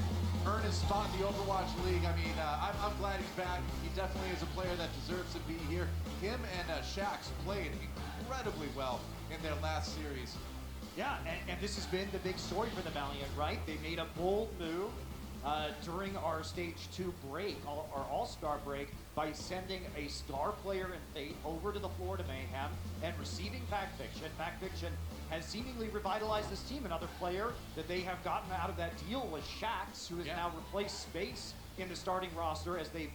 earn his spot in the Overwatch League. I mean, I'm glad he's back. He definitely is a player that deserves to be here. Him and Shax played incredibly well in their last series. Yeah, and this has been the big story for the Valiant, right? They made a bold move during our Stage 2 break, our All-Star break, by sending a star player in Fate over to the floor to Mayhem and receiving Fact Fiction. Fact Fiction has seemingly revitalized this team. Another player that they have gotten out of that deal was Shax, who has now replaced Space in the starting roster as they've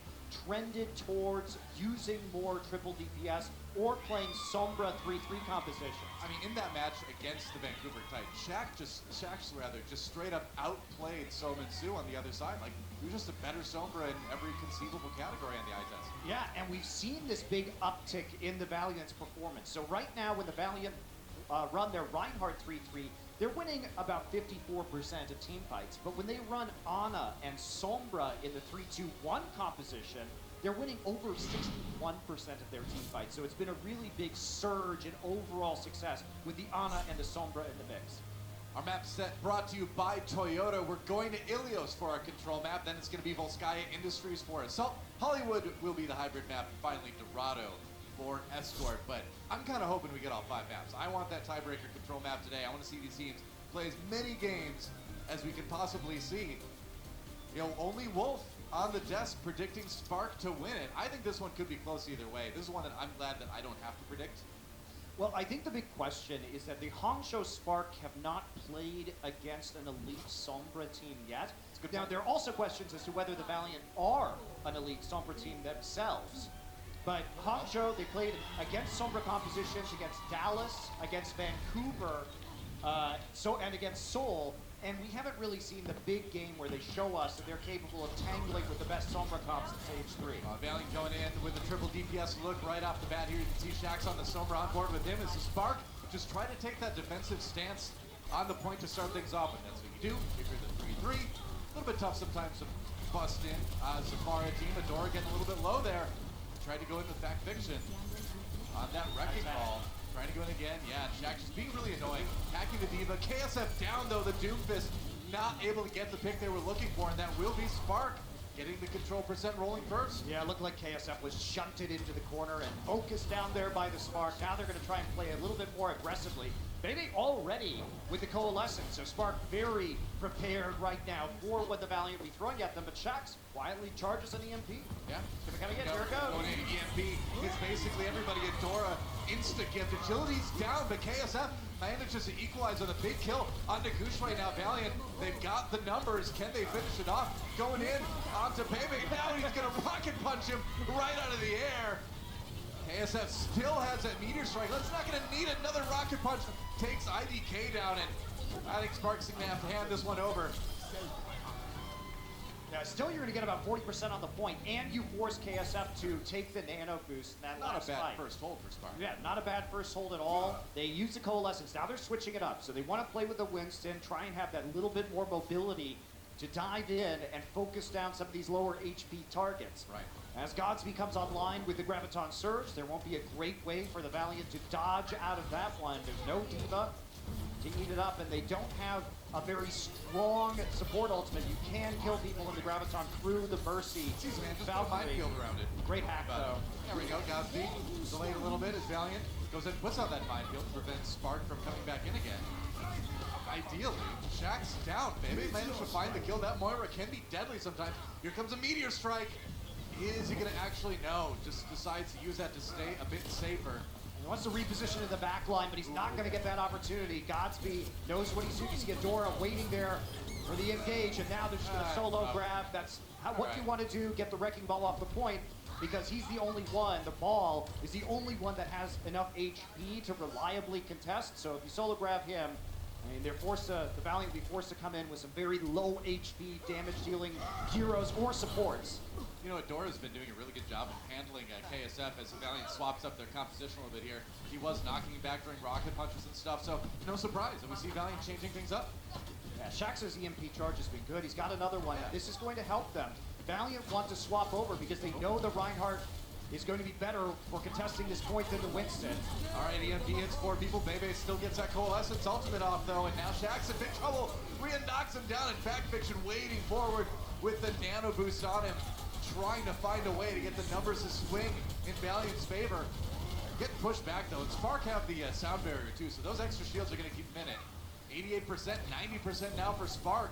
trended towards using more triple DPS or playing Sombra 3-3 compositions. I mean, in that match against the Vancouver Titans, Shax just straight up outplayed Soman Su on the other side. Like, he was just a better Sombra in every conceivable category on the eye test. Yeah, and we've seen this big uptick in the Valiant's performance. So right now, when the Valiant run their Reinhardt 3-3, they're winning about 54% of team fights. But when they run Ana and Sombra in the 3-2-1 composition, they're winning over 61% of their team fights. So it's been a really big surge in overall success with the Ana and the Sombra in the mix. Our map set brought to you by Toyota. We're going to Ilios for our control map. Then it's going to be Volskaya Industries for Assault. Hollywood will be the hybrid map. And finally, Dorado for Escort. But I'm kind of hoping we get all 5 maps. I want that tiebreaker control map today. I want to see these teams play as many games as we can possibly see. Only Wolf on the desk predicting Spark to win it. I think this one could be close either way. This is one that I'm glad that I don't have to predict. Well, I think the big question is that the Hangzhou Spark have not played against an elite Sombra team yet. Now, there are also questions as to whether the Valiant are an elite Sombra team themselves. But Hangzhou, they played against Sombra compositions, against Dallas, against Vancouver, and against Seoul. And we haven't really seen the big game where they show us that they're capable of tangling with the best Sombra comps in Stage 3. Valiant going in with a triple DPS look right off the bat here. You can see Shax on the Sombra on board with him as the Spark just try to take that defensive stance on the point to start things off. And that's what you do if you're the 3-3. A little bit tough sometimes to bust in. Zafara team, Adora getting a little bit low there. Tried to go in with Fact Fiction on that wrecking ball. Trying to go in again. Yeah, Shax just being really annoying. Hacking the Diva. KSF down though. The Doomfist not able to get the pick they were looking for, and that will be Spark getting the control percent rolling first. Yeah, it looked like KSF was shunted into the corner and focused down there by the Spark. Now they're going to try and play a little bit more aggressively. Maybe already with the Coalescence, so Spark very prepared right now for what the Valiant will be throwing at them, but Shax quietly charges an EMP. Yeah. Gonna kind of get, there it goes. Going in EMP, it's basically everybody at Dora. Insta-gift, Agility's down, but KSF manages to equalize on the big kill on Nagush right now. Valiant, they've got the numbers. Can they finish it off? Going in onto Paving. Now he's gonna rocket punch him right out of the air. KSF still has that meteor strike. Let's not gonna need another rocket punch. Takes IDK down, and I think Spark's gonna have to hand this one over. Now, still you're gonna get about 40% on the point, and you force KSF to take the nano boost in that last Not a bad fight. first hold for Spark. Yeah, not a bad first hold at all. They use the Coalescence. Now they're switching it up. So they want to play with the Winston, try and have that little bit more mobility to dive in and focus down some of these lower HP targets. Right. As Godsby comes online with the Graviton Surge, there won't be a great way for the Valiant to dodge out of that one. There's no Diva to eat it up, and they don't have a very strong support ultimate. You can kill people in the Graviton through the Mercy. Jeez, man, just put minefield around it. Great hack, though. There we go, Godsby. Delayed a little bit as Valiant goes in, puts out that minefield to prevent Spark from coming back in again. Ideally, Shax's down, baby. Managed to find the kill. That Moira can be deadly sometimes. Here comes a meteor strike. Is he going to actually know? Just decides to use that to stay a bit safer. He wants to reposition in the back line, but he's not going to get that opportunity. Godspeed knows what he's doing. You see Adora waiting there for the engage, and now they're just going to solo grab. That's what you want to do, get the Wrecking Ball off the point, because he's the only one, the ball is the only one that has enough HP to reliably contest. So if you solo grab him, I mean, the Valiant will be forced to come in with some very low HP damage-dealing heroes or supports. You know, Adora's been doing a really good job of handling KSF as the Valiant swaps up their composition a little bit here. He was knocking him back during rocket punches and stuff, so no surprise that we see Valiant changing things up. Yeah, Shax's EMP charge has been good. He's got another one. This is going to help them. Valiant want to swap over because they know the Reinhardt is going to be better for contesting this point than the Winston. All right, EMP hits 4 people. Bebe still gets that Coalescence ultimate off, though, and now Shax's in big trouble. Rhea knocks him down, and Fact Fiction waiting forward with the nano boost on him, trying to find a way to get the numbers to swing in Valiant's favor. Getting pushed back, though, and Spark have the sound barrier, too, so those extra shields are going to keep him in it. 88%, 90% now for Spark.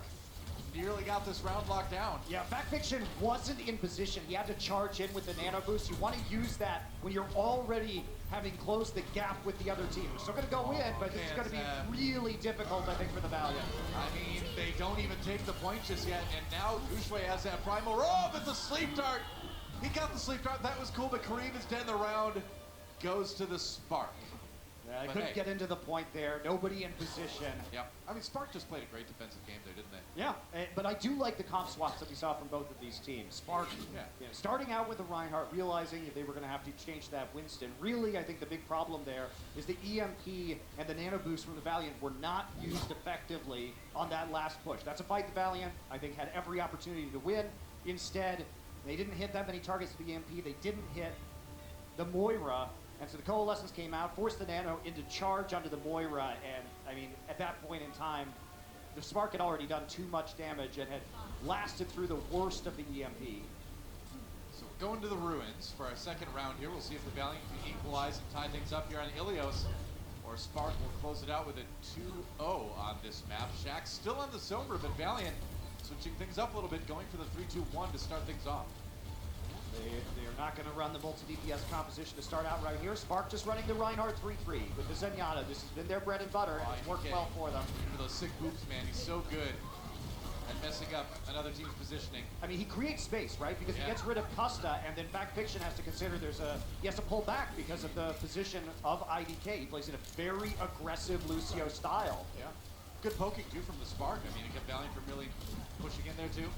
Nearly got this round locked down. Yeah, Fact Fiction wasn't in position. He had to charge in with the nano boost. You want to use that when you're already having closed the gap with the other team. We're still going to go in, but it's going to be really difficult, I think, for the Valiant. I mean, they don't even take the point just yet, and now Ushui has that primal. Oh, but the sleep dart! He got the sleep dart. That was cool, but Kareem is dead in the round. Goes to the Spark. I couldn't get into the point there. Nobody in position. Yep. I mean, Spark just played a great defensive game there, didn't they? Yeah, but I do like the comp swaps that we saw from both of these teams. Spark, starting out with the Reinhardt, realizing that they were going to have to change that Winston. Really, I think the big problem there is the EMP and the nano boost from the Valiant were not used effectively on that last push. That's a fight the Valiant, I think, had every opportunity to win. Instead, they didn't hit that many targets with the EMP. They didn't hit the Moira. And so the Coalescence came out, forced the Nano into charge onto the Moira, and I mean, at that point in time, the Spark had already done too much damage and had lasted through the worst of the EMP. So we're going to the Ruins for our second round here. We'll see if the Valiant can equalize and tie things up here on Ilios, or Spark will close it out with a 2-0 on this map. Shax still on the Sombra, but Valiant switching things up a little bit, going for the 3-2-1 to start things off. They are not going to run the multi-DPS composition to start out right here. Spark just running the Reinhardt 3-3 with the Zenyatta. This has been their bread and butter, and it's worked well for them. For those sick boots, man, he's so good at messing up another team's positioning. I mean, he creates space, right? Because he gets rid of Custa, and then Fact Fiction has to consider he has to pull back because of the position of IDK. He plays in a very aggressive Lucio style. Yeah. Good poking, too, from the Spark. I mean, it kept Valiant from really pushing in there, too.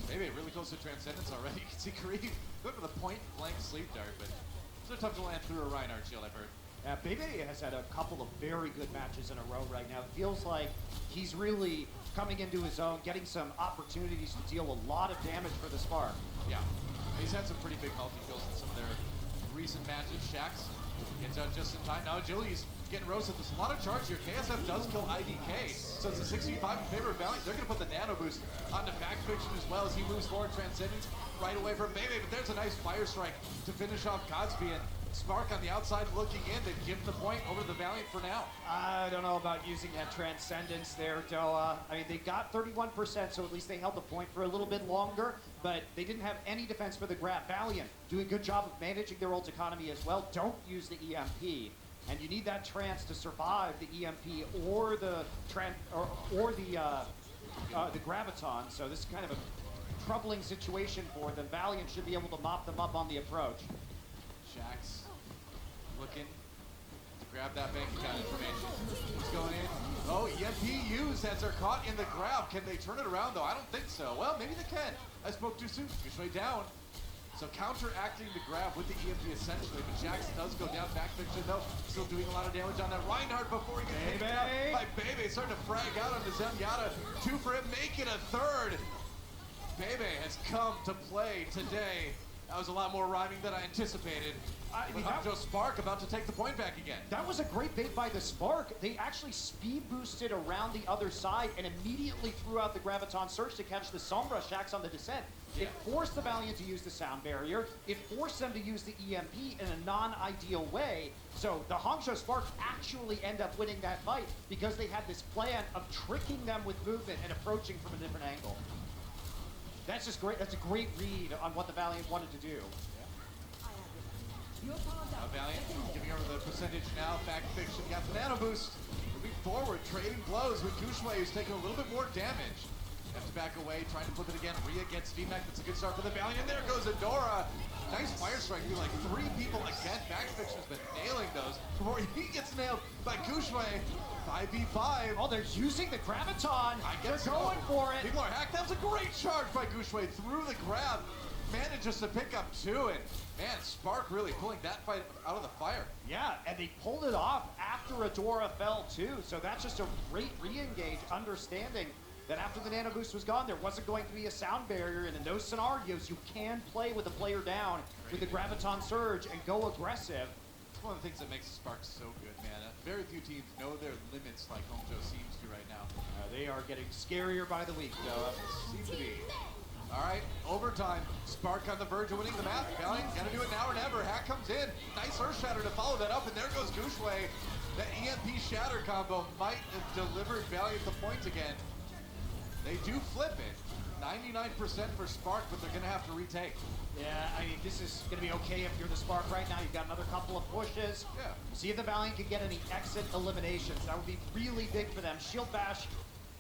Maybe really close to Transcendence already. You can see Kareem going for the point-blank sleep dart, but it's tough to land through a Reinhardt shield, I've heard. Yeah, Bebe has had a couple of very good matches in a row right now. It feels like he's really coming into his own, getting some opportunities to deal a lot of damage for the Spark. Yeah, he's had some pretty big healthy kills in some of their recent matches. Shax gets out just in time. Now Agility's getting roasted. There's a lot of charge here. KSF does kill IDK, so it's a 65 in favor of Valiant. They're going to put the nano boost onto Fact Fiction as well as he moves forward. Transcendence right away from Bebe, but there's a nice fire strike to finish off Godspeed. And Spark on the outside looking in. They've given the point over the Valiant for now. I don't know about using that Transcendence there, Doa. I mean, they got 31%, so at least they held the point for a little bit longer, but they didn't have any defense for the grab. Valiant doing a good job of managing their ult economy as well. Don't use the EMP. And you need that trance to survive the EMP or the Graviton. So this is kind of a troubling situation for them. Valiant should be able to mop them up on the approach. Shax looking to grab that bank account information. He's going in. Oh, EMP used as they're caught in the grab. Can they turn it around, though? I don't think so. Well, maybe they can. I spoke too soon. Usually down. So counteracting the grab with the EMP essentially, but Shax does go down. Fact Fiction, though, still doing a lot of damage on that Reinhardt before he gets taken out by Bebe. Starting to frag out on the Zenyatta. 2 for him, make it a third. Bebe has come to play today. That was a lot more rhyming than I anticipated. With Hanjo Spark about to take the point back again. That was a great bait by the Spark. They actually speed boosted around the other side and immediately threw out the Graviton Surge to catch the Sombra Shax on the descent. It forced the Valiant to use the sound barrier. It forced them to use the EMP in a non-ideal way. So the Hangzhou Spark actually end up winning that fight because they had this plan of tricking them with movement and approaching from a different angle. That's just great. That's a great read on what the Valiant wanted to do. Valiant giving over the percentage now. Fact Fiction got the nano boost. Moving forward, trading blows with Gushue, who's taking a little bit more damage. Have to back away, trying to flip it again. Rhea gets VMAC. That's a good start for the Valiant. And there goes Adora. Nice fire strike. Like 3 people again. Fact Fiction's been nailing those before he gets nailed by Gushue. 5v5. Oh, they're using the Graviton. They're going for it. People are hacked. That was a great charge by Gushue through the grab. Manages to pick up 2, and man, Spark really pulling that fight out of the fire. Yeah, and they pulled it off after Adora fell too, so that's just a great re-engage, understanding that after the nano boost was gone, there wasn't going to be a sound barrier, and in those scenarios, you can play with a player down with the Graviton Surge and go aggressive. It's one of the things that makes Spark so good, man. Very few teams know their limits like Homejo seems to right now. They are getting scarier by the week, though. Seem to be. All right, overtime. Spark on the verge of winning the map. Valiant, gotta do it now or never. Hack comes in. Nice Earth Shatter to follow that up, and there goes Gushue. The EMP Shatter combo might have delivered Valiant the points again. They do flip it. 99% for Spark, but they're gonna have to retake. Yeah, I mean, this is gonna be okay if you're the Spark right now. You've got another couple of pushes. Yeah. See if the Valiant can get any exit eliminations. That would be really big for them. Shield Bash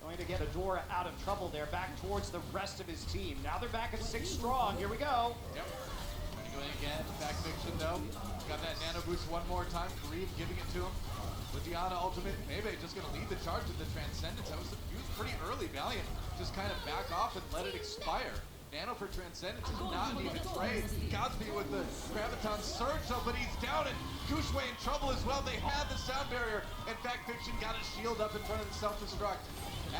going to get Adora out of trouble there, back towards the rest of his team. Now they're back at 6 strong. Here we go. Yep. Trying to go in again. Fact Fiction, though. Got that nano boost one more time. Kareem giving it to him. With the Ana ultimate, maybe just going to lead the charge with the Transcendence. That was used pretty early. Valiant just kind of back off and let it expire. Nano for Transcendence is not even trade. Godspeed with the Graviton Surge, though, but he's down, and Gushue in trouble as well. They had the sound barrier, and Fact Fiction got his shield up in front of the self-destruct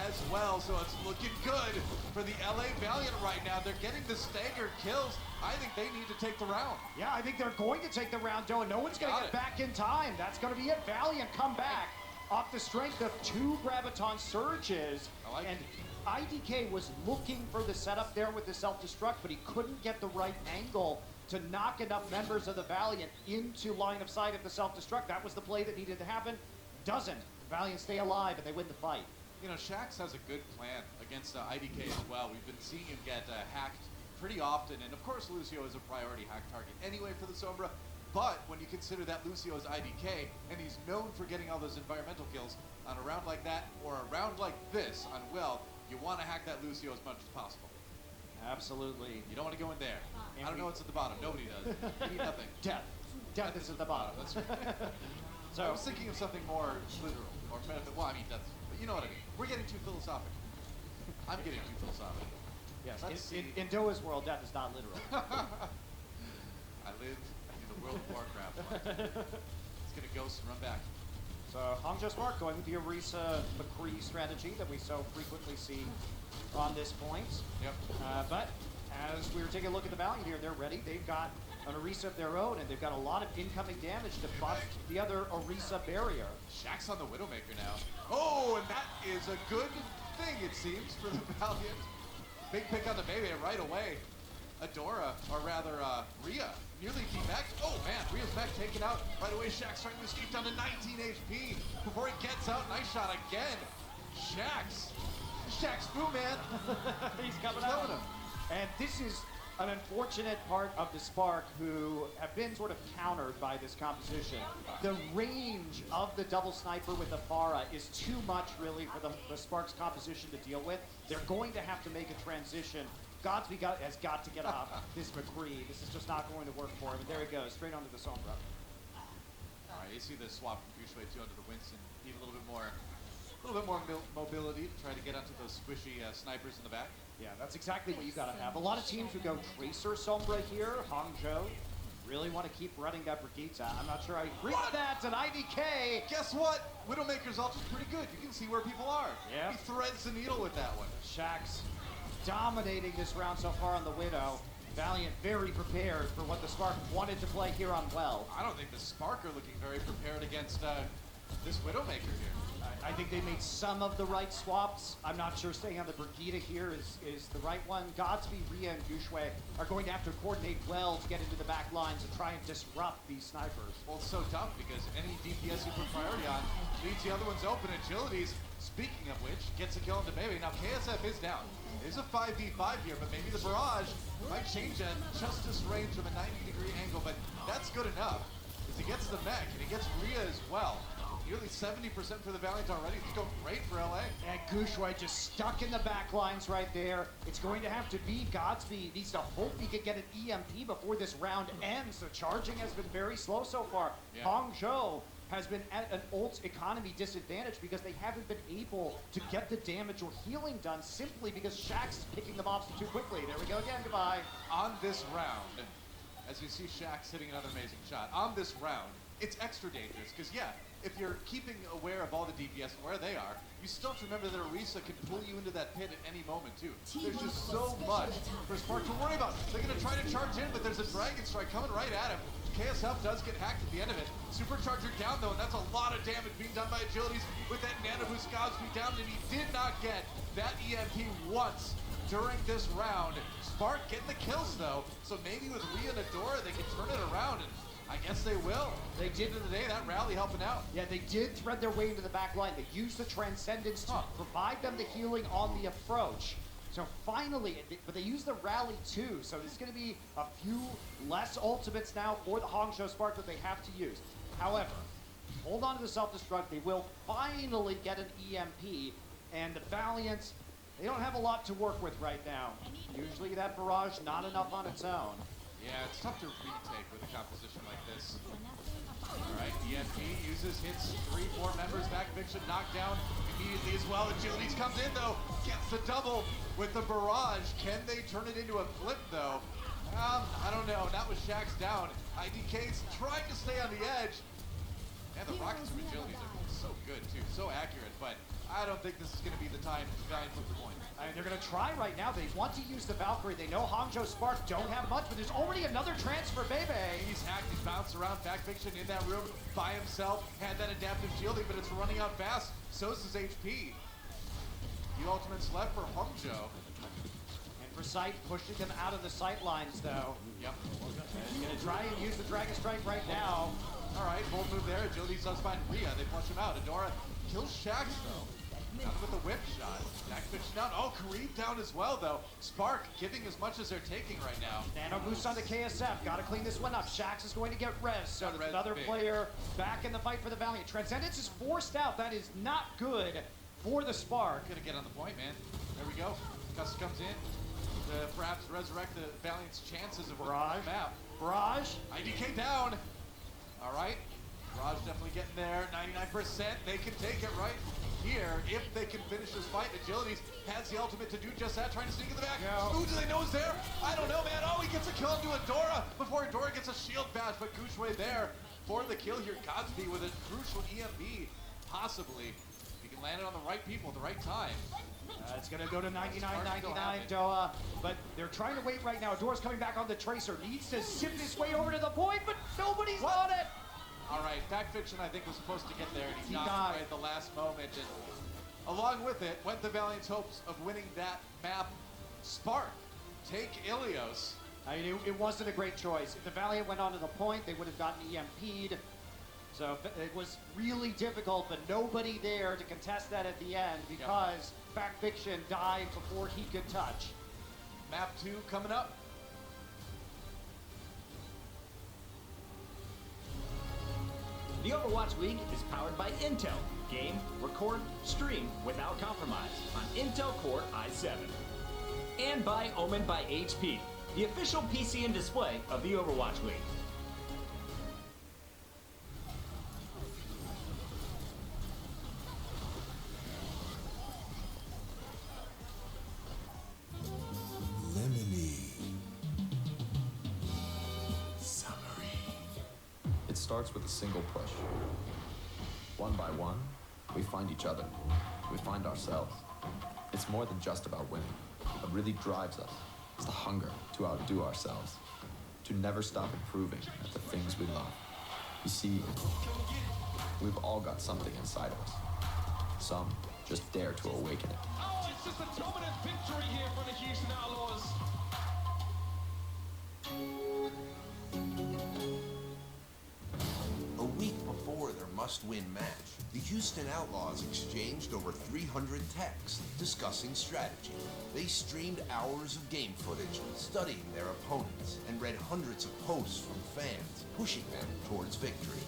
as well, so it's looking good for the LA Valiant right now. They're getting the staggered kills. I think they need to take the round. Yeah, I think they're going to take the round, Joe, and no one's going to get back in time. That's going to be it. Valiant come back off the strength of 2 Graviton Surges. And IDK was looking for the setup there with the self-destruct, but he couldn't get the right angle to knock enough members of the Valiant into line of sight of the self-destruct. That was the play that needed to happen. Doesn't. The Valiant stay alive, and they win the fight. You know, Shax has a good plan against IDK as well. We've been seeing him get hacked pretty often, and of course Lucio is a priority hack target anyway for the Sombra, but when you consider that Lucio is IDK, and he's known for getting all those environmental kills on a round like that, or a round like this on Will, you want to hack that Lucio as much as possible. Absolutely. You don't want to go in there. I don't know what's at the bottom. Nobody does. You need nothing. Death. Death is at the bottom. That's right. So I was thinking of something more literal, or well, I mean, that's, but you know what I mean. We're getting too philosophical. I'm getting too philosophical. Yes, in Doa's world, death is not literal. I live in the world of Warcraft. It's gonna ghost and run back. So Hangzhou Spark going with the Orisa McCree strategy that we so frequently see on this point. Yep. But as we were taking a look at the Valiant here, they're ready. They've got an Orisa of their own, and they've got a lot of incoming damage to bust the other Orisa barrier. Shaxx on the Widowmaker now. Oh, and that is a good thing, it seems, for the Valiant. Big pick on the Bebe right away. Adora, or rather, Rhea, nearly DMAxed. Oh man, Rhea's mech taken out right away. Shaxx trying to escape down to 19 HP before he gets out. Nice shot again. Shaxx Fu, man. He's coming out. Him. And this is an unfortunate part of the Spark who have been sort of countered by this composition. The range of the double sniper with the Pharah is too much really for the Spark's composition to deal with. They're going to have to make a transition. Godspeed has got to get off this McCree. This is just not going to work for him. And there he goes, straight onto the Sombra. All right, you see the swap from Gushue 2 onto the Winston. Need a little bit more mobility to try to get onto those squishy snipers in the back. Yeah, that's exactly what you got to have. A lot of teams who go Tracer Sombra here, Hangzhou, really want to keep running that Brigitte. I'm not sure I agree with that. An IDK. Guess what? Widowmaker's ult is pretty good. You can see where people are. Yeah. He threads the needle with that one. Shaxx dominating this round so far on the Widow. Valiant very prepared for what the Spark wanted to play here on Well. I don't think the Spark are looking very prepared against this Widowmaker here. I think they made some of the right swaps. I'm not sure staying on the Brigitte here is the right one. Godspeed, Rhea, and Gushue are going to have to coordinate well to get into the back lines and try and disrupt these snipers. Well, it's so tough because any DPS you put priority on leaves the other ones open. Agility's Speaking of which, gets a kill into Bebe. Now KSF is down. There's a 5v5 here, but maybe the barrage might change at Justice range from a 90-degree angle, but that's good enough. Because he gets the mech, and he gets Rhea as well. Nearly 70% for the Valiant already. It's going great for LA. And Gushwai just stuck in the back lines right there. It's going to have to be Godspeed. Needs to hope he can get an EMP before this round ends. The charging has been very slow so far. Yeah. Hangzhou has been at an ult economy disadvantage because they haven't been able to get the damage or healing done simply because Shax is picking them off too quickly. There we go again, goodbye. On this round, as you see Shax hitting another amazing shot, on this round, it's extra dangerous because, yeah, if you're keeping aware of all the DPS and where they are, you still have to remember that Orisa can pull you into that pit at any moment, too. There's just so much for Spark to worry about. They're going to try to charge in, but there's a Dragon Strike coming right at him. KSF does get hacked at the end of it. Supercharger down, though, and that's a lot of damage being done by Agilities with that Nano Boost Godspeed down, and he did not get that EMP once during this round. Spark getting the kills, though, so maybe with Rhea and Adora, they can turn it around, and I guess they will. They did it today, that rally helping out. Yeah, they did thread their way into the back line. They used the Transcendence to provide them the healing on the approach. So finally, but they used the rally too, so there's going to be a few less ultimates now for the Hangzhou Spark that they have to use. However, hold on to the self-destruct. They will finally get an EMP, and the Valiant, they don't have a lot to work with right now. Usually that barrage, not enough on its own. Yeah, it's tough to retake with a composition like this. All right, EMP uses, hits 3-4 members, back Fiction knocked down immediately as well. Agilities comes in though, gets the double with the barrage. Can they turn it into a flip though? I don't know, not with Shax down. IDK's trying to stay on the edge. And the rockets from Agilities are so good too, so accurate, but I don't think this is going to be the time to try and flip the point. I mean, they're going to try right now. They want to use the Valkyrie. They know Hangzhou Spark don't have much, but there's already another transfer, Bebe. He's hacked. He's bounced around. Back Fiction in that room by himself. Had that adaptive shielding, but it's running out fast. So's his HP. The ultimate's left for Hangzhou. And for Sight, pushing them out of the sight lines, though. Yep. He's going to try and use the Dragon Strike right now. All right, bold move there. Agility does find Rhea. They flush him out. Adora kills Shax, though. Down with the whip shot. Back Fiction down. Oh, Kareem down as well, though. Spark giving as much as they're taking right now. Nano boost on the KSF. Got to clean this one up. Shax is going to get res. So there's another player back in the fight for the Valiant. Transcendence is forced out. That is not good for the Spark. Gonna get on the point, man. There we go. Cus comes in to perhaps resurrect the Valiant's chances of Barrage. Map. Barrage. IDK down. All right. Barrage definitely getting there. 99%. They can take it right here if they can finish this fight. Agilities has the ultimate to do just that, trying to sneak in the back. Who do they know is there? I don't know, man. Oh, he gets a kill into Adora before Adora gets a shield bash, but Gushwai there for the kill here. Godspeed with a crucial EMP, possibly. He can land it on the right people at the right time. It's going to go to 99.99, Doa, but they're trying to wait right now. Adora's coming back on the Tracer. Needs to zip his way over to the point, but nobody's on it. All right, Back Fiction, I think, was supposed to get there, and he died right at the last moment. And along with it, went the Valiant's hopes of winning that map. Spark, take Ilios. I mean, it wasn't a great choice. If the Valiant went onto the point, they would have gotten EMP'd. So it was really difficult, but nobody there to contest that at the end because Back Fiction died before he could touch. Map 2 coming up. The Overwatch League is powered by Intel. Game, record, stream without compromise on Intel Core i7. And by Omen by HP, the official PC and display of the Overwatch League. Lemony. Summery. It starts with a single push. One by one, we find each other. We find ourselves. It's more than just about winning. What really drives us is the hunger to outdo ourselves, to never stop improving at the things we love. You see, we've all got something inside of us. Some just dare to awaken it. Oh, it's just a dominant victory here for the Houston Outlaws. A week before their must-win match, The Houston Outlaws exchanged over 300 texts discussing strategy. They streamed hours of game footage, studying their opponents, and read hundreds of posts from fans, pushing them towards victory.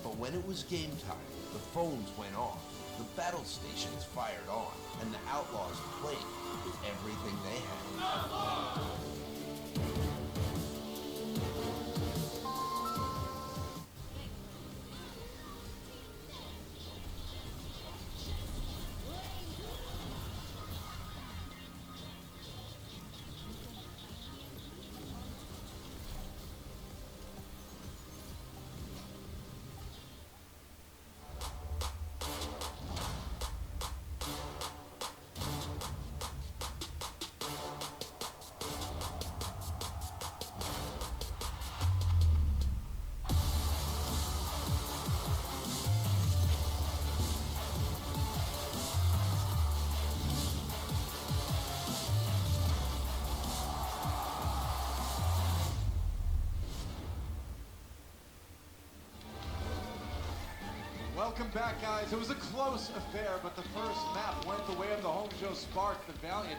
But when it was game time, the phones went off, the battle stations fired on, and the Outlaws played with everything they had. Welcome back, guys. It was a close affair, but the first map went the way of the Hangzhou Spark. The Valiant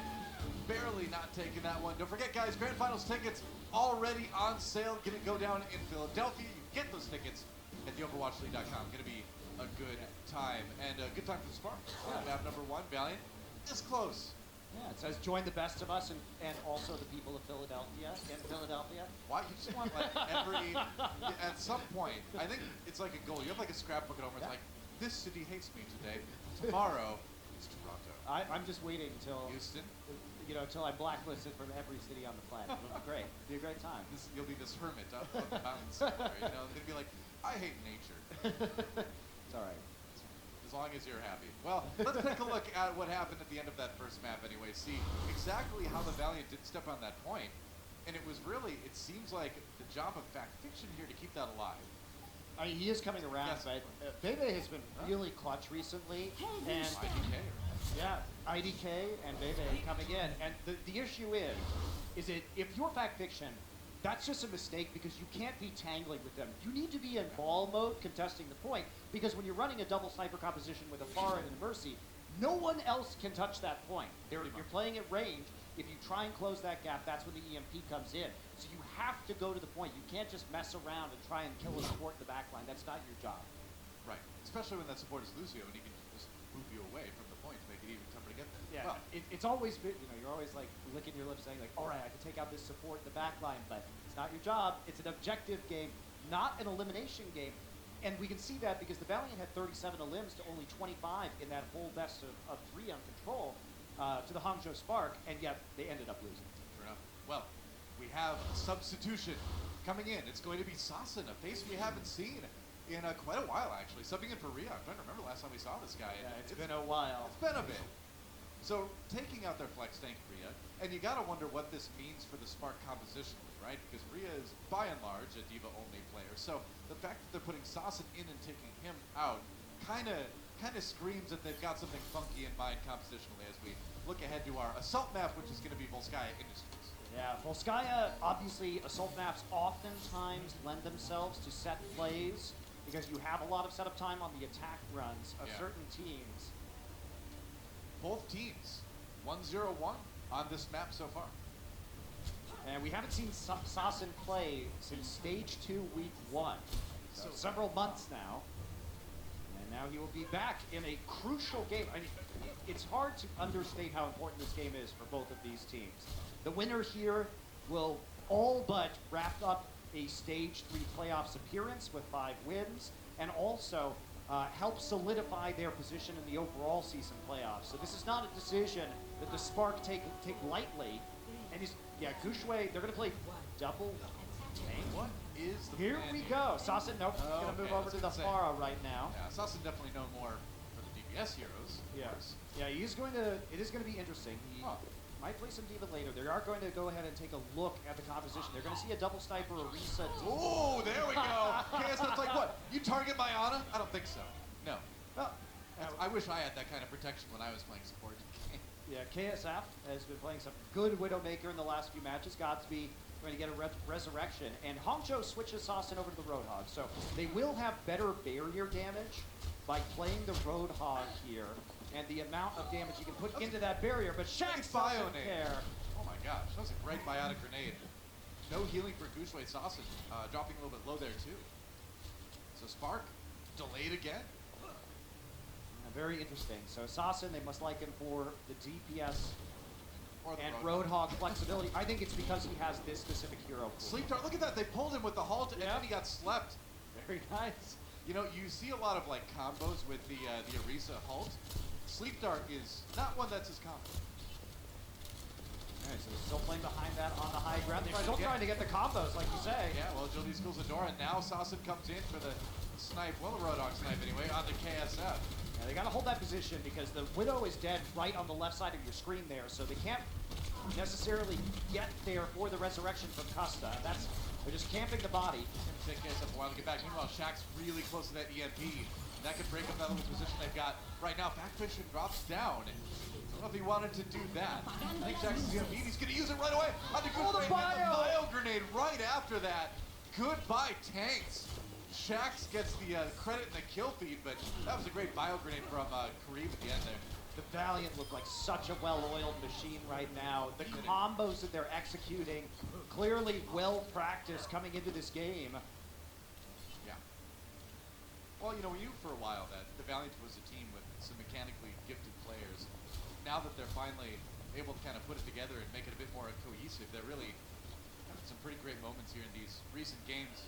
barely not taking that one. Don't forget, guys, Grand Finals tickets already on sale. Gonna go down in Philadelphia. You can get those tickets at theoverwatchleague.com. Gonna be a good time, and a good time for the Spark. Map number 1, Valiant, this close. Yeah, it says join the best of us and also the people of Philadelphia. In Philadelphia. Why? You just want like at some point, I think it's like a goal. You have like a scrapbook at home. It's like, this city hates me today. Tomorrow, it's Toronto. I'm just waiting until Houston. You know, until I'm blacklisted from every city on the planet. It'll be great. It'll be a great time. You'll be this hermit up the mountains somewhere. You know, they'll be like, I hate nature. It's all right. As long as you're happy. Well, let's take a look at what happened at the end of that first map anyway. See exactly how the Valiant did step on that point. And it was really, it seems like the job of Fact Fiction here to keep that alive. I mean, he is coming around, Yes. but Bebe has been really clutch recently. And IDK. yeah, IDK and Bebe coming in. And the issue is that if you're Fact Fiction, that's just a mistake because you can't be tangling with them. You need to be in ball mode contesting the point because when you're running a double sniper composition with a Pharah and a Mercy, no one else can touch that point. You're playing at range. If you try and close that gap, that's when the EMP comes in. So you have to go to the point. You can't just mess around and try and kill a support in the back line. That's not your job. Right. Especially when that support is Lucio and he can just move you away from the point to make it even tougher to get there. Yeah, Well, it's always been, you know, you're always like licking your lips saying like, all right, I can take out this support in the back line, but it's not your job. It's an objective game, not an elimination game. And we can see that because the Valiant had 37 elims to only 25 in that whole best of 3 on control to the Hangzhou Spark, and yet they ended up losing. Fair enough. Well, we have a substitution coming in. It's going to be Sasin, a face we haven't seen in quite a while, actually. Subbing in for Rhea. I'm trying to remember last time we saw this guy. Yeah, it's been a while. It's been a bit. So, taking out their flex tank, Rhea, and you gotta wonder what this means for the Spark composition, right? Because Rhea is, by and large, a diva-only player. So, the fact that they're putting Sasin in and taking him out kind of screams that they've got something funky in mind compositionally as we look ahead to our assault map, which is going to be Volskaya Industries. Yeah, Volskaya, obviously, assault maps oftentimes lend themselves to set plays because you have a lot of setup time on the attack runs of certain teams. Both teams, 1-0-1 on this map so far. And we haven't seen Sasin play since Stage 2, Week 1. So several months now. And now he will be back in a crucial game. I mean, it's hard to understate how important this game is for both of these teams. The winner here will all but wrap up a Stage 3 playoffs appearance with 5 wins, and also help solidify their position in the overall season playoffs. So this is not a decision that the Spark take lightly. And Gushue, they're going to play double tank. What is the Here plan we here? go. Sasin, nope, he's going to move over to the Pharah right now. Yeah, Sasin definitely known more for the DPS heroes. Yes. Yeah, it is going to be interesting. He might play some Diva later. They are going to go ahead and take a look at the composition. They're going to see a double sniper, Orisa. Oh, there we go. KSF's like, what? You target my Ana? I don't think so. No. Well, I wish I had that kind of protection when I was playing support. Yeah, KSF has been playing some good Widowmaker in the last few matches. Godsby going to get a resurrection. And Hangzhou switches Sasin over to the Roadhog. So they will have better barrier damage by playing the Roadhog here and the amount of damage you can put into that barrier, but Shax doesn't care. Oh my gosh, that was a great biotic grenade. No healing for Gushue Sausage, dropping a little bit low there too. So Spark, delayed again. Very interesting. So Assassin, they must like him for the DPS or the and Roadhog flexibility. I think it's because he has this specific hero pool. Sleep Dart, look at that, they pulled him with the halt and then he got slept. Very nice. You know, you see a lot of like combos with the Orisa halt. Sleep Dart is not one that's as common. Alright, so still playing behind that on the high ground. They're still trying to get the combos, like you say. Yeah, well, Agility schools the door, and now Sasson comes in for the snipe, well, the Roadhog snipe anyway, on the KSF. Yeah, they gotta hold that position because the Widow is dead right on the left side of your screen there, so they can't necessarily get there for the resurrection from Costa. They're just camping the body. It's gonna take KSF a while to get back. Meanwhile, Shaq's really close to that EMP. That could break up that little position they've got right now. Backfiction drops down. I don't know if he wanted to do that. I think Jackson's gonna beat. He's gonna use it right away. On the good bio grenade right after that. Goodbye, tanks. Shax gets the credit and the kill feed, but that was a great bio grenade from Kareem at the end there. The Valiant look like such a well-oiled machine right now. The combos that they're executing, clearly well-practiced coming into this game. Yeah. Well, you know, we knew for a while that the Valiant was a team with some mechanically gifted players. Now that they're finally able to kind of put it together and make it a bit more cohesive, they're really having some pretty great moments here in these recent games.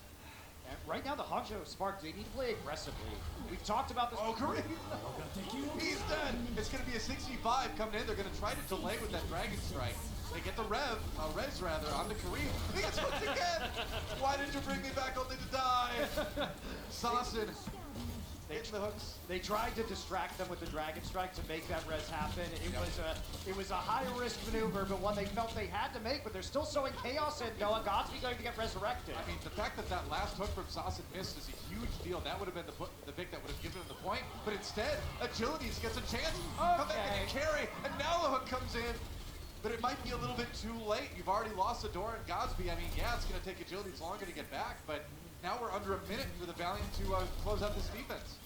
And right now, the Honcho Spark, they need to play aggressively. We've talked about this. Oh, Kareem! He's dead! It's going to be a 65 coming in. They're going to try to delay with that Dragon Strike. They get the res rather, on the Kareem. He gets hooked again! Why did you bring me back only to die? Sasson. Hitting the hooks. They tried to distract them with the Dragon Strike to make that res happen. It was a high-risk maneuver, but one they felt they had to make, but they're still showing chaos, and Noah Godsby going to get resurrected. I mean, the fact that that last hook from Sasson missed is a huge deal. That would have been the pick that would have given him the point, but instead, Agilities gets a chance. Come back and carry, and now the hook comes in. But it might be a little bit too late. You've already lost the door in Godsby. I mean, yeah, it's going to take Agilities longer to get back, but now we're under a minute for the Valiant to close out this defense.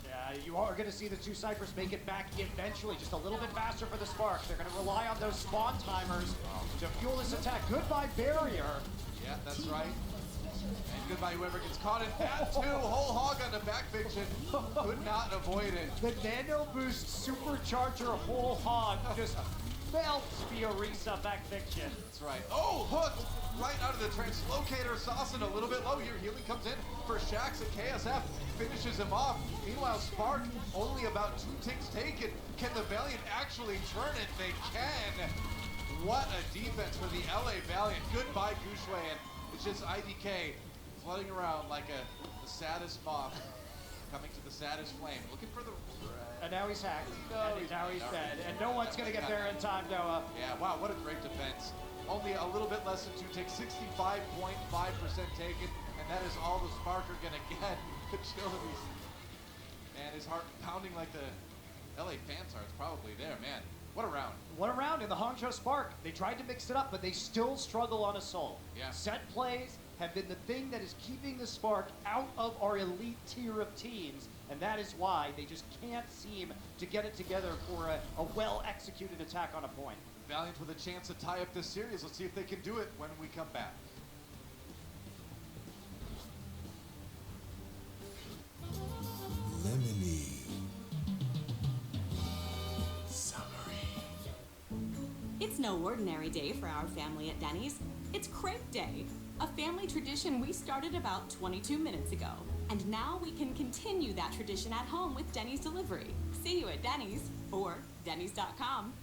Yeah, you are going to see the two Cyphers make it back eventually, just a little bit faster for the Sparks. They're going to rely on those spawn timers to fuel this attack. Goodbye, barrier. Yeah, that's right. And goodbye, whoever gets caught in that too. Whole hog on the backfiction. Could not avoid it. The Nano Boost Supercharger whole hog just melts the Orisa backfiction. That's right. Oh, hooked right out of the translocator. Sasson a little bit low here. Healing comes in for Shax at KSF. Finishes him off. Meanwhile, Spark only about 2 ticks taken. Can the Valiant actually turn it? They can. What a defense for the LA Valiant. Goodbye, Gushue. And it's just IDK floating around like the saddest moth coming to the saddest flame. Looking for the... And now he's hacked. And now he's dead. And no one's going to get there in time, Noah. Yeah, wow, what a great defense. Only a little bit less than 2 ticks. 65.5% taken. And that is all the Spark are going to get. Agilities. Man, his heart pounding like the LA fans are. It's probably there, man. What a round. What a round in the Hangzhou Spark. They tried to mix it up, but they still struggle on Assault. Yeah. Set plays have been the thing that is keeping the Spark out of our elite tier of teams, and that is why they just can't seem to get it together for a well-executed attack on a point. Valiant with a chance to tie up this series. Let's see if they can do it when we come back. Lemony. Summery. It's no ordinary day for our family at Denny's. It's Crepe Day, a family tradition we started about 22 minutes ago. And now we can continue that tradition at home with Denny's delivery. See you at Denny's or Denny's.com.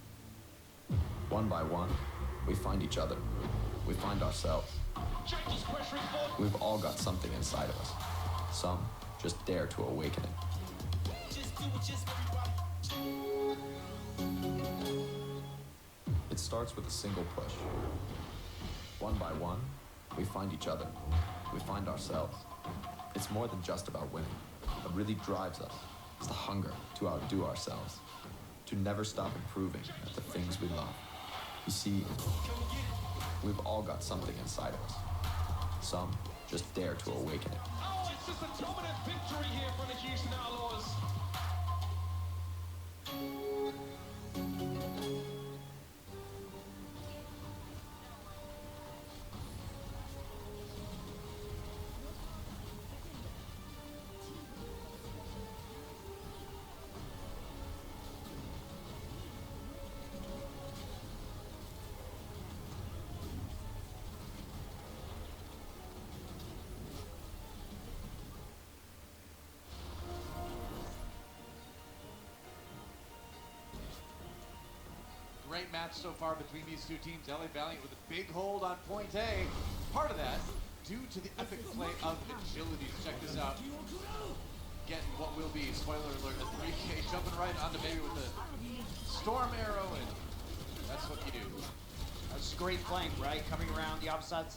One by one, we find each other. We find ourselves. We've all got something inside of us. Some just dare to awaken it. It starts with a single push. One by one, we find each other. We find ourselves. It's more than just about winning. What really drives us is the hunger to outdo ourselves, to never stop improving at the things we love. You see, we've all got something inside of us. Some just dare to awaken it. Oh, it's just a dominant victory here for the Houston Outlaws. Great match so far between these two teams. LA Valiant with a big hold on point A. Part of that due to the epic play of agilities. Check this out. Getting what will be, spoiler alert, a 3K jumping right onto baby with a storm arrow, and that's what you do. That's a great flank, right? Coming around the opposite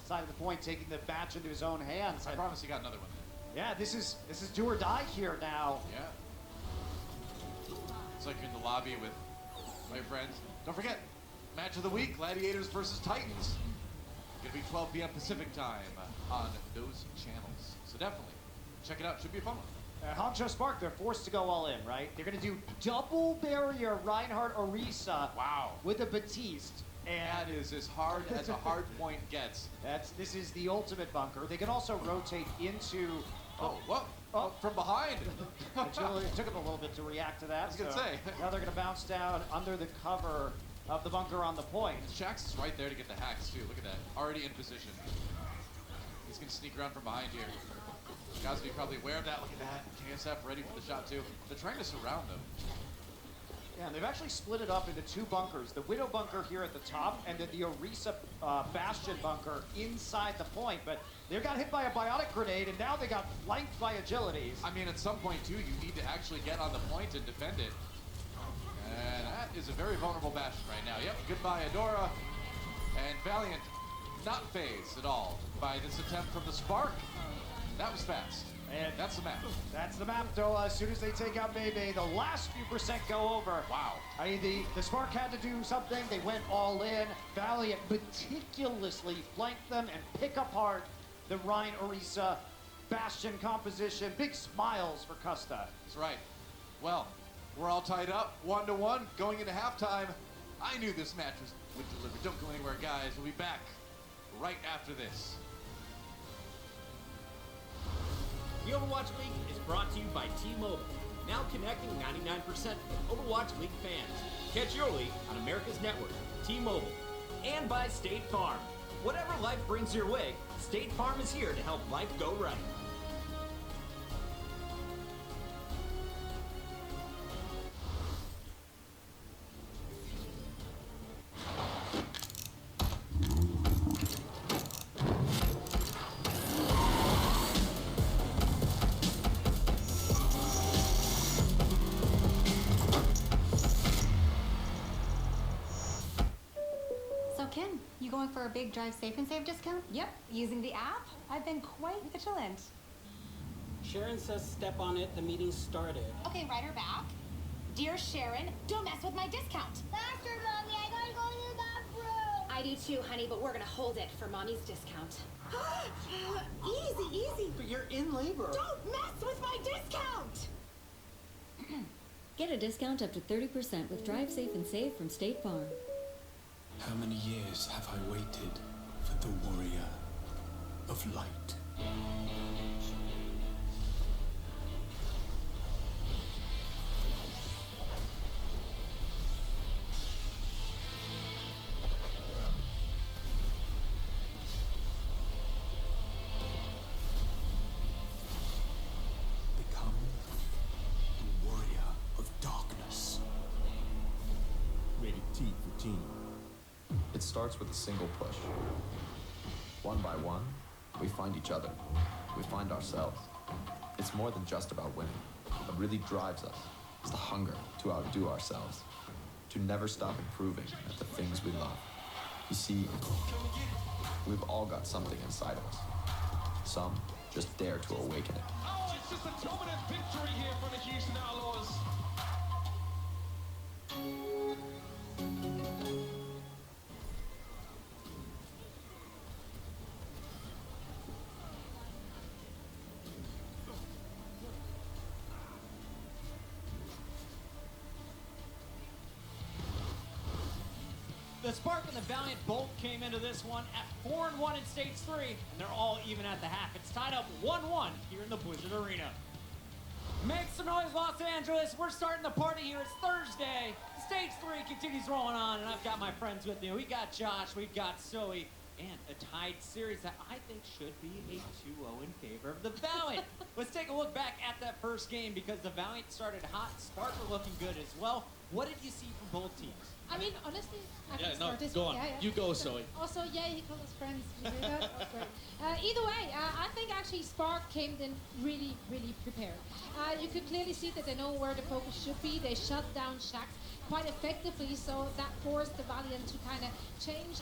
side of the point, taking the match into his own hands. I promise you got another one there. Yeah, this is do or die here now. Yeah. It's like you're in the lobby with my friends. Don't forget, match of the week, Gladiators versus Titans. Gonna be 12 p.m. Pacific time on those channels. So definitely, check it out. Should be a fun one. Honcho Spark, they're forced to go all in, right? They're gonna do double barrier Reinhardt Orisa. Wow. With a Batiste. And that is as hard as a hard point gets. This is the ultimate bunker. They can also rotate into. Oh, what? Oh, from behind. It took them a little bit to react to that. I was gonna say. Now they're gonna bounce down under the cover of the bunker on the point. Shax is right there to get the hacks too. Look at that. Already in position. He's gonna sneak around from behind here. Guys will be probably aware of that. Look at that. KSF ready for the shot too. They're trying to surround them. Yeah, and they've actually split it up into two bunkers. The Widow bunker here at the top, and then the Orisa Bastion bunker inside the point. But they got hit by a biotic grenade, and now they got flanked by agilities. I mean, at some point, too, you need to actually get on the point and defend it. And that is a very vulnerable Bastion right now. Yep, goodbye, Adora. And Valiant not phased at all by this attempt from the Spark. That was fast. And that's the map. That's the map, though. As soon as they take out Bebe, the last few percent go over. Wow. I mean, the Spark had to do something. They went all in. Valiant meticulously flanked them and pick apart the Ryan Orisa Bastion composition. Big smiles for Custa. That's right. Well, we're all tied up, 1-1, going into halftime. I knew this match would deliver. Don't go anywhere, guys. We'll be back right after this. The Overwatch League is brought to you by T-Mobile, now connecting 99% of Overwatch League fans. Catch your league on America's network, T-Mobile, and by State Farm. Whatever life brings your way, State Farm is here to help life go right. Kim, you going for a big drive safe and save discount? Yep, using the app. I've been quite vigilant. Sharon says step on it, the meeting started. Okay, write her back. Dear Sharon, don't mess with my discount. Faster, Mommy, I gotta go to the bathroom. I do too, honey, but we're gonna hold it for Mommy's discount. Easy, easy. But you're in labor. Don't mess with my discount! Get a discount up to 30% with Drive Safe and Save from State Farm. How many years have I waited for the warrior of light? Become the warrior of darkness. Rated T for teen. It starts with a single push. One by one, we find each other. We find ourselves. It's more than just about winning. What really drives us is the hunger to outdo ourselves, to never stop improving at the things we love. You see, we've all got something inside of us. Some just dare to awaken it. Oh, it's just a dominant victory here for the Houston Outlaws. The Spark and the Valiant both came into this one at 4-1 in Stage 3, and they're all even at the half. It's tied up 1-1 here in the Blizzard Arena. Make some noise, Los Angeles. We're starting the party here. It's Thursday. Stage 3 continues rolling on, and I've got my friends with me. We got Josh, we've got Zoe, and a tied series that I think should be a 2-0 in favor of the Valiant. Let's take a look back at that first game because the Valiant started hot. Spark were looking good as well. What did you see from both teams? I mean, honestly, I Yeah, can no, start this go one. on. Yeah, yeah. You go, So, Zoe. Also, yeah, he called us friends. Did you hear that? Oh, great. Either way, I think actually Spark came in really, really prepared. You could clearly see that they know where the focus should be. They shut down Shax quite effectively, so that forced the Valiant to kind of change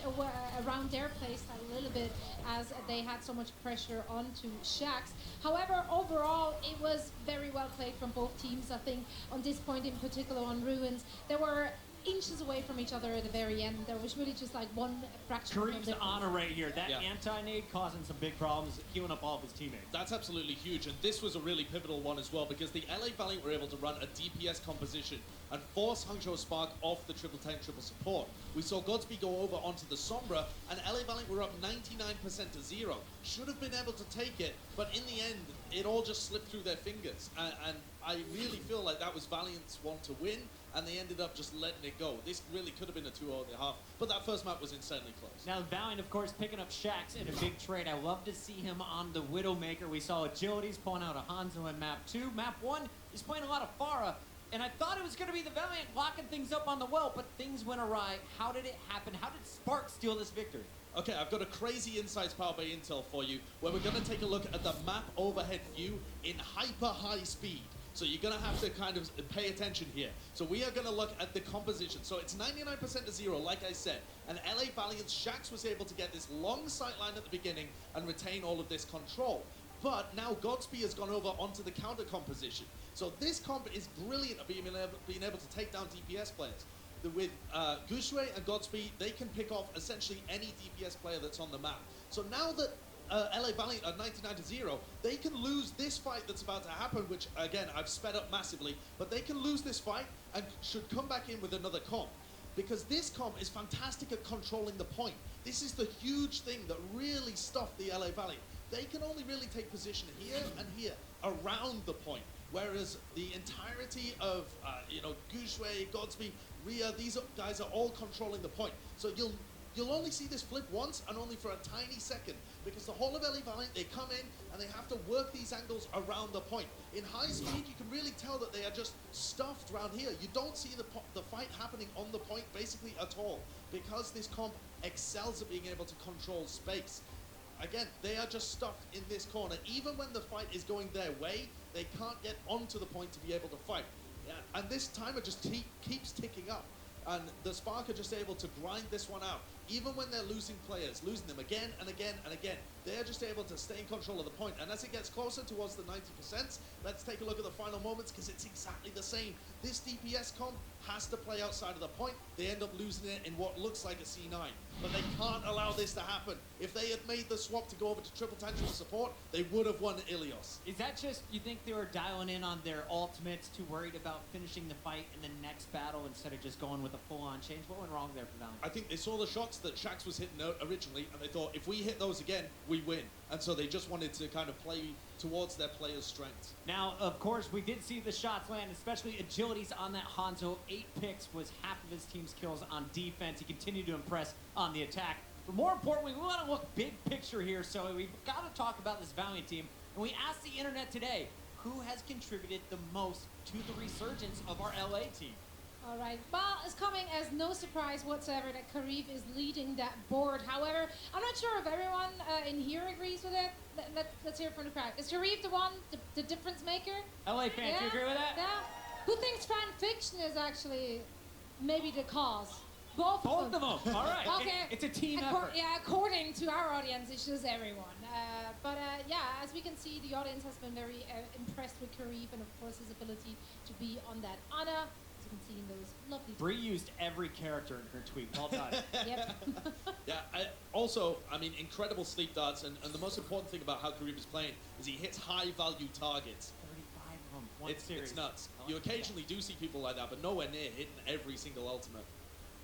around their playstyle a little bit as they had so much pressure onto Shax. However, overall, it was very well played from both teams. I think on this point in particular on Ruins, there were inches away from each other at the very end. There was really just like one fraction of Kareem's difference. on a right here. That Yeah. anti-nade causing some big problems, queuing up all of his teammates. That's absolutely huge, and this was a really pivotal one as well because the LA Valiant were able to run a DPS composition and force Hangzhou Spark off the triple tank, triple support. We saw Godspeed go over onto the Sombra, and LA Valiant were up 99% to 0. Should have been able to take it, but in the end, it all just slipped through their fingers, and I really feel like that was Valiant's one to win, and they ended up just letting it go. This really could have been a 2-0 at the half, but that first map was insanely close. Now, Valiant, of course, picking up Shax in a big trade. I love to see him on the Widowmaker. We saw Agilities pulling out a Hanzo in map 2. Map 1, he's playing a lot of Pharah, and I thought it was going to be the Valiant locking things up on the well, but things went awry. How did it happen? How did Spark steal this victory? Okay, I've got a crazy insights powered by Intel for you, where we're going to take a look at the map overhead view in hyper high speed. So you're going to have to kind of pay attention here. So we are going to look at the composition. So it's 99% to 0, like I said. And LA Valiant's Shax was able to get this long sight line at the beginning and retain all of this control. But now Godspeed has gone over onto the counter composition. So this comp is brilliant at being able to take down DPS players. With Gushui and Godspeed, they can pick off essentially any DPS player that's on the map. So now that LA Valiant are 99 to 0, they can lose this fight that's about to happen, which again, I've sped up massively, but they can lose this fight and should come back in with another comp. Because this comp is fantastic at controlling the point. This is the huge thing that really stuffed the LA Valiant. They can only really take position here and here around the point. Whereas the entirety of, Gushui, Godspeed, Rhea, these guys are all controlling the point. So you'll only see this flip once and only for a tiny second because the whole of LA Valiant, they come in and they have to work these angles around the point. In high speed, you can really tell that they are just stuffed around here. You don't see the fight happening on the point basically at all because this comp excels at being able to control space. Again, they are just stuffed in this corner. Even when the fight is going their way, they can't get onto the point to be able to fight. Yeah, and this timer just keeps ticking up. And the Spark are just able to grind this one out. Even when they're losing players, losing them again and again and again, they're just able to stay in control of the point. And as it gets closer towards the 90%, let's take a look at the final moments because it's exactly the same. This DPS comp has to play outside of the point. They end up losing it in what looks like a C9. But they can't allow this to happen. If they had made the swap to go over to triple tantrum support, they would have won Ilios. Is that just, you think they were dialing in on their ultimates, too worried about finishing the fight in the next battle instead of just going with a full-on change? What went wrong there for them? I think they saw the shots that Shax was hitting out originally, and they thought, if we hit those again, we win. And so they just wanted to kind of play towards their players' strengths. Now, of course, we did see the shots land, especially Agilities on that Hanzo. 8 picks was half of his team's kills on defense. He continued to impress on the attack. But more importantly, we want to look big picture here, so we've got to talk about this Valiant team. And we asked the internet today, who has contributed the most to the resurgence of our LA team? All right. Well, it's coming as no surprise whatsoever that Karif is leading that board. However, I'm not sure if everyone in here agrees with it. Let's hear it from the crowd. Is Karif the one, the difference maker? LA fans, do you agree with that? Yeah. Who thinks fan fiction is actually maybe the cause? Both of them. All right. Okay. It's a team effort. Yeah, according to our audience, it's just everyone. Yeah, as we can see, the audience has been very impressed with Karif and, of course, his ability to be on that honor. Can see in those lovely. Bree used every character in her tweet. Well done. Yep. Yeah, incredible sleep darts, and the most important thing about how Karif is playing is he hits high-value targets. 35 of them, one series. It's nuts. You occasionally do see people like that, but nowhere near hitting every single ultimate.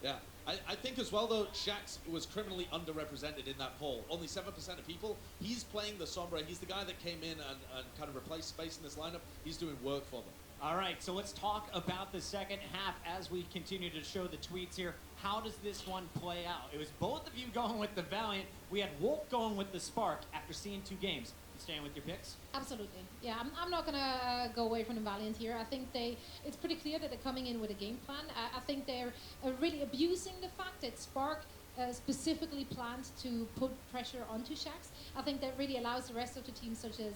Yeah. I think as well, though, Shax was criminally underrepresented in that poll. Only 7% of people. He's playing the Sombra. He's the guy that came in and kind of replaced space in this lineup. He's doing work for them. All right, so let's talk about the second half as we continue to show the tweets here. How does this one play out? It was both of you going with the Valiant. We had Wolf going with the Spark after seeing 2 games. You staying with your picks? Absolutely. Yeah, I'm not going to go away from the Valiant here. I think it's pretty clear that they're coming in with a game plan. I think they're really abusing the fact that Spark specifically planned to put pressure onto Shax. I think that really allows the rest of the teams, such as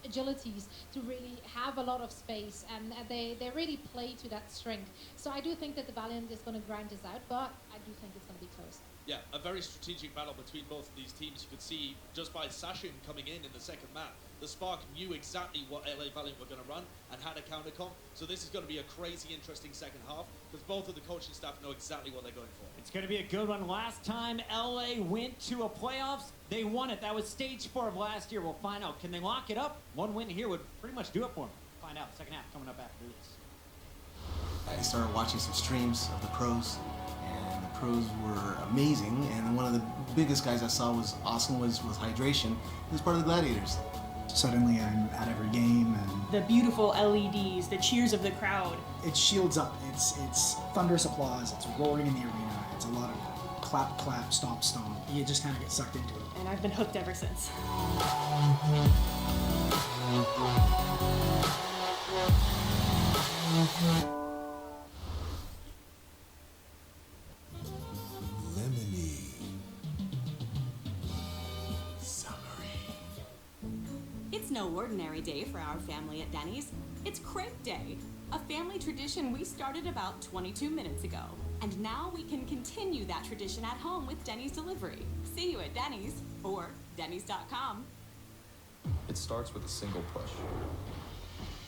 Agilities, to really have a lot of space, and they really play to that strength. So I do think that the Valiant is going to grind this out, but I do think it's going to be close. Yeah, a very strategic battle between both of these teams. You could see just by Sashin coming in the second map, the Spark knew exactly what LA Valiant were going to run and had a counter comp. So this is going to be a crazy interesting second half because both of the coaching staff know exactly what they're going for. It's going to be a good one. Last time LA went to a playoffs, they won it. That was stage 4 of last year. We'll find out. Can they lock it up? One win here would pretty much do it for them. Find out. Second half coming up after this. I started watching some streams of the pros, and the pros were amazing. And one of the biggest guys I saw was awesome with hydration. He was part of the Gladiators. Suddenly I'm at every game, and the beautiful LEDs, the cheers of the crowd. It shields up. It's thunderous applause. It's roaring in the arena. It's a lot of clap, clap, stomp, stomp. You just kind of get sucked into it. And I've been hooked ever since. Lemony. It's no ordinary day for our family at Denny's. It's Crepe Day, a family tradition we started about 22 minutes ago. And now we can continue that tradition at home with Denny's delivery. See you at Denny's or Denny's.com. It starts with a single push.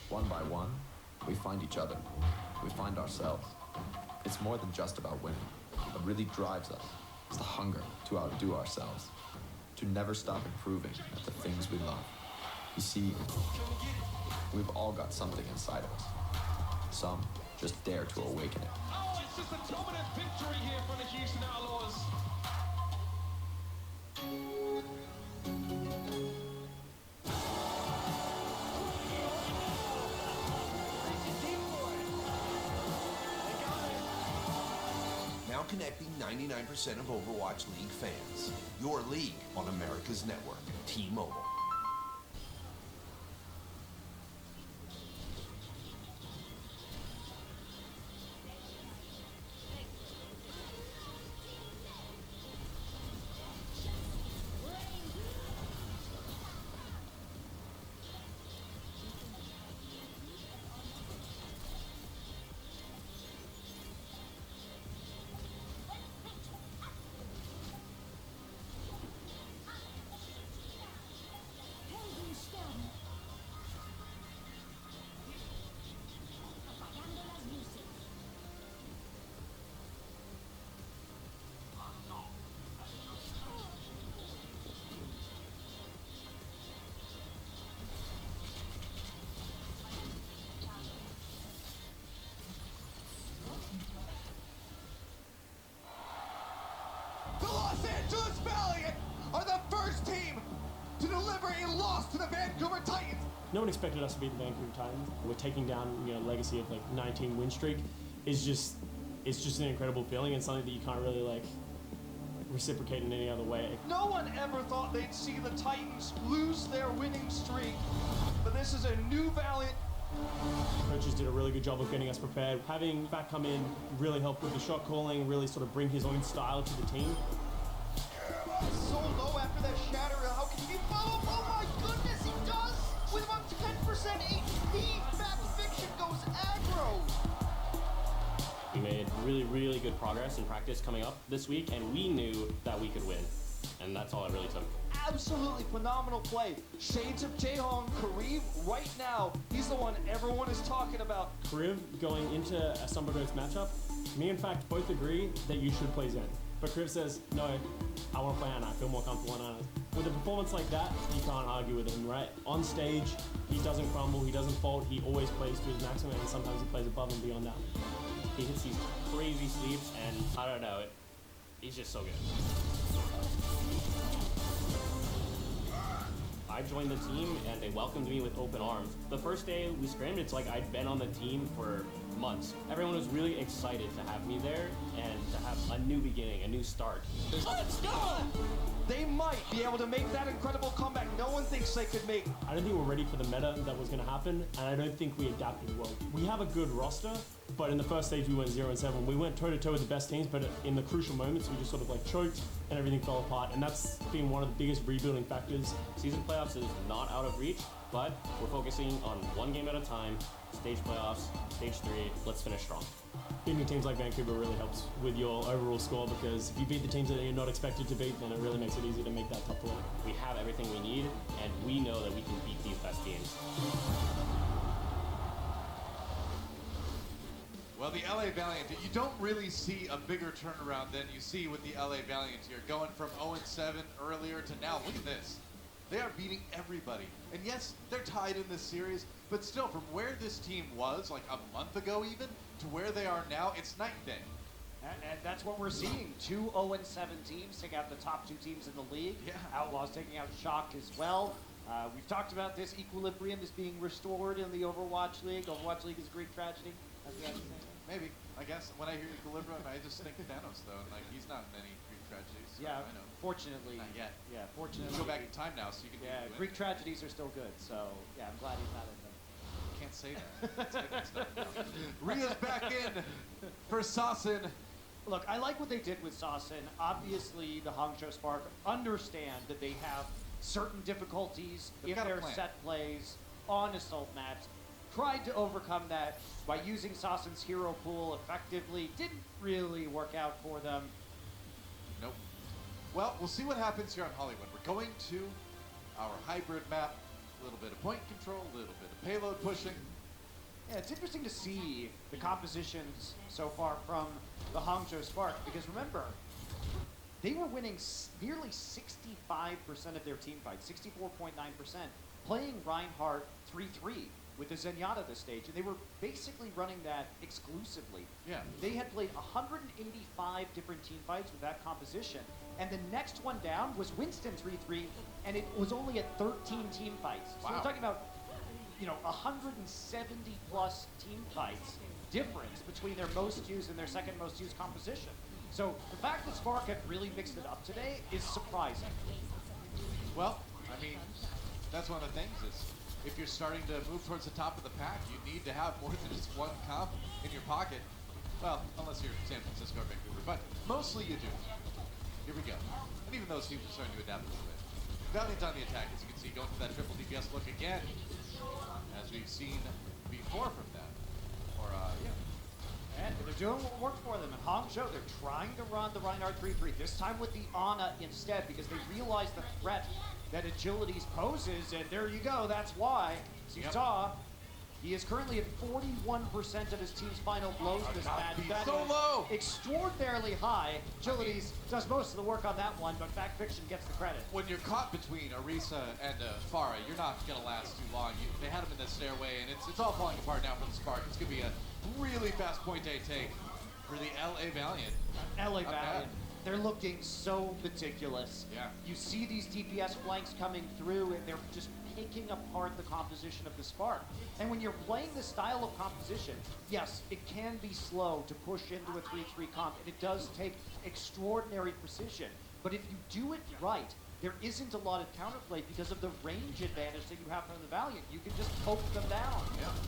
One by one, we find each other. We find ourselves. It's more than just about winning. What really drives us is the hunger to outdo ourselves, to never stop improving at the things we love. You see, we've all got something inside of us. Some just dare to awaken it. Oh, it's just a dominant victory here for the Houston Outlaws. Now connecting 99% of Overwatch League fans. Your league on America's network, T-Mobile. The Los Angeles Valiant are the first team to deliver a loss to the Vancouver Titans. No one expected us to beat the Vancouver Titans. We're taking down, legacy of like 19 win streak. It's just an incredible feeling and something that you can't really like reciprocate in any other way. No one ever thought they'd see the Titans lose their winning streak, but this is a new Valiant. Coaches did a really good job of getting us prepared. Having Fat come in really helped with the shot calling, really sort of bring his own style to the team. So low after that shatter. How can he be followed? Oh my goodness, he does! With about 10% HP, Fat Fiction goes aggro. We made really, really good progress in practice coming up this week, and we knew that we could win. And that's all it really took. Absolutely phenomenal play. Shades of Jaehong, Kareem, right now, he's the one everyone is talking about. Kareem going into a Sombra Ghost matchup, me and Fact both agree that you should play Zen. But Kareem says, no, I want to play Ana. I feel more comfortable on Ana. With a performance like that, you can't argue with him, right? On stage, he doesn't crumble, he doesn't fold, he always plays to his maximum, and sometimes he plays above and beyond that. He hits these crazy sweeps, and I don't know, he's just so good. I joined the team and they welcomed me with open arms. The first day we scrimmed, it's like I'd been on the team for months. Everyone was really excited to have me there and to have a new beginning, a new start. Let's go! They might be able to make that incredible comeback no one thinks they could make. I don't think we're ready for the meta that was going to happen, and I don't think we adapted well. We have a good roster, but in the first stage we went 0-7. We went toe-to-toe with the best teams, but in the crucial moments we just sort of like choked and everything fell apart, and that's been one of the biggest rebuilding factors. Season playoffs is not out of reach, but we're focusing on one game at a time. Stage playoffs, stage 3, let's finish strong. Beating teams like Vancouver really helps with your overall score, because if you beat the teams that you're not expected to beat, then it really makes it easy to make that top 4. We have everything we need, and we know that we can beat these best teams. Well, the LA Valiant, you don't really see a bigger turnaround than you see with the LA Valiant here. Going from 0-7 earlier to now, look at this. They are beating everybody. And yes, they're tied in this series, but still, from where this team was, like a month ago even, to where they are now, it's night and day. And that's what we're seeing. 2 0-7 teams take out the top 2 teams in the league. Yeah. Outlaws taking out Shock as well. We've talked about this. Equilibrium is being restored in the Overwatch League. Overwatch League is Greek tragedy. Maybe. I guess when I hear Equilibrium, I just think Thanos, though. Like, he's not in any Greek tragedies. So Yeah, I know. fortunately. Not yet. Yeah, fortunately. Go back in time now, so you can. Yeah, Greek tragedies are still good. So yeah, I'm glad he's not in them. Can't say that. That's good stuff. Rhea's back in for Sasson. Look, I like what they did with Sasson. Obviously, the Hangzhou Spark understand that they have certain difficulties They've in got a their plan. set plays on assault maps. Tried to overcome that by using Sasson's hero pool effectively. Didn't really work out for them. Nope. Well, we'll see what happens here on Hollywood. We're going to our hybrid map. A little bit of point control, a little bit of payload pushing. Yeah, it's interesting to see the compositions so far from the Hangzhou Spark, because remember, they were winning nearly 65% of their team fights, 64.9%, playing Reinhardt 3-3 with the Zenyatta this stage, and they were basically running that exclusively. Yeah. They had played 185 different team fights with that composition, and the next one down was Winston 3-3, and it was only at 13 team fights. So we're talking about, 170 plus team fights difference between their most used and their second most used composition. So the fact that Spark have really mixed it up today is surprising. Well, I mean, that's one of the things is if you're starting to move towards the top of the pack, you need to have more than just one comp in your pocket. Well, unless you're San Francisco or Vancouver, but mostly you do. Here we go. And even those teams are starting to adapt a little bit. Valiant on the attack, as you can see, going for that triple DPS look again, as we've seen before from them. Or, yeah. And they're doing what worked for them. In Hangzhou, they're trying to run the Reinhardt 3-3, this time with the Ana instead, because they realize the threat that Agilities poses, and there you go, that's why. As you saw, he is currently at 41% of his team's final blows this match. That so is low! Extraordinarily high. Agilities does most of the work on that one, but Fact Fiction gets the credit. When you're caught between Orisa and Farah, you're not going to last too long. They had him in the stairway, and it's all falling apart now for the Spark. It's going to be a really fast point A take for the LA Valiant. LA Not Valiant. bad. They're looking so meticulous. Yeah. You see these DPS flanks coming through, and they're just picking apart the composition of the Spark. And when you're playing this style of composition, yes, it can be slow to push into a 3-3 comp, and it does take extraordinary precision. But if you do it right, there isn't a lot of counterplay because of the range advantage that you have from the Valiant. You can just poke them down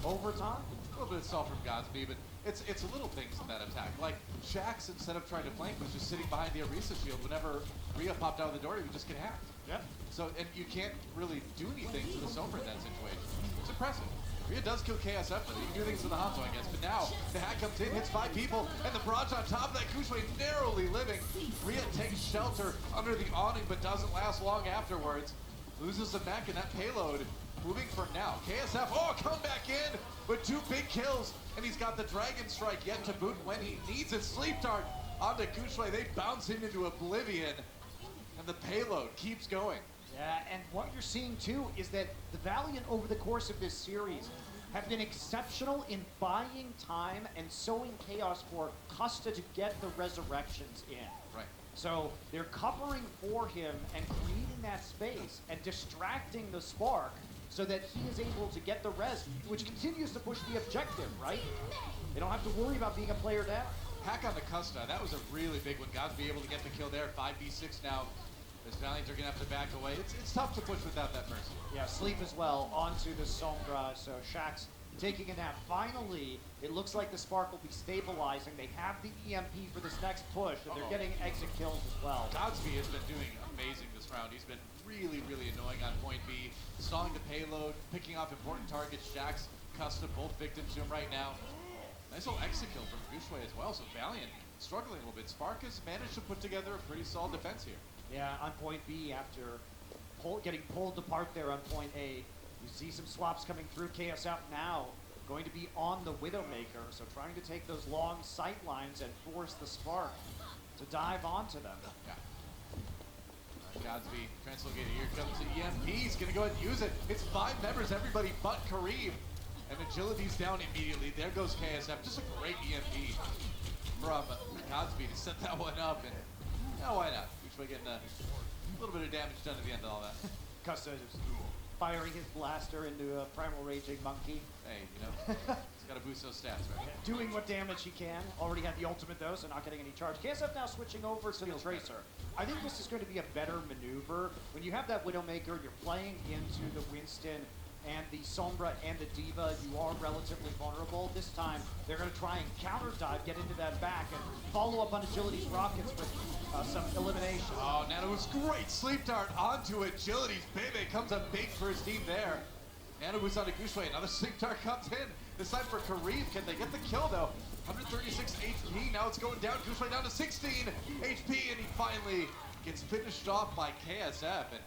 over time. A little bit of salt from Godspeed, but it's little things in that attack. Like Shax, instead of trying to flank, was just sitting behind the Orisa shield. Whenever Rhea popped out of the door, he would just get hacked. Yeah. So, and you can't really do anything to the Sombra in that situation. It's impressive. Rhea does kill KSF, but you can do things with the Hanzo, I guess. But now, the hack comes in, hits 5 people, and the barrage on top of that Kushway narrowly living. Rhea takes shelter under the awning, but doesn't last long afterwards. Loses the mech and that payload. Moving for now. KSF, come back in with 2 big kills, and he's got the Dragon Strike yet to boot when he needs it. Sleep Dart onto Kushway. They bounce him into oblivion, and the payload keeps going. Yeah, and what you're seeing too is that the Valiant over the course of this series have been exceptional in buying time and sowing chaos for Custa to get the resurrections in. Right. So they're covering for him and creating that space and distracting the Spark so that he is able to get the res, which continues to push the objective, right? They don't have to worry about being a player down. Hack on the Custa, that was a really big one. Godsby able to get the kill there, 5v6 now. As Valiant are gonna have to back away. It's tough to push without that Mercy. Yeah, sleep as well onto the Sombra, so Shaxx taking a nap. Finally, it looks like the Spark will be stabilizing. They have the EMP for this next push, and they're getting exit kills as well. Godsby has been doing amazing this round. He's been really, really annoying on point B, stalling the payload, picking off important targets. Shaxx, Custa, both victims to him right now. Nice little exit kill from Gushue as well, so Valiant struggling a little bit. Spark has managed to put together a pretty solid defense here. Yeah, on point B after getting pulled apart there on point A. You see some swaps coming through. KSF now going to be on the Widowmaker, so trying to take those long sight lines and force the Spark to dive onto them. Yeah. Godsby, translocated, here comes the EMP. He's gonna go ahead and use it. It's 5 members, everybody but Kareem. And Agility's down immediately. There goes KSF. Just a great EMP from Godsby to set that one up. And yeah, why not? We're getting a little bit of damage done at the end of all that. Custa just firing his blaster into a Primal Raging Monkey. Hey, you know, he's got to boost those stats, right? Doing what damage he can. Already had the ultimate though, so not getting any charge. KSF now switching over to the Tracer. I think this is going to be a better maneuver. When you have that Widowmaker, you're playing into the Winston and the Sombra and the D.Va, you are relatively vulnerable. This time, they're going to try and counter dive, get into that back, and follow up on Agility's rockets with some elimination. Oh, Nano was great. Sleep dart onto Agility's Bebe. Comes up big for his team there. Nano was onto Gushue. Another sleep dart comes in. This time for Kareem. Can they get the kill, though? 136 HP. Now it's going down. Gushue down to 16 HP, and he finally gets finished off by KSF. And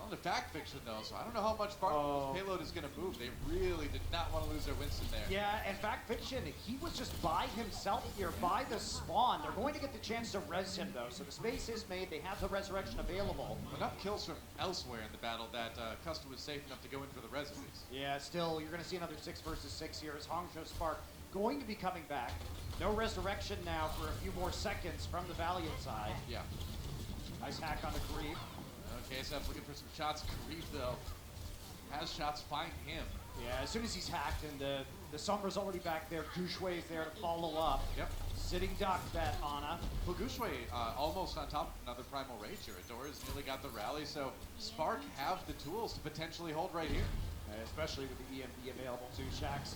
on the fact fiction though, so I don't know how much Spark's payload is going to move. They really did not want to lose their Winston there. Yeah, and fact fiction, he was just by himself here, by the spawn. They're going to get the chance to res him though, so the space is made. They have the resurrection available. Enough kills from elsewhere in the battle that Custa was safe enough to go in for the res at least. Yeah, still, you're going to see another 6 versus 6 here as Hangzhou Spark going to be coming back. No resurrection now for a few more seconds from the Valiant side. Yeah. Nice hack on the Kareem. KSF looking for some shots. Kareem, though, has shots. Find him. Yeah, as soon as he's hacked and the Sombra's already back there, Gushue is there to follow up. Yep. Sitting duck that Ana. Well, Gushue almost on top of another Primal Rage here. Adora's nearly got the rally, so Spark have the tools to potentially hold right here. Especially with the EMP available to Shaxx.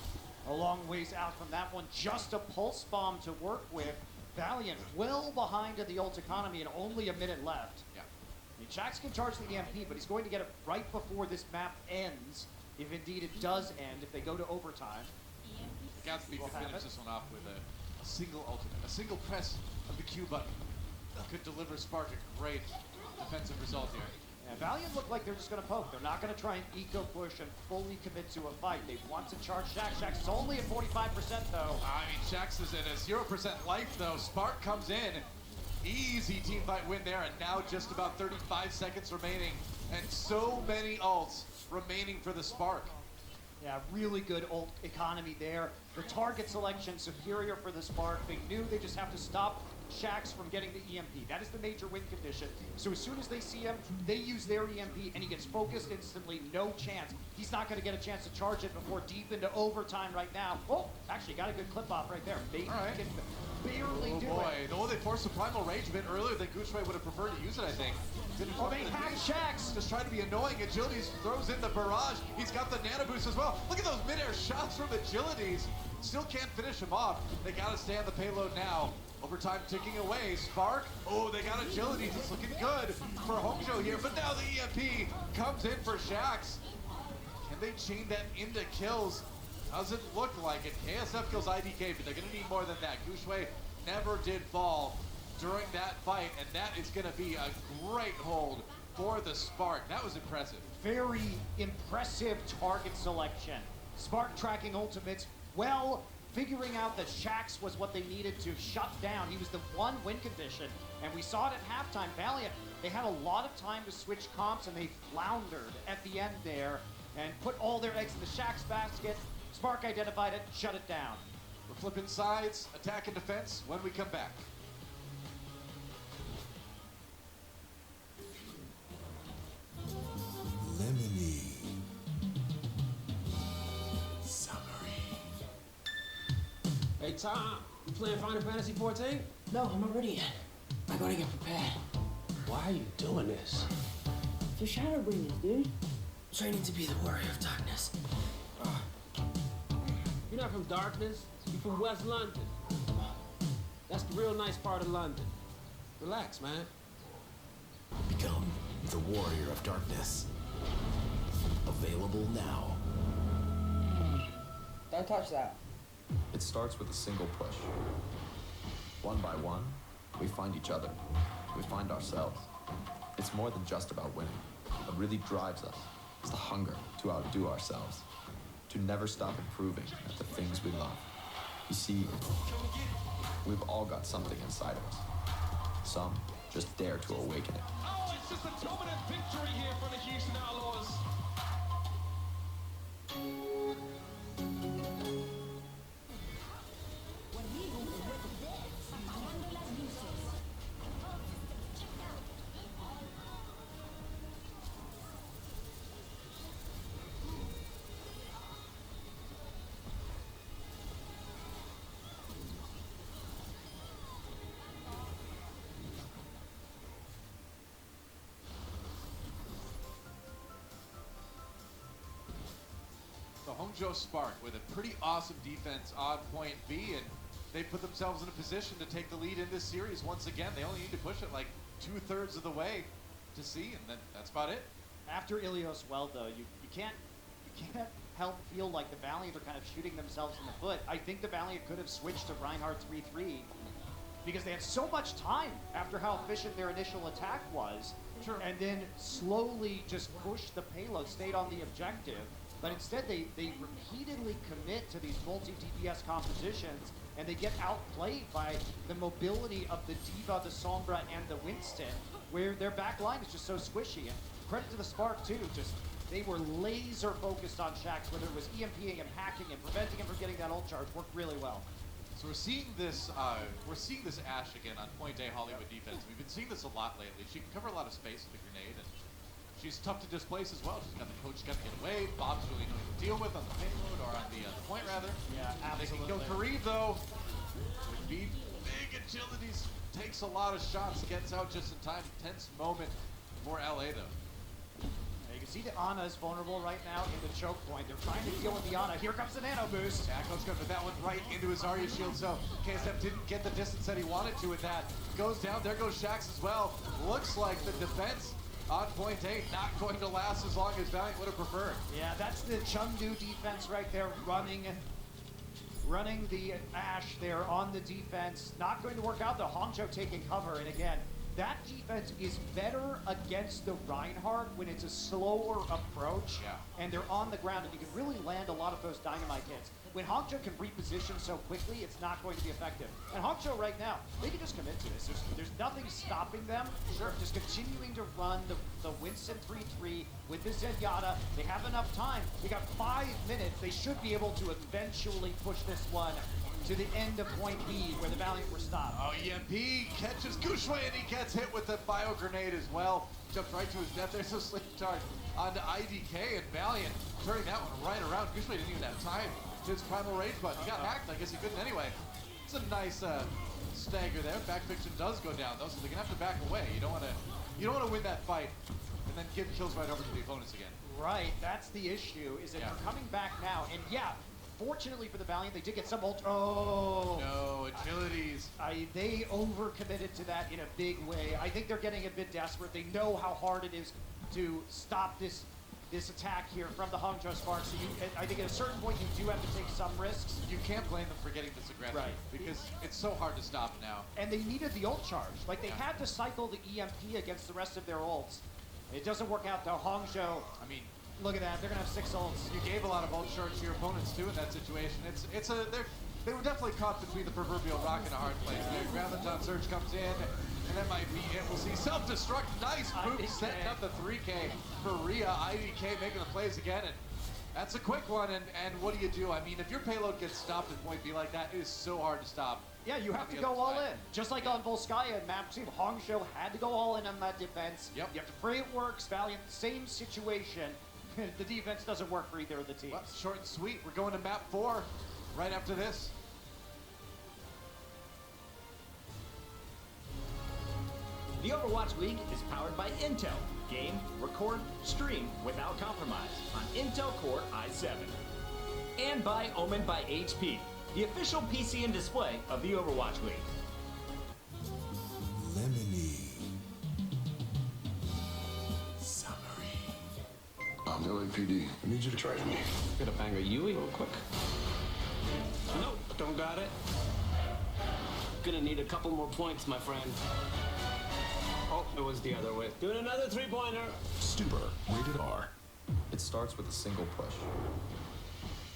A long ways out from that one. Just a pulse bomb to work with. Valiant well behind in the ult economy and only a minute left. Yeah. I mean, Shaxx can charge the EMP, but he's going to get it right before this map ends, if indeed it does end, if they go to overtime. Gatsby could finish this one off with a single ultimate, a single press of the Q button. Could deliver Spark a great defensive result here. Yeah, Valiant look like they're just going to poke. They're not going to try and eco-push and fully commit to a fight. They want to charge Shaxx. Shaxx is only at 45% though. I mean, Shaxx is at a 0% life though. Spark comes in. Easy team fight win there, and now just about 35 seconds remaining, and so many ults remaining for the Spark. Yeah, really good ult economy there. The target selection superior for the Spark. They knew they just have to stop Shaxx from getting the EMP. That is the major win condition. So as soon as they see him, they use their EMP, and he gets focused instantly. No chance. He's not going to get a chance to charge it before deep into overtime right now. Oh, actually got a good clip off right there. Maybe he can barely do it. Oh, they forced the Primal Rage a bit earlier than Gushue would have preferred to use it, I think. Oh, they hack Shaxx. Just trying to be annoying. Agilities throws in the barrage. He's got the nano boost as well. Look at those mid-air shots from Agilities. Still can't finish him off. They got to stay on the payload now. Overtime ticking away. Spark. Oh, they got Agilities. It's looking good for Hangzhou here. But now the EMP comes in for Shaxx. Can they chain that into kills? Doesn't look like it. KSF kills IDK, but they're going to need more than that. Gushue never did fall during that fight, and that is going to be a great hold for the Spark. That was impressive. Very impressive target selection. Spark tracking ultimates well, figuring out that Shaxx was what they needed to shut down. He was the one win condition, and we saw it at halftime. Valiant, they had a lot of time to switch comps, and they floundered at the end there. and put all their eggs in the Shaxx basket. Spark identified it, shut it down. We're flipping sides, attack and defense when we come back. Lemony. Summery. Hey, Tom, you playing Final Fantasy 14? No, I'm not ready yet. I gotta get prepared. Why are you doing this? For Shadowbringers, dude. Training to be the warrior of darkness. You're not from darkness. You're from West London. That's the real nice part of London. Relax, man. Become the warrior of darkness. Available now. Don't touch that. It starts with a single push. One by one, we find each other. We find ourselves. It's more than just about winning. What really drives us is the hunger to outdo ourselves, to never stop improving at the things we love. You see, we've all got something inside of us. Some just dare to awaken it. Oh, it's just a dominant victory here for the Houston Outlaws. The Hangzhou Spark with a pretty awesome defense on point B, and they put themselves in a position to take the lead in this series once again. They only need to push it like 2/3 of the way to C, and then that's about it. After Ilios well, though, you can't help feel like the Valiant are kind of shooting themselves in the foot. I think the Valiant could have switched to Reinhardt 3-3 because they had so much time after how efficient their initial attack was, and then slowly just pushed the payload, stayed on the objective. But instead, they repeatedly commit to these multi-DPS compositions, and they get outplayed by the mobility of the D.Va, the Sombra, and the Winston, where their back line is just so squishy. And credit to the Spark, too. Just they were laser focused on Shaxx, whether it was EMPing him, hacking him, preventing him from getting that ult charge. Worked really well. So we're seeing this Ashe again on point A Hollywood defense. We've been seeing this a lot lately. She can cover a lot of space with the grenade, and she's tough to displace as well. She's got the coach got to get away. Bob's really knowing to deal with on the payload, or on the point rather. Yeah, absolutely. They can kill Kareem though. With big agilities, takes a lot of shots, gets out just in time. Tense moment for LA though. You can see that Ana is vulnerable right now in the choke point. They're trying to deal with the Ana. Here comes the nano boost. Echo's going to put that one right into his Zarya shield, so KSF didn't get the distance that he wanted to with that. Goes down, there goes Shaxx as well. Looks like the defense on point A not going to last as long as Valiant would have preferred. Yeah, that's the Chengdu defense right there, running the Ashe there on the defense. Not going to work out, though. Hangzhou taking cover, and again, that defense is better against the Reinhardt when it's a slower approach, and they're on the ground, and you can really land a lot of those dynamite hits. When Hangzhou can reposition so quickly, it's not going to be effective. And Hangzhou right now, they can just commit to this. There's nothing stopping them. Sure. Just continuing to run the Winston 3-3 with the Zenyatta. They have enough time. They got 5 minutes. They should be able to eventually push this one to the end of point B where the Valiant were stopped. Oh, EMP catches Gushue, and he gets hit with the bio grenade as well. Jumps right to his death. There's a sleep charge onto IDK, and Valiant turning that one right around. Gushue didn't even have time to his primal rage button. He got hacked. I guess he couldn't anyway. It's a nice stagger there. Backfiction does go down though, so they're gonna have to back away. You don't want to win that fight and then give kills right over to the opponents again. Right, that's the issue. Is that they're coming back now, and yeah. Fortunately for the Valiant, they did get some ult. Oh! No, agilities. They overcommitted to that in a big way. I think they're getting a bit desperate. They know how hard it is to stop this attack here from the Hangzhou Spark. So I think at a certain point, you do have to take some risks. You can't blame them for getting this aggressive. Right. Because it's so hard to stop now. And they needed the ult charge. Like, they had to cycle the EMP against the rest of their ults. It doesn't work out, though. Hangzhou, I mean, look at that. They're going to have 6 ults. You gave a lot of ult charge to your opponents, too, in that situation. They were definitely caught between the proverbial rock and a hard place. Graviton Surge comes in, and that might be it. We'll see self-destruct. Nice move, setting up the 3K for Rhea. IDK making the plays again, and That's a quick one, and what do? I mean, if your payload gets stopped at point B like that, it is so hard to stop. Yeah, you have to go all in. Just like on Volskaya and Map 2, Hangzhou had to go all in on that defense. Yep. You have to pray it works. Valiant, same situation. The defense doesn't work for either of the teams. Well, short and sweet. We're going to Map 4 right after this. The Overwatch League is powered by Intel. Game, record, stream without compromise on Intel Core i7. And by Omen by HP, the official PC and display of the Overwatch League. Lemony. Summery. I'm LAPD. I need you to try for me. Gonna bang a Yui real quick. Nope, don't got it. Gonna need a couple more points, my friend. Oh, it was the other way. Doing another three-pointer. Stuber, rated R. It starts with a single push.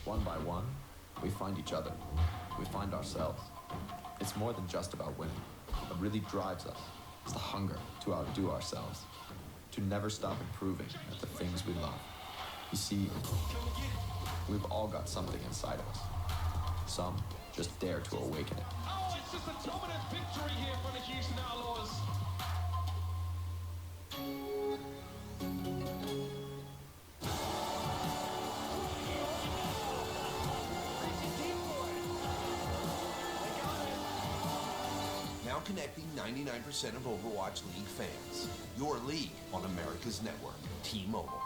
One by one, we find each other. We find ourselves. It's more than just about winning. What really drives us is the hunger to outdo ourselves, to never stop improving at the things we love. You see, we've all got something inside of us. Some just dare to awaken it. Oh, it's just a dominant victory here for the Houston Outlaws. Now connecting 99% of Overwatch League fans. Your league on America's network, T-Mobile.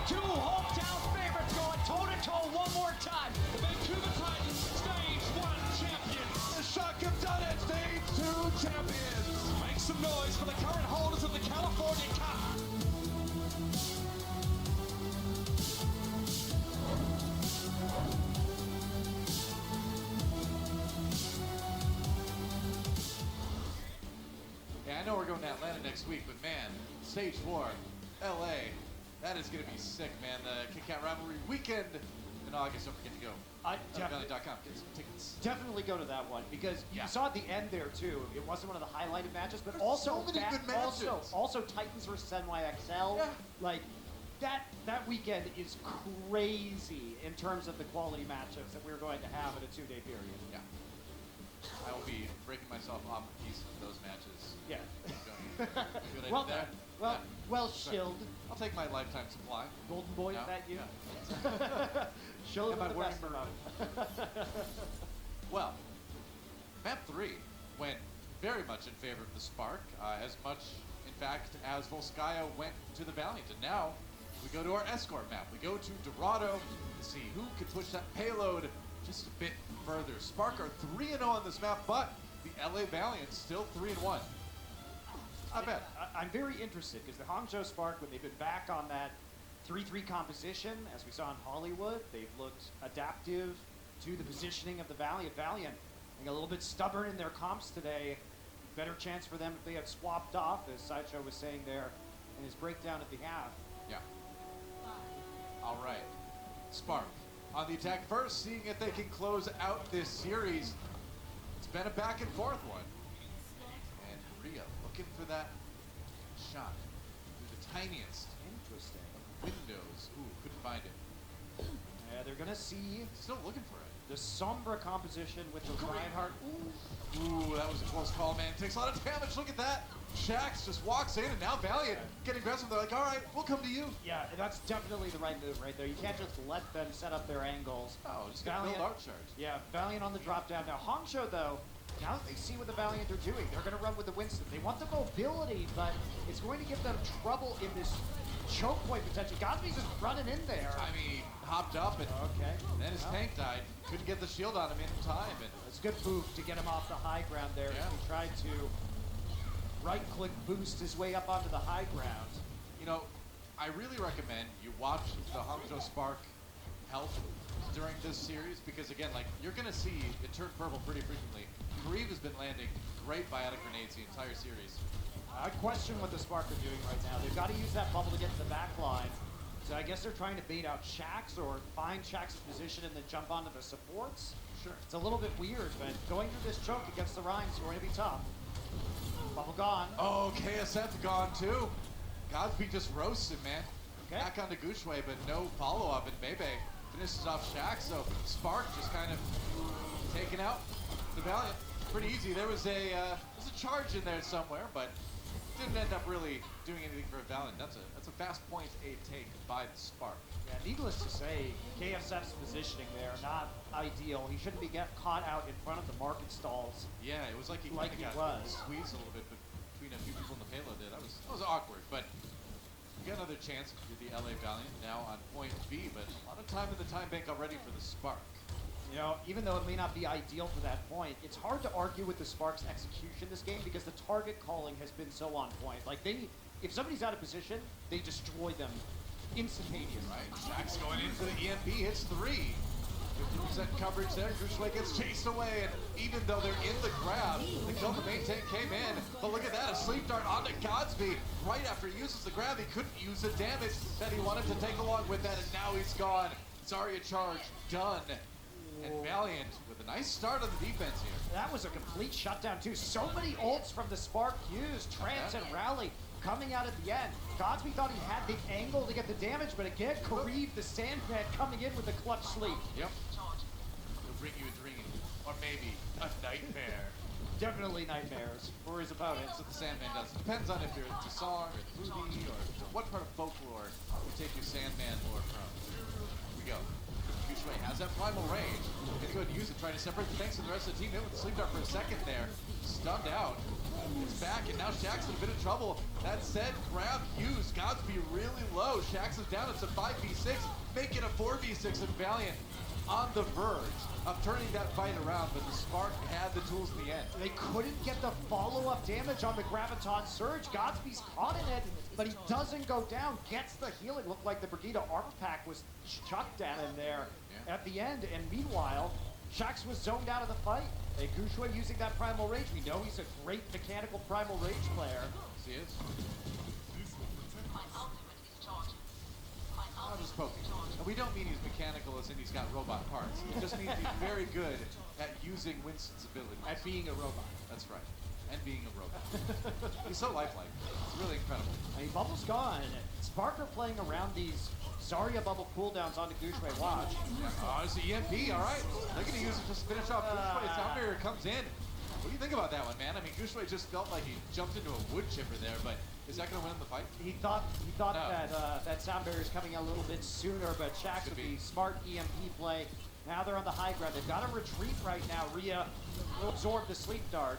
Two hometown favorites going toe-to-toe one more time. The Vancouver Titans, Stage 1 champions. The Shock have done it, Stage 2 champions. Make some noise for the current holders of the California Cup. Yeah, I know we're going to Atlanta next week, but man, Stage 4, LA, that is going to be sick, man. The Kit Kat Rivalry weekend in August. Don't forget to go. Valley.com. Get some tickets. Definitely go to that one because you saw at the end there too. It wasn't one of the highlighted matches, but There's also so many good matches. Also Titans versus NYXL. Yeah. Like that weekend is crazy in terms of the quality matchups that we're going to have in a 2-day period. Yeah. I will be breaking myself off a piece of those matches. Yeah. Good idea Well there. done. Well Sure. shilled. I'll take my lifetime supply. Golden Boy, Yeah. is that you? Yeah. Shill Am I the wearing best maroon? Well, Map 3 went very much in favor of the Spark, as much, in fact, as Volskaya went to the Valiant. And now we go to our escort map. We go to Dorado to see who can push that payload just a bit further. Spark are 3-0 on this map, but the LA Valiant still 3-1. Not bad. I'm very interested because the Hangzhou Spark, when they've been back on that 3-3 composition, as we saw in Hollywood, they've looked adaptive to the positioning of the Valiant. Valiant, I think a little bit stubborn in their comps today. Better chance for them if they had swapped off, as Sideshow was saying there in his breakdown at the half. Yeah. All right. Spark on the attack first, seeing if they can close out this series. It's been a back and forth one. And Ria looking for that shot through the tiniest Interesting. of windows. Ooh, couldn't find it. Yeah, they're gonna see Still looking for it. the Sombra composition with the Reinhardt. Ooh, that was a close call, man. Takes a lot of damage. Look at that. Shax just walks in, and now Valiant getting aggressive. They're like, all right, we'll come to you. Yeah, that's definitely the right move right there. You can't just let them set up their angles. Oh, just gonna build art charge. Yeah, Valiant on the drop down. Now, Hangzhou, though, now that they see what the Valiant are doing, they're going to run with the Winston. They want the mobility, but it's going to give them trouble in this choke point potential. Godby's just running in there. I mean, hopped up, and then his tank died. Couldn't get the shield on him in time. And it's a good move to get him off the high ground there. Yeah. He tried to right-click boost his way up onto the high ground. You know, I really recommend you watch the Hangzhou Spark health during this series because again, like you're gonna see it turn purple pretty frequently. Grieve has been landing great biotic grenades the entire series. I question what the Spark are doing right now. They've got to use that bubble to get to the back line. So I guess they're trying to bait out Shax or find Shax's position and then jump onto the supports. Sure. It's a little bit weird, but going through this choke against the Rhymes is going to be tough. Bubble gone. Oh, KSF gone too. Godsby just roasted, man. Okay. Back onto Gushue, but no follow-up, and Bebe finishes off Shax, so Spark just kind of taking out the Valiant. Pretty easy. There was a charge in there somewhere, but didn't end up really doing anything for a Valiant. That's a fast point A take by the Spark. Yeah, needless to say, KSF's positioning there, not ideal. He shouldn't be caught out in front of the market stalls. Yeah, it was like he got squeezed a little bit between a few people in the payload there. That was awkward, but you got another chance with the LA Valiant now on point B, but a lot of time in the time bank already for the Spark. You know, even though it may not be ideal for that point, it's hard to argue with the Spark's execution this game because the target calling has been so on point. Like if somebody's out of position, they destroy them instantaneously. Right, Shax going in for the EMP, hits 3. 50% coverage there, Gushue gets chased away, and even though they're in the grab, the kill the main tank came in. But look at that, a sleep dart onto Godsby. Right after he uses the grab, he couldn't use the damage that he wanted to take along with that, and now he's gone. Zarya charge, done. And Valiant with a nice start on the defense here. That was a complete shutdown too. So many ults from the Spark used, Trance and Rally coming out at the end. Godsby thought he had the angle to get the damage, but again, Kareev, the Sandman, coming in with a clutch sleep. Yep. He'll bring you a dream, or maybe a nightmare. Definitely nightmares for his opponents. That's what the Sandman does. It depends on if you're into song or movie or what part of folklore you take your Sandman lore from. Here we go. Gushue has that primal range. Gonna go ahead and use it, trying to separate the tanks from the rest of the team. Hit with the sleep dart for a second there. Stunned out. It's back, and now Shax in a bit of trouble. That said, grab used. Godsby really low. Shax is down. It's a 5v6. Make it a 4v6, and Valiant on the verge of turning that fight around, but the Spark had the tools in the end. They couldn't get the follow-up damage on the Graviton Surge. Godsby's caught in it, but he doesn't go down. Gets the healing. Looked like the Brigida armor pack was chucked down in there at the end, and meanwhile, Shax was zoned out of the fight. And Gushue using that Primal Rage. We know he's a great mechanical Primal Rage player. Yes, he is. I'm just poking. And we don't mean he's mechanical as in he's got robot parts. It just means he's very good at using Winston's abilities. At being a robot. That's right. And being a robot. He's so lifelike. It's really incredible. I mean, Bubble's gone. Sparker playing around these Zarya bubble cooldowns onto Gushue. Watch. Oh, it's the EMP, all right. They're going to use it to finish off Gushue. Soundbarrier comes in. What do you think about that one, man? I mean, Gushue just felt like he jumped into a wood chipper there, but is that going to win the fight? He thought that sound barrier is coming a little bit sooner, but Shax with the smart EMP play. Now they're on the high ground. They've got to retreat right now. Rhea will absorb the sleep dart.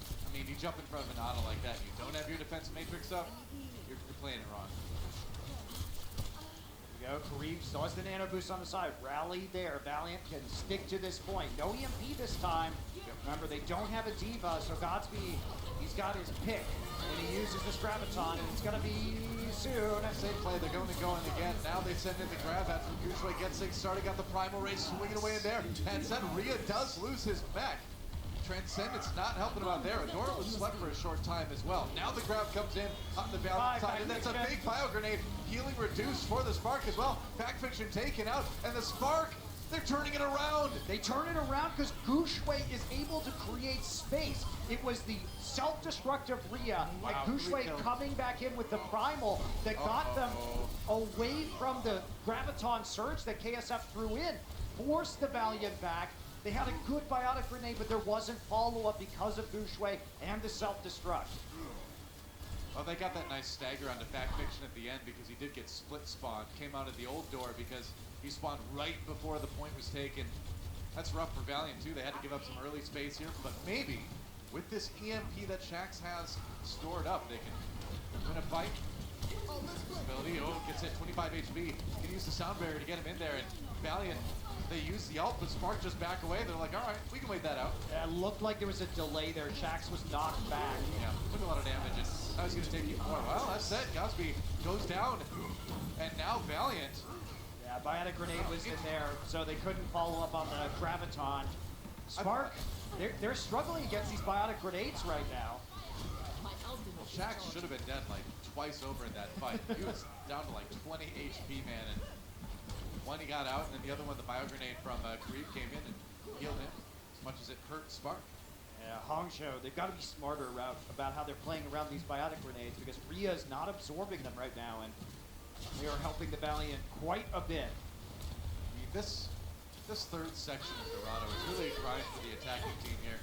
I mean, you jump in front of an auto like that, you don't have your defense matrix up, you're playing it wrong. Go. Kareev still has the nano boost on the side. Rally there. Valiant can stick to this point. No EMP this time. Remember, they don't have a diva, so Godsby, he's got his pick. And he uses this Graviton, and it's going to be soon. Same play, they're going again. Now they send in the grab after Gushue gets things started. Got the primal race swinging away in there. And then Rhea does lose his mech. Transcendence not helping him out there. Adora was slept for a short time as well. Now the grab comes in on the Valiant side, and that's a big bio grenade. Healing reduced for the Spark as well. Fact Fiction taken out, and the Spark, they're turning it around. They turn it around because Gushue is able to create space. It was the self-destructive Rhea, and Gushue coming back in with the primal that got them away from the Graviton Surge that KSF threw in, forced the Valiant back. They had a good biotic grenade, but there wasn't follow-up because of Gushue and the self-destruct. Well, they got that nice stagger onto Fact Fiction at the end because he did get split spawned. Came out of the old door because he spawned right before the point was taken. That's rough for Valiant too. They had to give up some early space here, but maybe with this EMP that Shax has stored up, they can win a fight. Ability, gets hit 25 HP. Can use the sound barrier to get him in there, and Valiant, they use the ult, but Spark just back away. They're like, all right, we can wait that out. Yeah, it looked like there was a delay there. Shax was knocked back. Yeah, took a lot of damage, and I was going to take you more. Well, that's it. Godsby Godsby goes down. And now Valiant. Yeah, Biotic Grenade was in there, so they couldn't follow up on the Graviton. Spark, they're struggling against these Biotic Grenades right now. Well, Shax should have been dead like twice over in that fight. He was down to like 20 HP, man, and one he got out, and then the other one, the bio grenade from Grieve came in and healed him as much as it hurt Spark. Yeah, Hongzhou, they've got to be smarter about how they're playing around these Biotic Grenades because Rhea is not absorbing them right now, and they are helping the Valiant quite a bit. I mean, this third section of Dorado is really a grind for the attacking team here.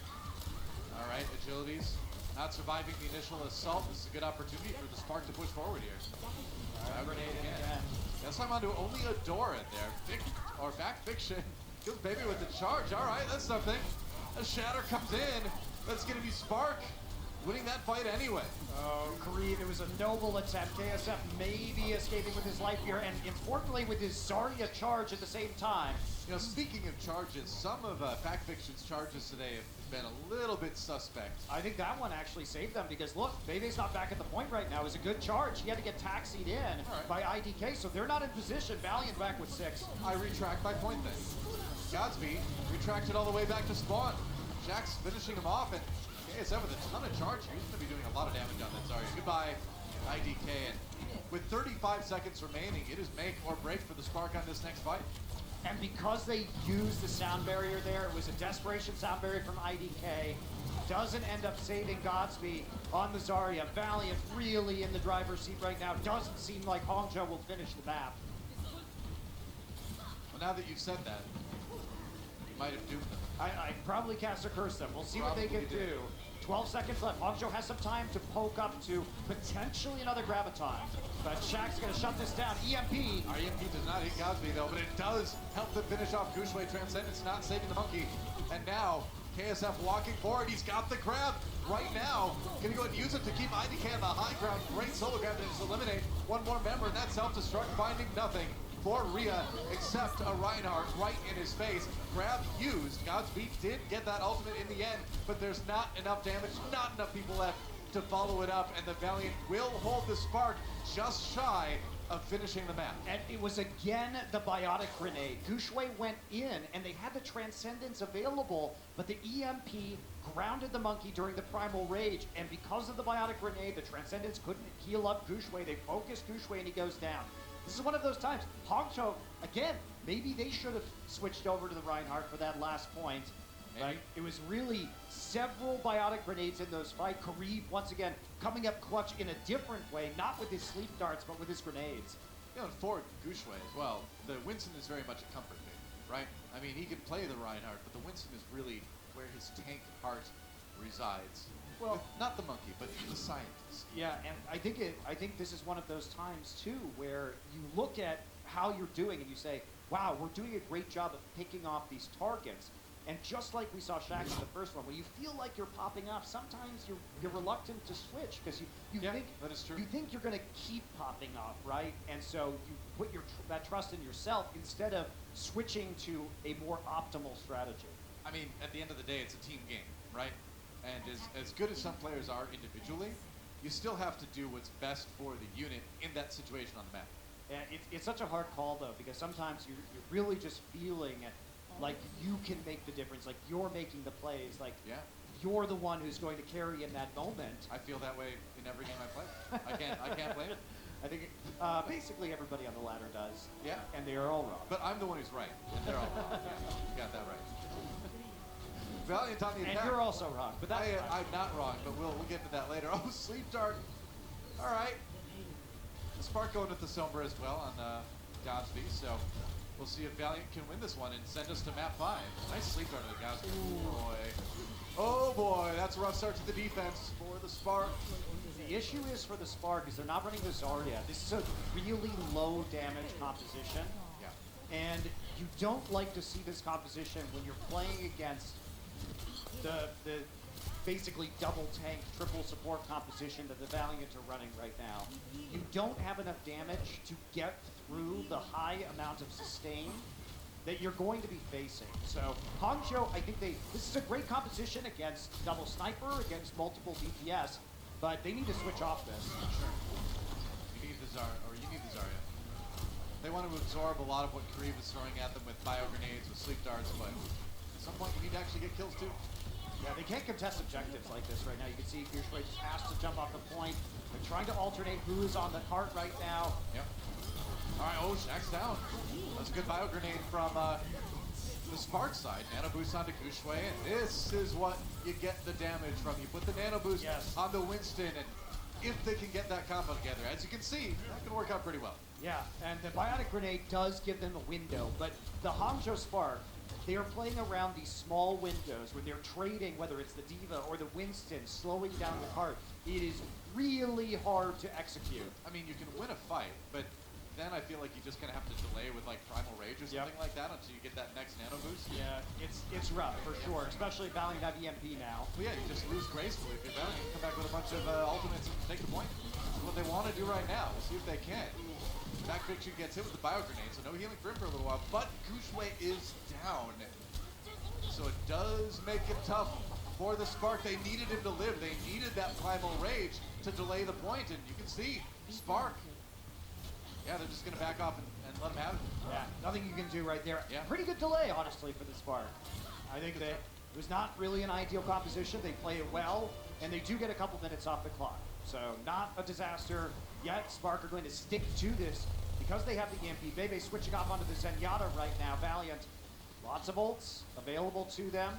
All right, agilities. Not surviving the initial assault. This is a good opportunity for the Spark to push forward here. Grenade again. Guess I'm onto only a door in there. Back Fiction. Kills Baby with the charge. All right, that's something. A Shatter comes in. That's going to be Spark winning that fight anyway. Oh, Kareem, it was a noble attempt. KSF maybe escaping with his life here, and importantly with his Zarya charge at the same time. You know, speaking of charges, some of Pack Fiction's charges today have been a little bit suspect. I think that one actually saved them because look, Bebe's not back at the point right now. It was a good charge. He had to get taxied in by IDK, so they're not in position. Valiant back with 6. I retract my point then. Godsby retracted all the way back to spawn. Shax finishing him off, and KSF with a ton of charge. He's going to be doing a lot of damage on that Zarya. Goodbye, IDK. And with 35 seconds remaining, it is make or break for the Spark on this next fight. And because they used the sound barrier there, it was a desperation sound barrier from IDK. Doesn't end up saving Godsby on the Zarya. Valiant really in the driver's seat right now. Doesn't seem like Hongzhou will finish the map. Well, now that you've said that, you might have doomed them. I probably cast a curse them. We'll see what they can do. 12 seconds left. Hongzhou has some time to poke up to potentially another Graviton. But Shaq's going to shut this down. EMP. Our EMP does not hit Godsby though, but it does help them finish off Gushue. Transcendence not saving the monkey. And now, KSF walking forward. He's got the grab right now. Gonna go and use it to keep IDK on the high ground. Great solo grab to just eliminate one more member, and that self-destruct finding nothing for Rhea, except a Reinhardt right in his face. Grab used. Godspeed did get that ultimate in the end, but there's not enough damage, not enough people left to follow it up, and the Valiant will hold the Spark just shy of finishing the map. And it was again the Biotic Grenade. Gushue went in, and they had the Transcendence available, but the EMP grounded the monkey during the Primal Rage, and because of the Biotic Grenade, the Transcendence couldn't heal up Gushue. They focused Gushue, and he goes down. This is one of those times. Hongzhou, again, maybe they should have switched over to the Reinhardt for that last point. Right? It was really several Biotic Grenades in those fights. Kareem, once again, coming up clutch in a different way, not with his sleep darts, but with his grenades. You know, and for Gushue as well, the Winston is very much a comfort thing, right? I mean, he can play the Reinhardt, but the Winston is really where his tank heart resides. Well, not the monkey, but the scientist. Yeah, and I think this is one of those times too where you look at how you're doing and you say, wow, we're doing a great job of picking off these targets. And just like we saw Shax in the first one, when you feel like you're popping off, sometimes you're reluctant to switch because you think that is true. You think you're going to keep popping off, right? And so you put that trust in yourself instead of switching to a more optimal strategy. I mean, at the end of the day, it's a team game, right? And as good as some players are individually, you still have to do what's best for the unit in that situation on the map. Yeah, it's such a hard call though, because sometimes you're really just feeling like you can make the difference, like you're making the plays, like you're the one who's going to carry in that moment. I feel that way in every game I play. I can't blame it. I think basically everybody on the ladder does. Yeah. And they are all wrong. But I'm the one who's right, and they're all wrong. You got that right. Valiant on the attack. And you're also wrong, but that's I'm not wrong, but we'll get to that later. Oh, sleep dart. All right. The Spark going with the Sombra as well on Godsby, so we'll see if Valiant can win this one and send us to map 5. Nice sleep dart to Godsby. Oh boy, that's a rough start to the defense for the Spark. The issue is for the Spark is they're not running the Zarya. This is a really low damage composition. Yeah. And you don't like to see this composition when you're playing against the basically double tank, triple support composition that the Valiant are running right now. You don't have enough damage to get through the high amount of sustain that you're going to be facing. So Hongzhou, I think this is a great composition against double sniper, against multiple DPS, but they need to switch off this. Sure. You can they want to absorb a lot of what Kareem is throwing at them with bio grenades, with sleep darts, but at some point you need to actually get kills too. Yeah, they can't contest objectives like this right now. You can see Gushway just has to jump off the point. They're trying to alternate who is on the cart right now. Yep. All right, oh, Shaq's down. That's a good bio grenade from the Spark side. Nano boost onto Gushway, and this is what you get the damage from. You put the nano boost on the Winston, and if they can get that combo together, as you can see, that can work out pretty well. Yeah, and the Bionic Grenade does give them a window, but the Hangzhou Spark, they are playing around these small windows where they're trading, whether it's the Diva or the Winston, slowing down the cart. It is really hard to execute. I mean, you can win a fight, but then I feel like you're just gonna have to delay with like Primal Rage or something like that until you get that next nano boost. Yeah, it's rough for sure, especially if Valiant have EMP now. Well, yeah, you just lose gracefully. If you're Valiant, you come back with a bunch of ultimates and take the point. That's what they want to do right now. We'll see if they can. Back Fiction gets hit with the bio grenade, so no healing for him for a little while, but Gushway is down. So it does make it tough for the Spark. They needed him to live. They needed that Primal Rage to delay the point, and you can see Spark. Yeah, they're just going to back off and let him have it. Yeah, nothing you can do right there. Yeah. Pretty good delay, honestly, for the Spark. I think that it was not really an ideal composition. They play it well, and they do get a couple minutes off the clock. So not a disaster yet. Spark are going to stick to this because they have the EMP. Bebe switching off onto the Zenyatta right now. Valiant, lots of ults available to them.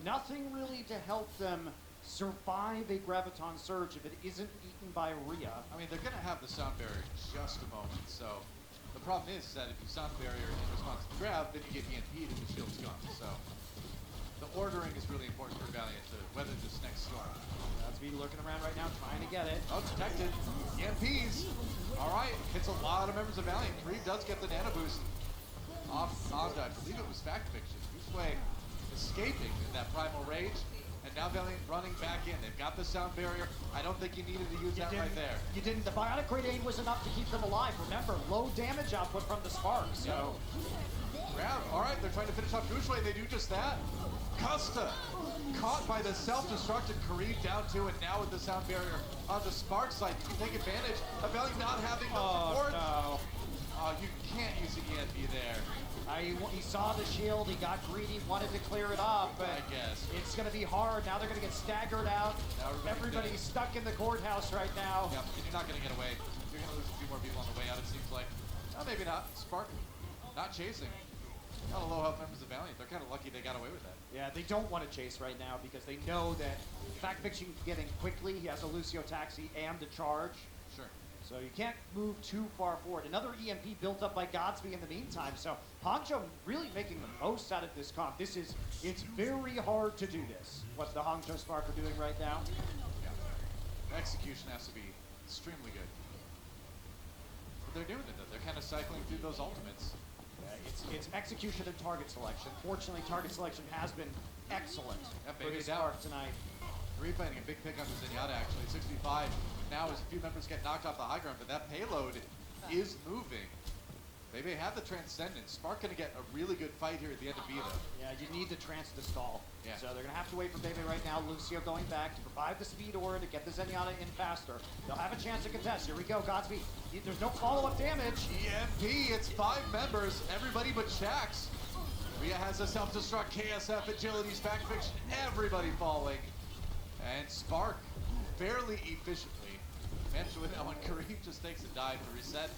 Nothing really to help them survive a Graviton Surge if it isn't eaten by Rhea. I mean, they're going to have the sound barrier in just a moment, so the problem is that if you sound barrier in response to the grab, then you get EMP'd and the shield's gone. So the ordering is really important for Valiant to weather this next storm. That's me looking around right now, trying to get it. Oh, detected. EMPs. All right, hits a lot of members of Valiant. Kareem does get the nano boost off Ozda. I believe it was Fact Fiction. Gushway escaping in that Primal Rage. And now Valiant running back in. They've got the sound barrier. I don't think you needed to use that right there. You didn't. The Bionic Grenade was enough to keep them alive. Remember, low damage output from the Spark. So, grab. All right, they're trying to finish off Gushway. They do just that. Custa caught by the self-destructed Kareem down to it. Now with the sound barrier on the Spark side, you can take advantage of Valiant not having the support. No. Oh, you can't use the EMP there. He saw the shield, he got greedy, wanted to clear it off, but I guess it's going to be hard. Now they're going to get staggered out. Everybody's stuck in the courthouse right now. Yeah, and you're not going to get away. You're going to lose a few more people on the way out, it seems like. Oh, maybe not. Spark not chasing. Not a low health members of Valiant. They're kind of lucky they got away with that. Yeah, they don't want to chase right now because they know that Fact Fiction can get in quickly. He has a Lucio Taxi and a charge. Sure. So you can't move too far forward. Another EMP built up by Godsby in the meantime. So Hangzhou really making the most out of this comp. It's very hard to do this, what the Hangzhou Spark are doing right now. Yeah. Execution has to be extremely good. But they're doing it though. They're kind of cycling through those ultimates. It's execution and target selection. Fortunately, target selection has been excellent for this down Spark tonight. Replaying a big pick on the Zenyatta actually, 65. Now as a few members get knocked off the high ground, but that payload is moving. Bebe had the Transcendence. Spark gonna get a really good fight here at the end of B though. Yeah, you need the Trance to stall. Yeah. So they're gonna have to wait for Bebe right now. Lucio going back to provide the speed aura to get the Zenyatta in faster. They'll have a chance to contest. Here we go, Godsby. There's no follow-up damage. EMP, it's 5 members, everybody but Shax. Rhea has a self-destruct, KSF, Agility's Fact Fiction, everybody falling. And Spark fairly efficiently managed to win that one. Kareem just takes a dive to reset.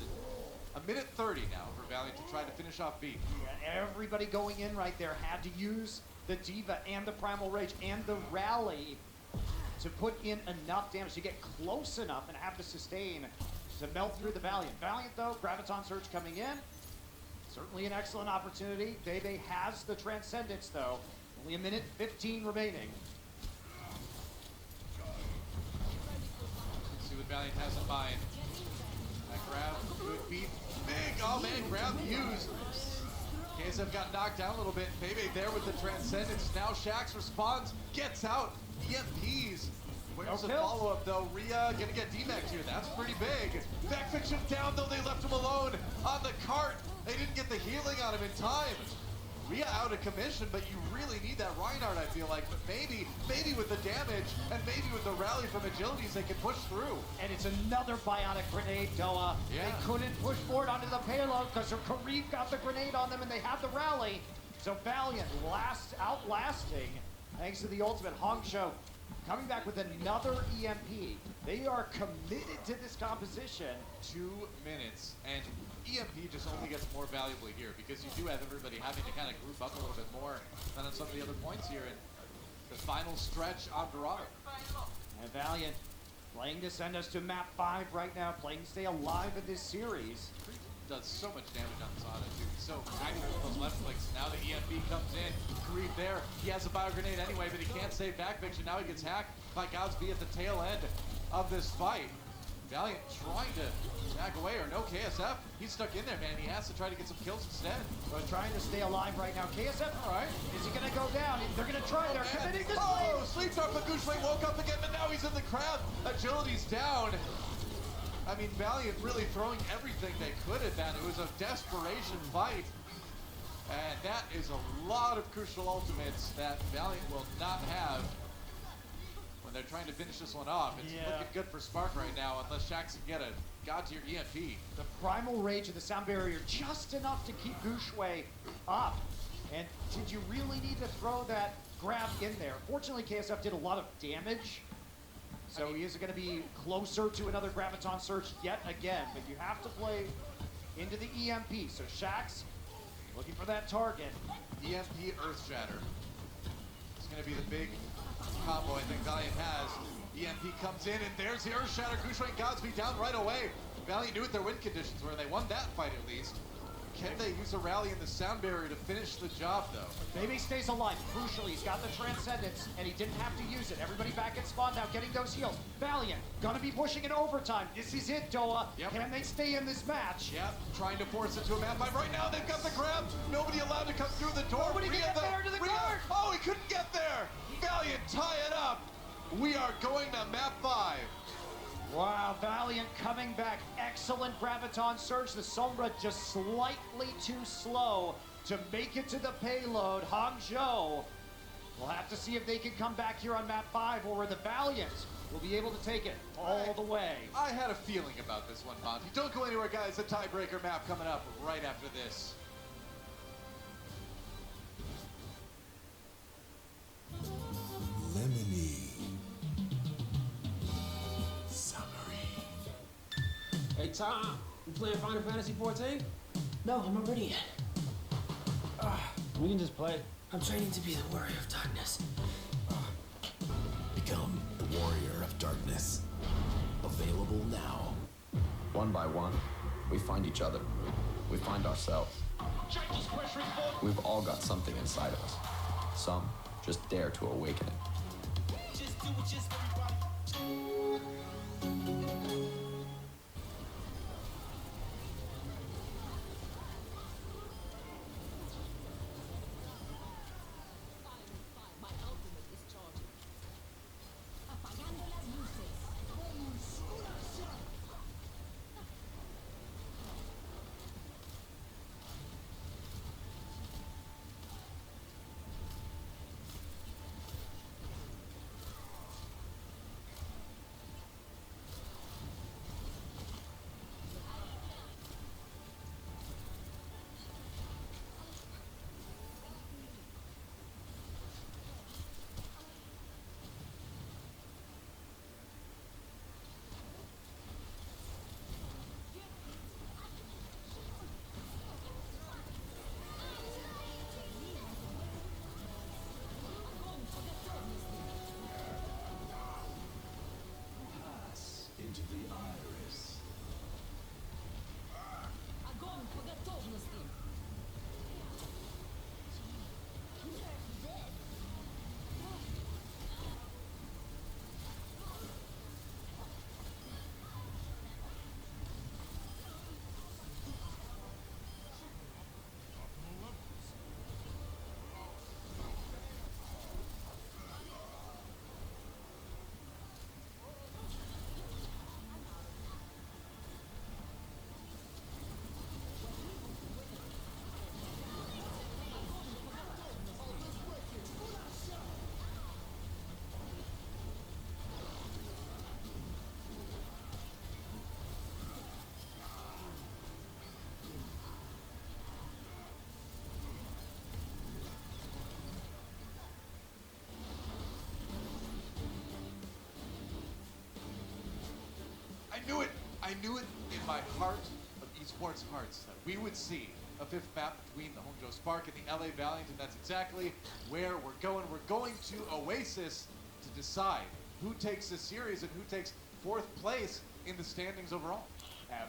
A minute 30 now for Valiant to try to finish off B. Yeah, everybody going in right there had to use the Diva and the Primal Rage and the Rally to put in enough damage to get close enough and have to sustain to melt through the Valiant. Valiant though, Graviton Surge coming in. Certainly an excellent opportunity. Bebe has the Transcendence though. Only a minute 15 remaining. See what Valiant has in mind. That grab could be big. Oh man, grab used. KSF got knocked down a little bit. Bebe there with the Transcendence. Now Shax responds, gets out. EMPs. Where's the follow-up though? Rhea gonna get D-Max here. That's pretty big. Fact Fiction down though. They left him alone on the cart. They didn't get the healing on him in time. We are out of commission, but you really need that Reinhardt, I feel like. But maybe with the damage and maybe with the rally from Agilities, they can push through. And it's another bionic grenade, Doa. Yeah. They couldn't push forward onto the payload because their Karif got the grenade on them and they have the rally. So Valiant outlasting, thanks to the ultimate Hangzhou, coming back with another EMP. They are committed to this composition. 2 minutes, and EMP just only gets more valuable here because you do have everybody having to kind of group up a little bit more than on some of the other points here in the final stretch on Dorado. And Valiant playing to send us to map 5 right now, playing to stay alive in this series. Does so much damage on Sada too. He's so active with those left clicks. Now the EMP comes in. Karif there. He has a bio grenade anyway, but he can't save back Fiction. Now he gets hacked by Godsby at the tail end of this fight. Valiant trying to back away, or no KSF. He's stuck in there, man. He has to try to get some kills instead. We're trying to stay alive right now. KSF, all right. Is he gonna go down? They're gonna try. They're committed to sleep talk, but Gushway woke up again, but now he's in the crowd. Agility's down. I mean, Valiant really throwing everything they could at that. It was a desperation fight. And that is a lot of crucial ultimates that Valiant will not have when they're trying to finish this one off. It's looking good for Spark right now, unless Shax can get a god-tier EMP. The primal rage of the sound barrier, just enough to keep Gushway up. And did you really need to throw that grab in there? Fortunately, KSF did a lot of damage. So he is going to be closer to another Graviton Surge yet again, but you have to play into the EMP. So Shax looking for that target. EMP Earthshatter. It's going to be the big combo I think Valiant has. EMP comes in, and there's the Earthshatter. Gushway and Godsby down right away. Valiant knew what their win conditions were. They won that fight at least. Can they use a rally in the sound barrier to finish the job, though? Maybe he stays alive. Crucially, he's got the Transcendence, and he didn't have to use it. Everybody back at spawn now, getting those heals. Valiant, gonna be pushing in overtime. This is it, Doa. Yep. Can they stay in this match? Yep, trying to force it to a map fight. Right now, they've got the grab. Nobody allowed to come through the door. Nobody can get there to the guard. Oh, he couldn't get there. Valiant, tie it up. We are going to map 5. Wow, Valiant coming back. Excellent Graviton Surge. The Sombra just slightly too slow to make it to the payload. Hangzhou. We'll have to see if they can come back here on map 5, or where the Valiant will be able to take it all the way. I had a feeling about this one, Monty. Don't go anywhere, guys. A tiebreaker map coming up right after this. Lemony. Hey, Tom, you playing Final Fantasy 14? No, I'm not ready yet. We can just play. I'm training to be the warrior of darkness. Become the warrior of darkness. Available now. One by one, we find each other. We find ourselves. We've all got something inside of us. Some just dare to awaken it. knew it. I knew it in my heart of esports hearts that we would see a fifth map between the Hangzhou Spark and the LA Valiant, and that's exactly where we're going. We're going to Oasis to decide who takes this series and who takes fourth place in the standings overall.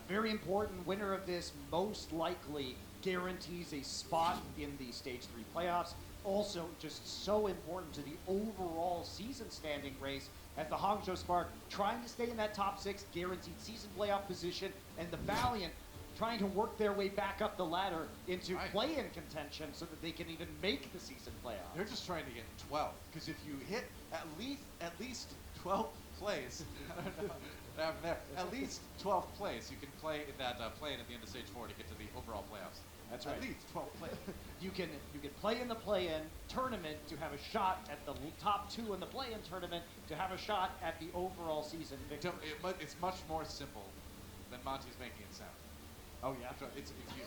Very important. Winner of this most likely guarantees a spot in the Stage 3 playoffs. Also, just so important to the overall season standing race as the Hangzhou Spark trying to stay in that top 6 guaranteed season playoff position, and the Valiant trying to work their way back up the ladder into play-in contention so that they can even make the season playoff. They're just trying to get 12, because if you hit at least 12 plays, I don't know what happened there. At least 12 plays, you can play in that play-in at the end of stage 4 to get to the overall playoffs. That's right. At least 12 plays. You can play in the play-in tournament to have a shot at the top 2 in the play-in tournament to have a shot at the overall season victory. It's much more simple than Monty's making it sound. Oh yeah, it's you.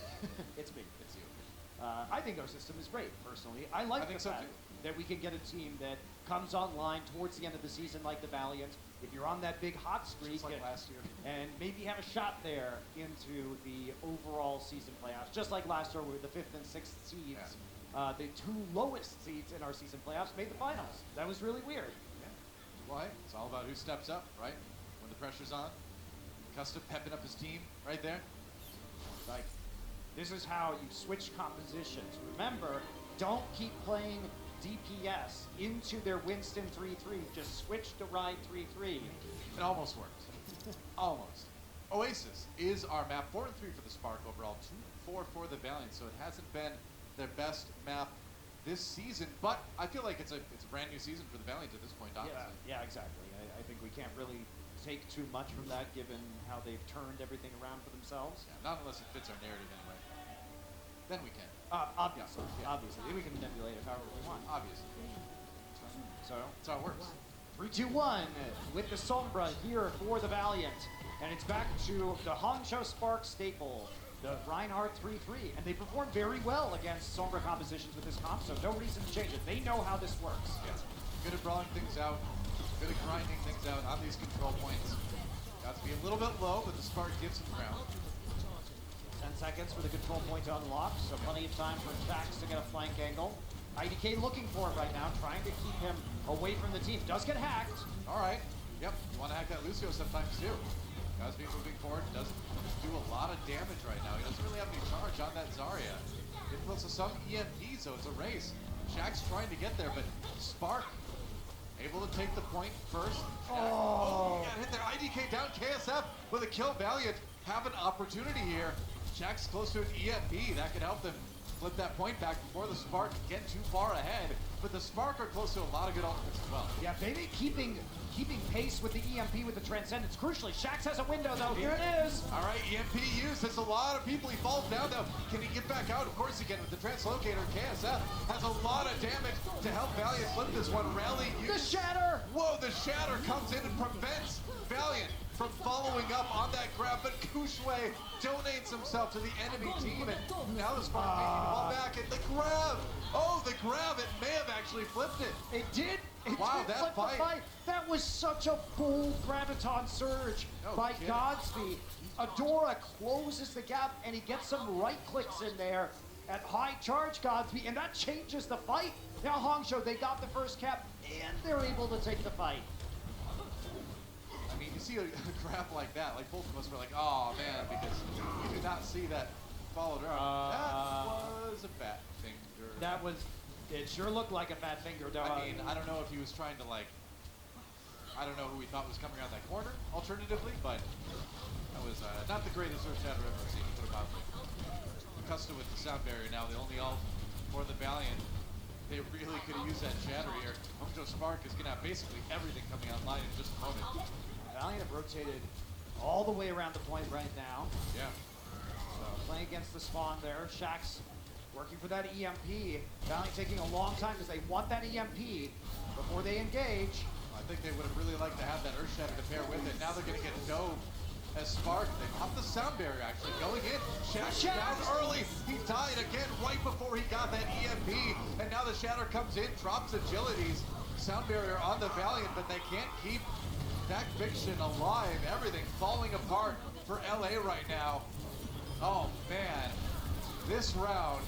It's me. It's you. I think our system is great, personally. I like the fact that we can get a team that comes online towards the end of the season like the Valiant. If you're on that big hot streak, just like last year, and maybe have a shot there into the overall season playoffs, just like last year with the 5th and 6th seeds. Yeah. The 2 lowest seeds in our season playoffs made the finals. That was really weird. Yeah. Why? It's all about who steps up, right? When the pressure's on. Custom pepping up his team right there. Like, this is how you switch compositions. Remember, don't keep playing DPS into their Winston 3-3. Just switch to Ride 3-3. It almost worked. Almost. Oasis is our map. 4-3 for the Spark overall. 2-4 for the Valiant. So it hasn't been their best map this season, but I feel like it's a brand new season for the Valiant at this point, honestly. Yeah, exactly. I think we can't really take too much from that given how they've turned everything around for themselves. Yeah, not unless it fits our narrative anyway. Then we can. Obviously. We can manipulate it however we want. Obviously. So that's how it works. 3-2-1 with the Sombra here for the Valiant. And it's back to the Hangzhou Spark staple, the Reinhardt 3-3. And they perform very well against Sombra compositions with this comp, so no reason to change it. They know how this works. Yeah. Good at brawling things out. Good at grinding things out on these control points. Got to be a little bit low, but the Spark gives some ground. 10 seconds for the control point to unlock, so plenty of time for Jax to get a flank angle. IDK looking for it right now, trying to keep him away from the team. Does get hacked. All right. Yep. You want to hack that Lucio sometimes too. Guys be moving forward. Doesn't do a lot of damage right now. He doesn't really have any charge on that Zarya. It puts some EMP, so it's a race. Shaq's trying to get there, but Spark able to take the point first. Oh, he got hit there. IDK down. KSF with a kill. Valiant have an opportunity here. Shaq's close to an EMP. That could help them flip that point back before the Spark get too far ahead. But the Spark are close to a lot of good ultimates as well. Yeah, baby, keeping pace with the EMP with the Transcendence. Crucially, Shax has a window though. Here it is. All right, EMP used. That's a lot of people. He falls down though. Can he get back out? Of course he can with the Translocator. KSF has a lot of damage to help Valiant flip this one. Rally used. The Shatter. Whoa, the Shatter comes in and prevents Valiant from following up on that grab, but Kushway donates himself to the enemy team, and now the Spark making the ball back, and the grab! Oh, the grab! It may have actually flipped it. It did. Wow, did that flip the fight. That was such a bold graviton surge by Godspeed. Adora closes the gap, and he gets some right clicks in there at high charge Godspeed, and that changes the fight. Now Hangzhou, they got the first cap, and they're able to take the fight. I mean, you see a grab like that, like both of us were like, oh man, because we did not see that followed her up. That was a fat finger. It sure looked like a fat finger, though. I mean, I don't know if he was trying to like, I don't know who he thought was coming around that corner, alternatively, but that was not the greatest Earth Shatter I've ever seen, put it mildly. Acosta with the sound barrier now, the only ult for the Valiant. They really could have used that Shatter here. Hangzhou Spark is going to have basically everything coming online in just a moment. Valiant have rotated all the way around the point right now. Yeah. So playing against the spawn there. Shax working for that EMP. Valiant taking a long time because they want that EMP before they engage. I think they would have really liked to have that Earth Shatter to pair with it. Now they're going to get dove as Spark. They popped the sound barrier actually going in. Shax down early. He died again right before he got that EMP. And now the Shatter comes in, drops agilities. Sound barrier on the Valiant, but they can't keep That Fiction alive, everything falling apart for LA right now. Oh man, this round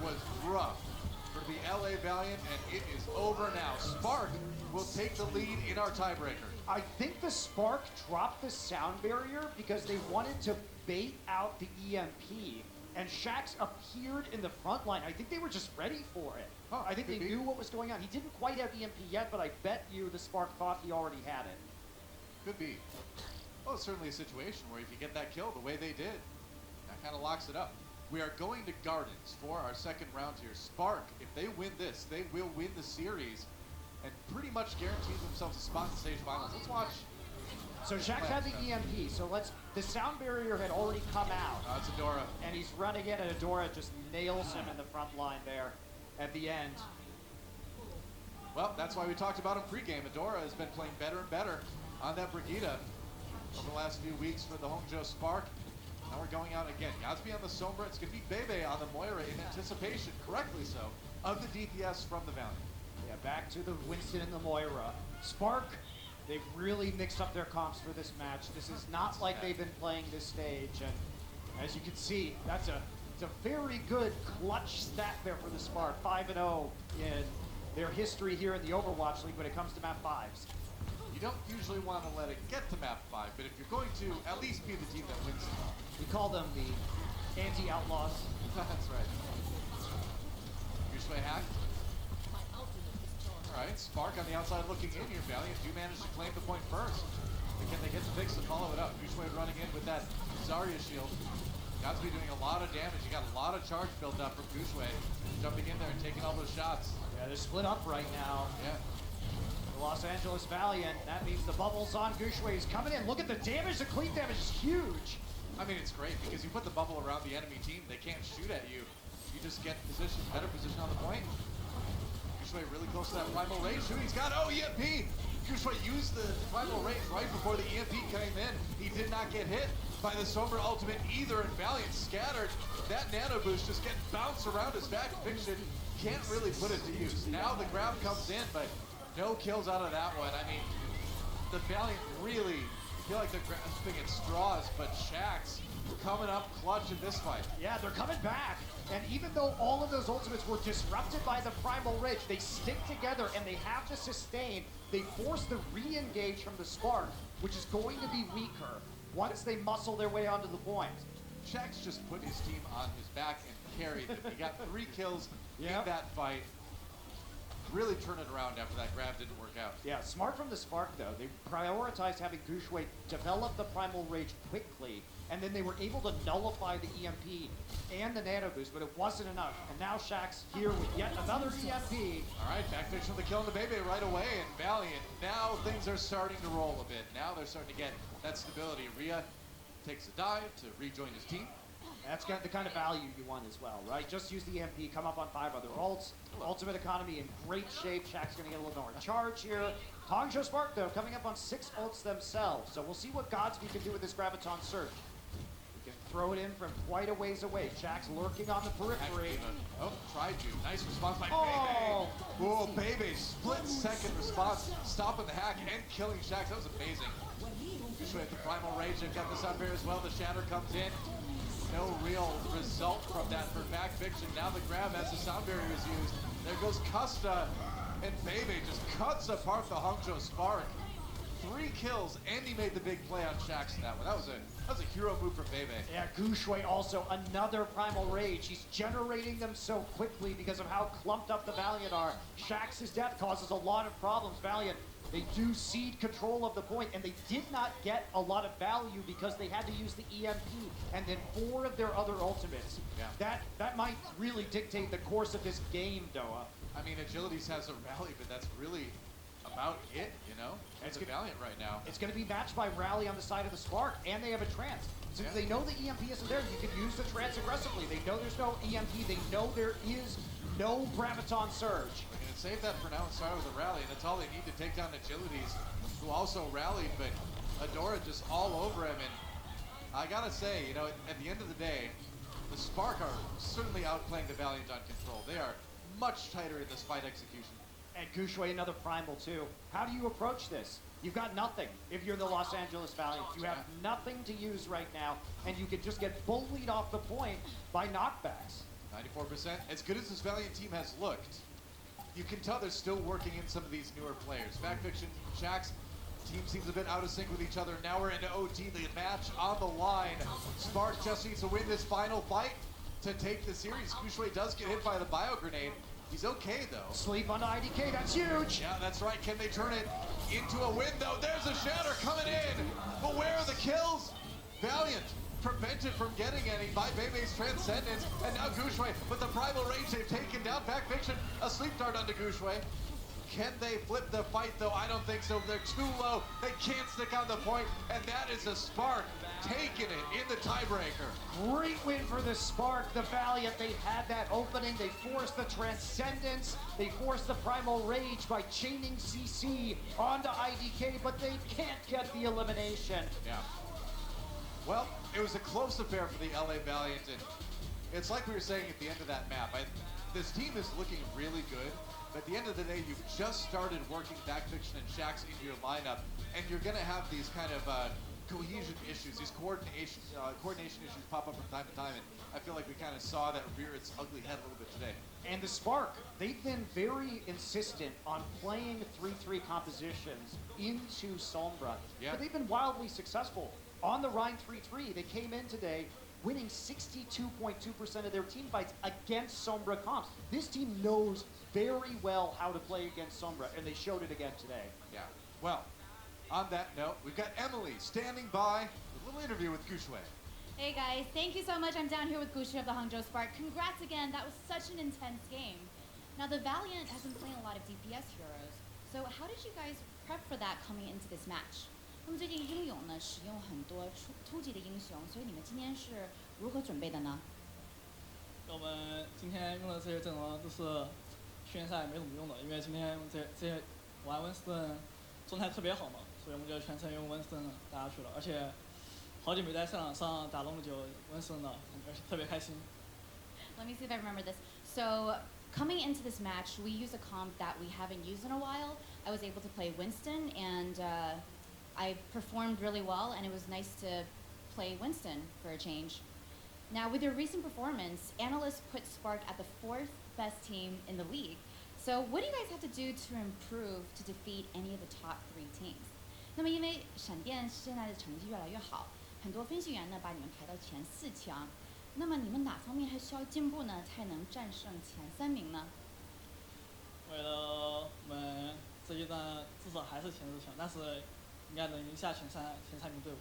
was rough for the LA Valiant, and it is over now. Spark will take the lead in our tiebreaker. I think the Spark dropped the sound barrier because they wanted to bait out the EMP, and Shax appeared in the front line. I think they were just ready for it. I think they knew what was going on. He didn't quite have EMP yet, but I bet you the Spark thought he already had it. Could be. Well, it's certainly a situation where if you get that kill the way they did, that kind of locks it up. We are going to Gardens for our second round here. Spark, if they win this, they will win the series and pretty much guarantees themselves a spot in the stage finals. Let's watch. So Shax had the EMP, so the sound barrier had already come out. Oh, it's Adora. And he's running it, and Adora just nails him in the front line there at the end. Well, that's why we talked about him pregame. Adora has been playing better and better on that Brigida over the last few weeks for the Hongzhou Spark. Now we're going out again. Gatsby on the Sombra. It's going to be Bebe on the Moira in anticipation, correctly so, of the DPS from the Valiant. Yeah, back to the Winston and the Moira. Spark, they've really mixed up their comps for this match. This is not like they've been playing this stage. And as you can see, it's a very good clutch stat there for the Spark. 5-0 in their history here in the Overwatch League when it comes to map 5s. You don't usually want to let it get to map 5, but if you're going to, at least be the team that wins it. We call them the anti-outlaws. That's right. Usually hack. All right, Spark on the outside looking in here. Valiant do manage to claim the point first. But can they get the fix to follow it up? Usually running in with that Zarya shield. Got to be doing a lot of damage. You got a lot of charge built up from Gushue. Jumping in there and taking all those shots. Yeah, they're split up right now. Yeah. The Los Angeles Valiant, that means the bubbles on Gushue is coming in. Look at the damage, the clean damage is huge. I mean, it's great because you put the bubble around the enemy team, they can't shoot at you. You just get position, better position on the point. Gushue really close to that Primal Rage shooting. He's got, EMP! Gushue used the Primal Rage right before the EMP came in. He did not get hit by the Sombra ultimate either, and Valiant scattered. That nano boost just getting bounced around his back. Fiction can't really put it to use. Now the grab comes in, but no kills out of that one. I mean, the Valiant really feel like they're grasping at straws, but Shax coming up clutch in this fight. Yeah, they're coming back. And even though all of those ultimates were disrupted by the Primal Ridge, they stick together and they have to sustain. They force the re-engage from the Spark, which is going to be weaker once they muscle their way onto the point. Shax just put his team on his back and carried them. He got 3 kills in that fight. Really turn it around after that grab didn't work out. Yeah, smart from the Spark though. They prioritized having Gushue develop the Primal Rage quickly, and then they were able to nullify the EMP and the nano boost, but it wasn't enough. And now Shax here with yet another EMP. All right, backfix from the kill on the Bebe right away, and Valiant, now things are starting to roll a bit. Now they're starting to get that stability. Rhea takes a dive to rejoin his team. That's got the kind of value you want as well, right? Just use the EMP, come up on 5 other ults. Ultimate economy in great shape. Shax's gonna get a little more charge here. Hongzhou Spark, though, coming up on 6 ults themselves. So we'll see what Godspeed can do with this Graviton Surge. He can throw it in from quite a ways away. Shax lurking on the periphery. Tried to. Nice response by Bebe. Oh, Bebe, split-second response, stopping the hack and killing Shax. That was amazing. Gushue at the Primal Rage. They've got this up here as well. The Shatter comes in. No real result from that for Back Fiction. Now the grab as the sound barrier is used. There goes Custa, and Bebe just cuts apart the Hongzhou Spark. 3 kills, and he made the big play on Shax in that one. That was a hero move from Bebe. Yeah, Gushue also another Primal Rage. He's generating them so quickly because of how clumped up the Valiant are. Shax's death causes a lot of problems. Valiant, they do cede control of the point, and they did not get a lot of value because they had to use the EMP and then 4 of their other ultimates. Yeah. That might really dictate the course of this game, Doa. I mean, Agilities has a rally, but that's really about it, you know? It's Valiant right now. It's going to be matched by rally on the side of the Spark, and they have a trance. Since they know the EMP isn't there, you can use the trance aggressively. They know there's no EMP. They know there is no Graviton Surge. Save that for now and start with a rally, and that's all they need to take down Agilities, who also rallied, but Adora just all over him. And I gotta say, you know, at the end of the day, the Spark are certainly outplaying the Valiant on control. They are much tighter in this fight execution. And Gushue, another Primal too. How do you approach this? You've got nothing if you're the Los Angeles Valiant. You have nothing to use right now, and you can just get bullied off the point by knockbacks. 94%. As good as this Valiant team has looked, you can tell they're still working in some of these newer players. Fact Fiction, Shax, team seems a bit out of sync with each other. Now we're into OT, the match on the line. Spark just needs to win this final fight to take the series. Kushui does get hit by the bio grenade. He's okay though. Sleep on IDK, that's huge. Yeah, that's right. Can they turn it into a win though? There's a shatter coming in. But where are the kills? Valiant prevented from getting any by Bebe's Transcendence. And now Gushui with the Primal Rage, they've taken down Fact Fiction. A sleep dart onto Gushui. Can they flip the fight though? I don't think so. They're too low. They can't stick on the point. And that is a Spark taking it in the tiebreaker. Great win for the Spark, the Valiant. They had that opening. They forced the Transcendence. They forced the Primal Rage by chaining CC onto IDK, but they can't get the elimination. Yeah. Well, it was a close affair for the LA Valiant, and it's like we were saying at the end of that map. This team is looking really good. But at the end of the day, you've just started working Fact Fiction and Shax into your lineup, and you're going to have these kind of cohesion issues, these coordination issues pop up from time to time, and I feel like we kind of saw that rear its ugly head a little bit today. And the Spark, they've been very insistent on playing 3-3 compositions into Sombra. Yeah. But they've been wildly successful. On the Rhine 3-3, they came in today winning 62.2% of their team fights against Sombra comps. This team knows very well how to play against Sombra, and they showed it again today. Yeah. Well, on that note, we've got Emily standing by with a little interview with Gushui. Hey guys, thank you so much. I'm down here with Gushui of the Hangzhou Spark. Congrats again, that was such an intense game. Now the Valiant has been playing a lot of DPS heroes, so how did you guys prep for that coming into this match? 那么最近英勇呢使用很多突击的英雄，所以你们今天是如何准备的呢？我们今天用的这些阵容都是训练赛没怎么用的，因为今天这些玩温斯顿状态特别好嘛，所以我们就全程用温斯顿打下去了，而且好久没在赛场上打那么久温斯顿了，而且特别开心。Let me see if I remember this. So coming into this match, we use a comp that we haven't used in a while. I was able to play Winston, and I performed really well, and it was nice to play Winston for a change. Now, with your recent performance, analysts put Spark at the 4th best team in the league. So what do you guys have to do to improve to defeat any of the top 3 teams? 那么因为闪电现在的成绩越来越好，很多分析员呢把你们排到前4强。那么你们哪方面还需要进步呢，才能战胜前3名呢？为了我们这一段至少还是前4强，但是应该能赢下前三名队伍。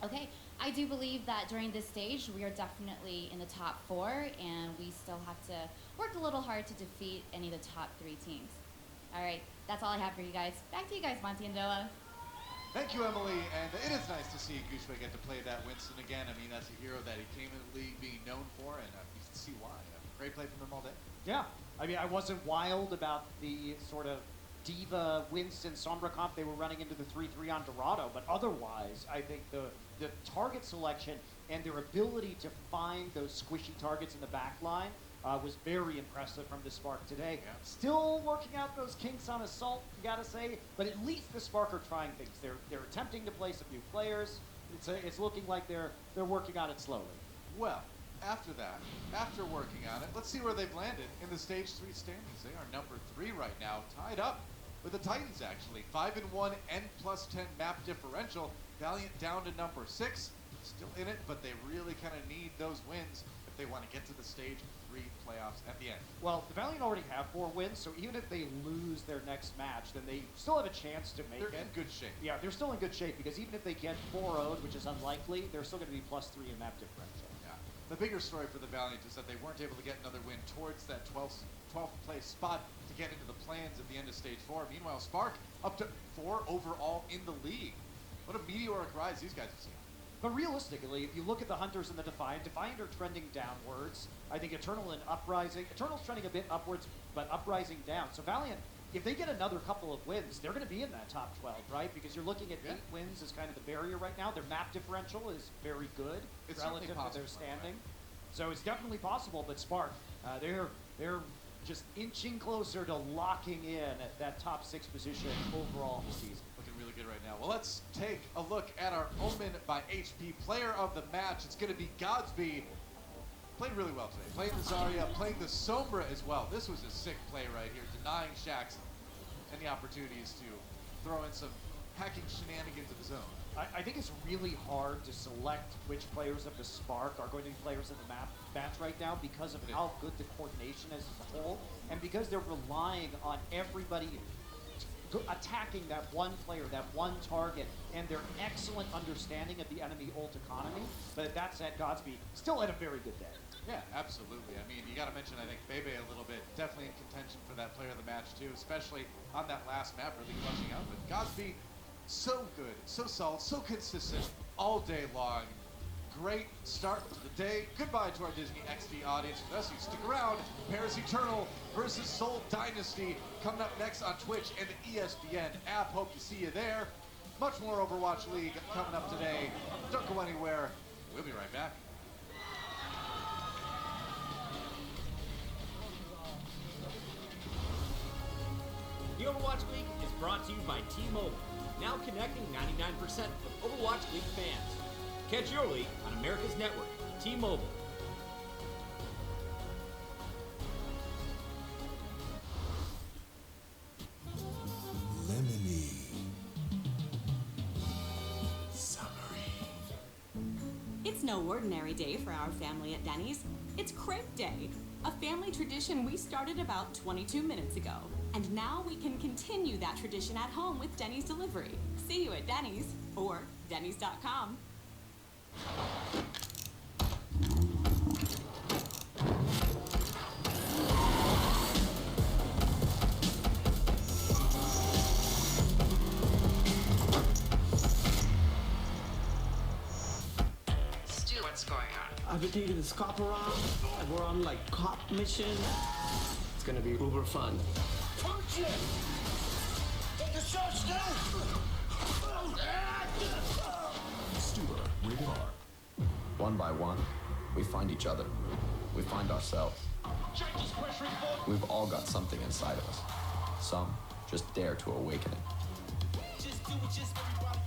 Okay, I do believe that during this stage we are definitely in the top 4, and we still have to work a little hard to defeat any of the top 3 teams. All right, that's all I have for you guys. Back to you guys, Monty and Doa. Thank you, Emily, and it is nice to see Gushui get to play that Winston again. I mean, that's a hero that he came in the league being known for, and you can see why. Great play from him all day. Yeah, I mean, I wasn't wild about the sort of Diva, Winston, Sombra comp they were running into the 3-3 on Dorado, but otherwise, I think the target selection and their ability to find those squishy targets in the back line was very impressive from the Spark today. Yeah. Still working out those kinks on Assault, you gotta say, but at least the Spark are trying things. They're attempting to place a few players. It's looking like they're working on it slowly. Well, after that, after working on it, let's see where they've landed in the Stage 3 standings. They are number 3 right now, tied up with the Titans, actually. 5-1, N+10 map differential. Valiant down to number 6. Still in it, but they really kind of need those wins if they want to get to the Stage 3 playoffs at the end. Well, the Valiant already have 4 wins, so even if they lose their next match, then they still have a chance to make it. They're in good shape. Yeah, they're still in good shape, because even if they get 4-0'd, which is unlikely, they're still going to be +3 in map differential. Yeah. The bigger story for the Valiant is that they weren't able to get another win towards that 12th place spot to get into the plans at the end of Stage 4. Meanwhile, Spark up to 4 overall in the league. What a meteoric rise these guys have seen. But realistically, if you look at the Hunters and the Defiant are trending downwards. I think Eternal and Uprising, Eternal's trending a bit upwards, but Uprising down. So Valiant, if they get another couple of wins, they're going to be in that top 12, right? Because you're looking at 8 wins as kind of the barrier right now. Their map differential is very good relative to their standing. So it's definitely possible, but Spark, they're just inching closer to locking in at that top 6 position overall this season. really good right now. Well, let's take a look at our Omen by HP player of the match. It's going to be Godsby. Played really well today. Playing the Zarya, playing the Sombra as well. This was a sick play right here, denying Shaxx any opportunities to throw in some hacking shenanigans of his own. I think it's really hard to select which players of the Spark are going to be players of the match right now because of how good the coordination is as a whole, and because they're relying on everybody attacking that one player, that one target, and their excellent understanding of the enemy ult economy. But that said, Godsby still had a very good day. Yeah, absolutely. I mean, you got to mention, I think, Bebe a little bit, definitely in contention for that player of the match too, especially on that last map, really clutching out. But Godsby, so good, so solid, so consistent all day long. Great start to the day. Goodbye to our Disney XD audience. For us, you stick around. Paris Eternal versus Seoul Dynasty coming up next on Twitch and the ESPN app. Hope to see you there. Much more Overwatch League coming up today. Don't go anywhere. We'll be right back. The Overwatch League is brought to you by T-Mobile, now connecting 99% of Overwatch League fans. Catch your league on America's network, T-Mobile. Lemony. Summery. It's no ordinary day for our family at Denny's. It's Crepe Day, a family tradition we started about 22 minutes ago. And now we can continue that tradition at home with Denny's delivery. See you at Denny's or Denny's.com. Stu, what's going on? I've been taking this cop around, and we're on like cop mission. It's gonna be uber fun. Punch it! Take the shot, Stu! Stuber, rated R. One by one, we find each other. We find ourselves. We've all got something inside of us. Some just dare to awaken it. Just do it, just everybody.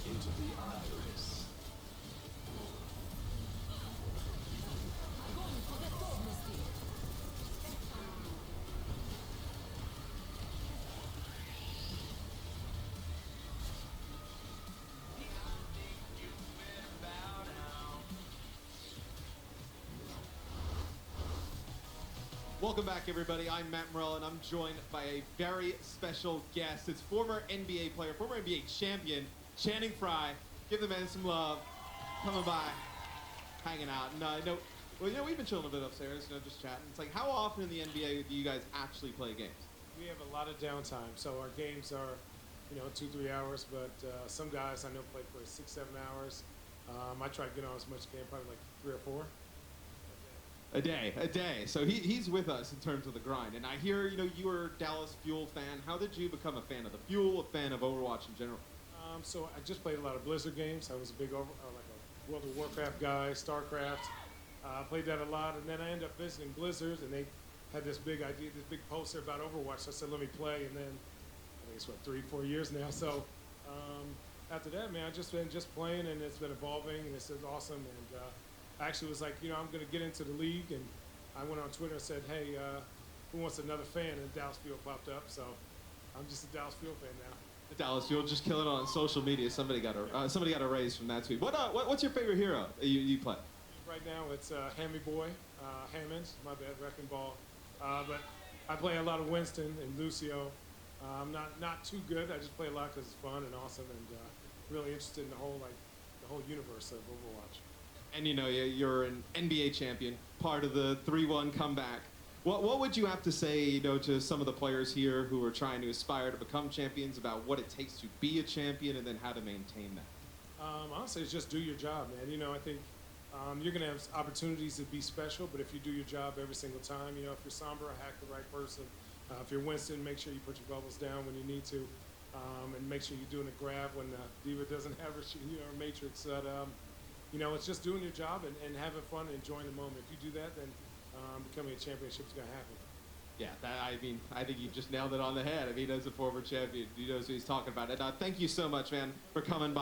Into the iris. Welcome back, everybody. I'm Matt Morell, and I'm joined by a very special guest. It's former NBA player, former NBA champion, Channing Frye. Give the man some love. Coming by, hanging out. And we've been chilling a bit upstairs, just chatting. It's like, how often in the NBA do you guys actually play games? We have a lot of downtime, so our games are, 2-3 hours, but some guys I know play for 6-7 hours. I try to get on as much as I can, probably like 3 or 4. A day. So he's with us in terms of the grind. And I hear, you were a Dallas Fuel fan. How did you become a fan of the Fuel, a fan of Overwatch in general? So I just played a lot of Blizzard games. I was a big like a World of Warcraft guy, StarCraft. I played that a lot, and then I ended up visiting Blizzard, and they had this big idea, this big poster about Overwatch. So I said, let me play, and then I think it's 3-4 years now. So after that, man, I've just been playing, and it's been evolving, and it's awesome. And I actually was like, I'm going to get into the league, and I went on Twitter and said, hey, who wants another fan? And Dallas Fuel popped up, so I'm just a Dallas Fuel fan now. The Dallas Fuel, just killing it on social media. Somebody got a raise from that tweet. What's your favorite hero you play? Right now, it's Hammy Boy, Hammond, my bad, Wrecking Ball. But I play a lot of Winston and Lucio. I'm not too good. I just play a lot because it's fun and awesome, and really interested in the whole universe of Overwatch. And you're an NBA champion, part of the 3-1 comeback. What would you have to say, to some of the players here who are trying to aspire to become champions about what it takes to be a champion and then how to maintain that? Honestly, it's just do your job, man. I think you're going to have opportunities to be special, but if you do your job every single time, if you're Sombra, hack the right person. If you're Winston, make sure you put your bubbles down when you need to, and make sure you're doing a grab when D.Va doesn't have her matrix. It's just doing your job and having fun and enjoying the moment. If you do that, then becoming a championship is going to happen. Yeah, I think you just nailed it on the head. As a former champion, he knows what he's talking about. And thank you so much, man, for coming by.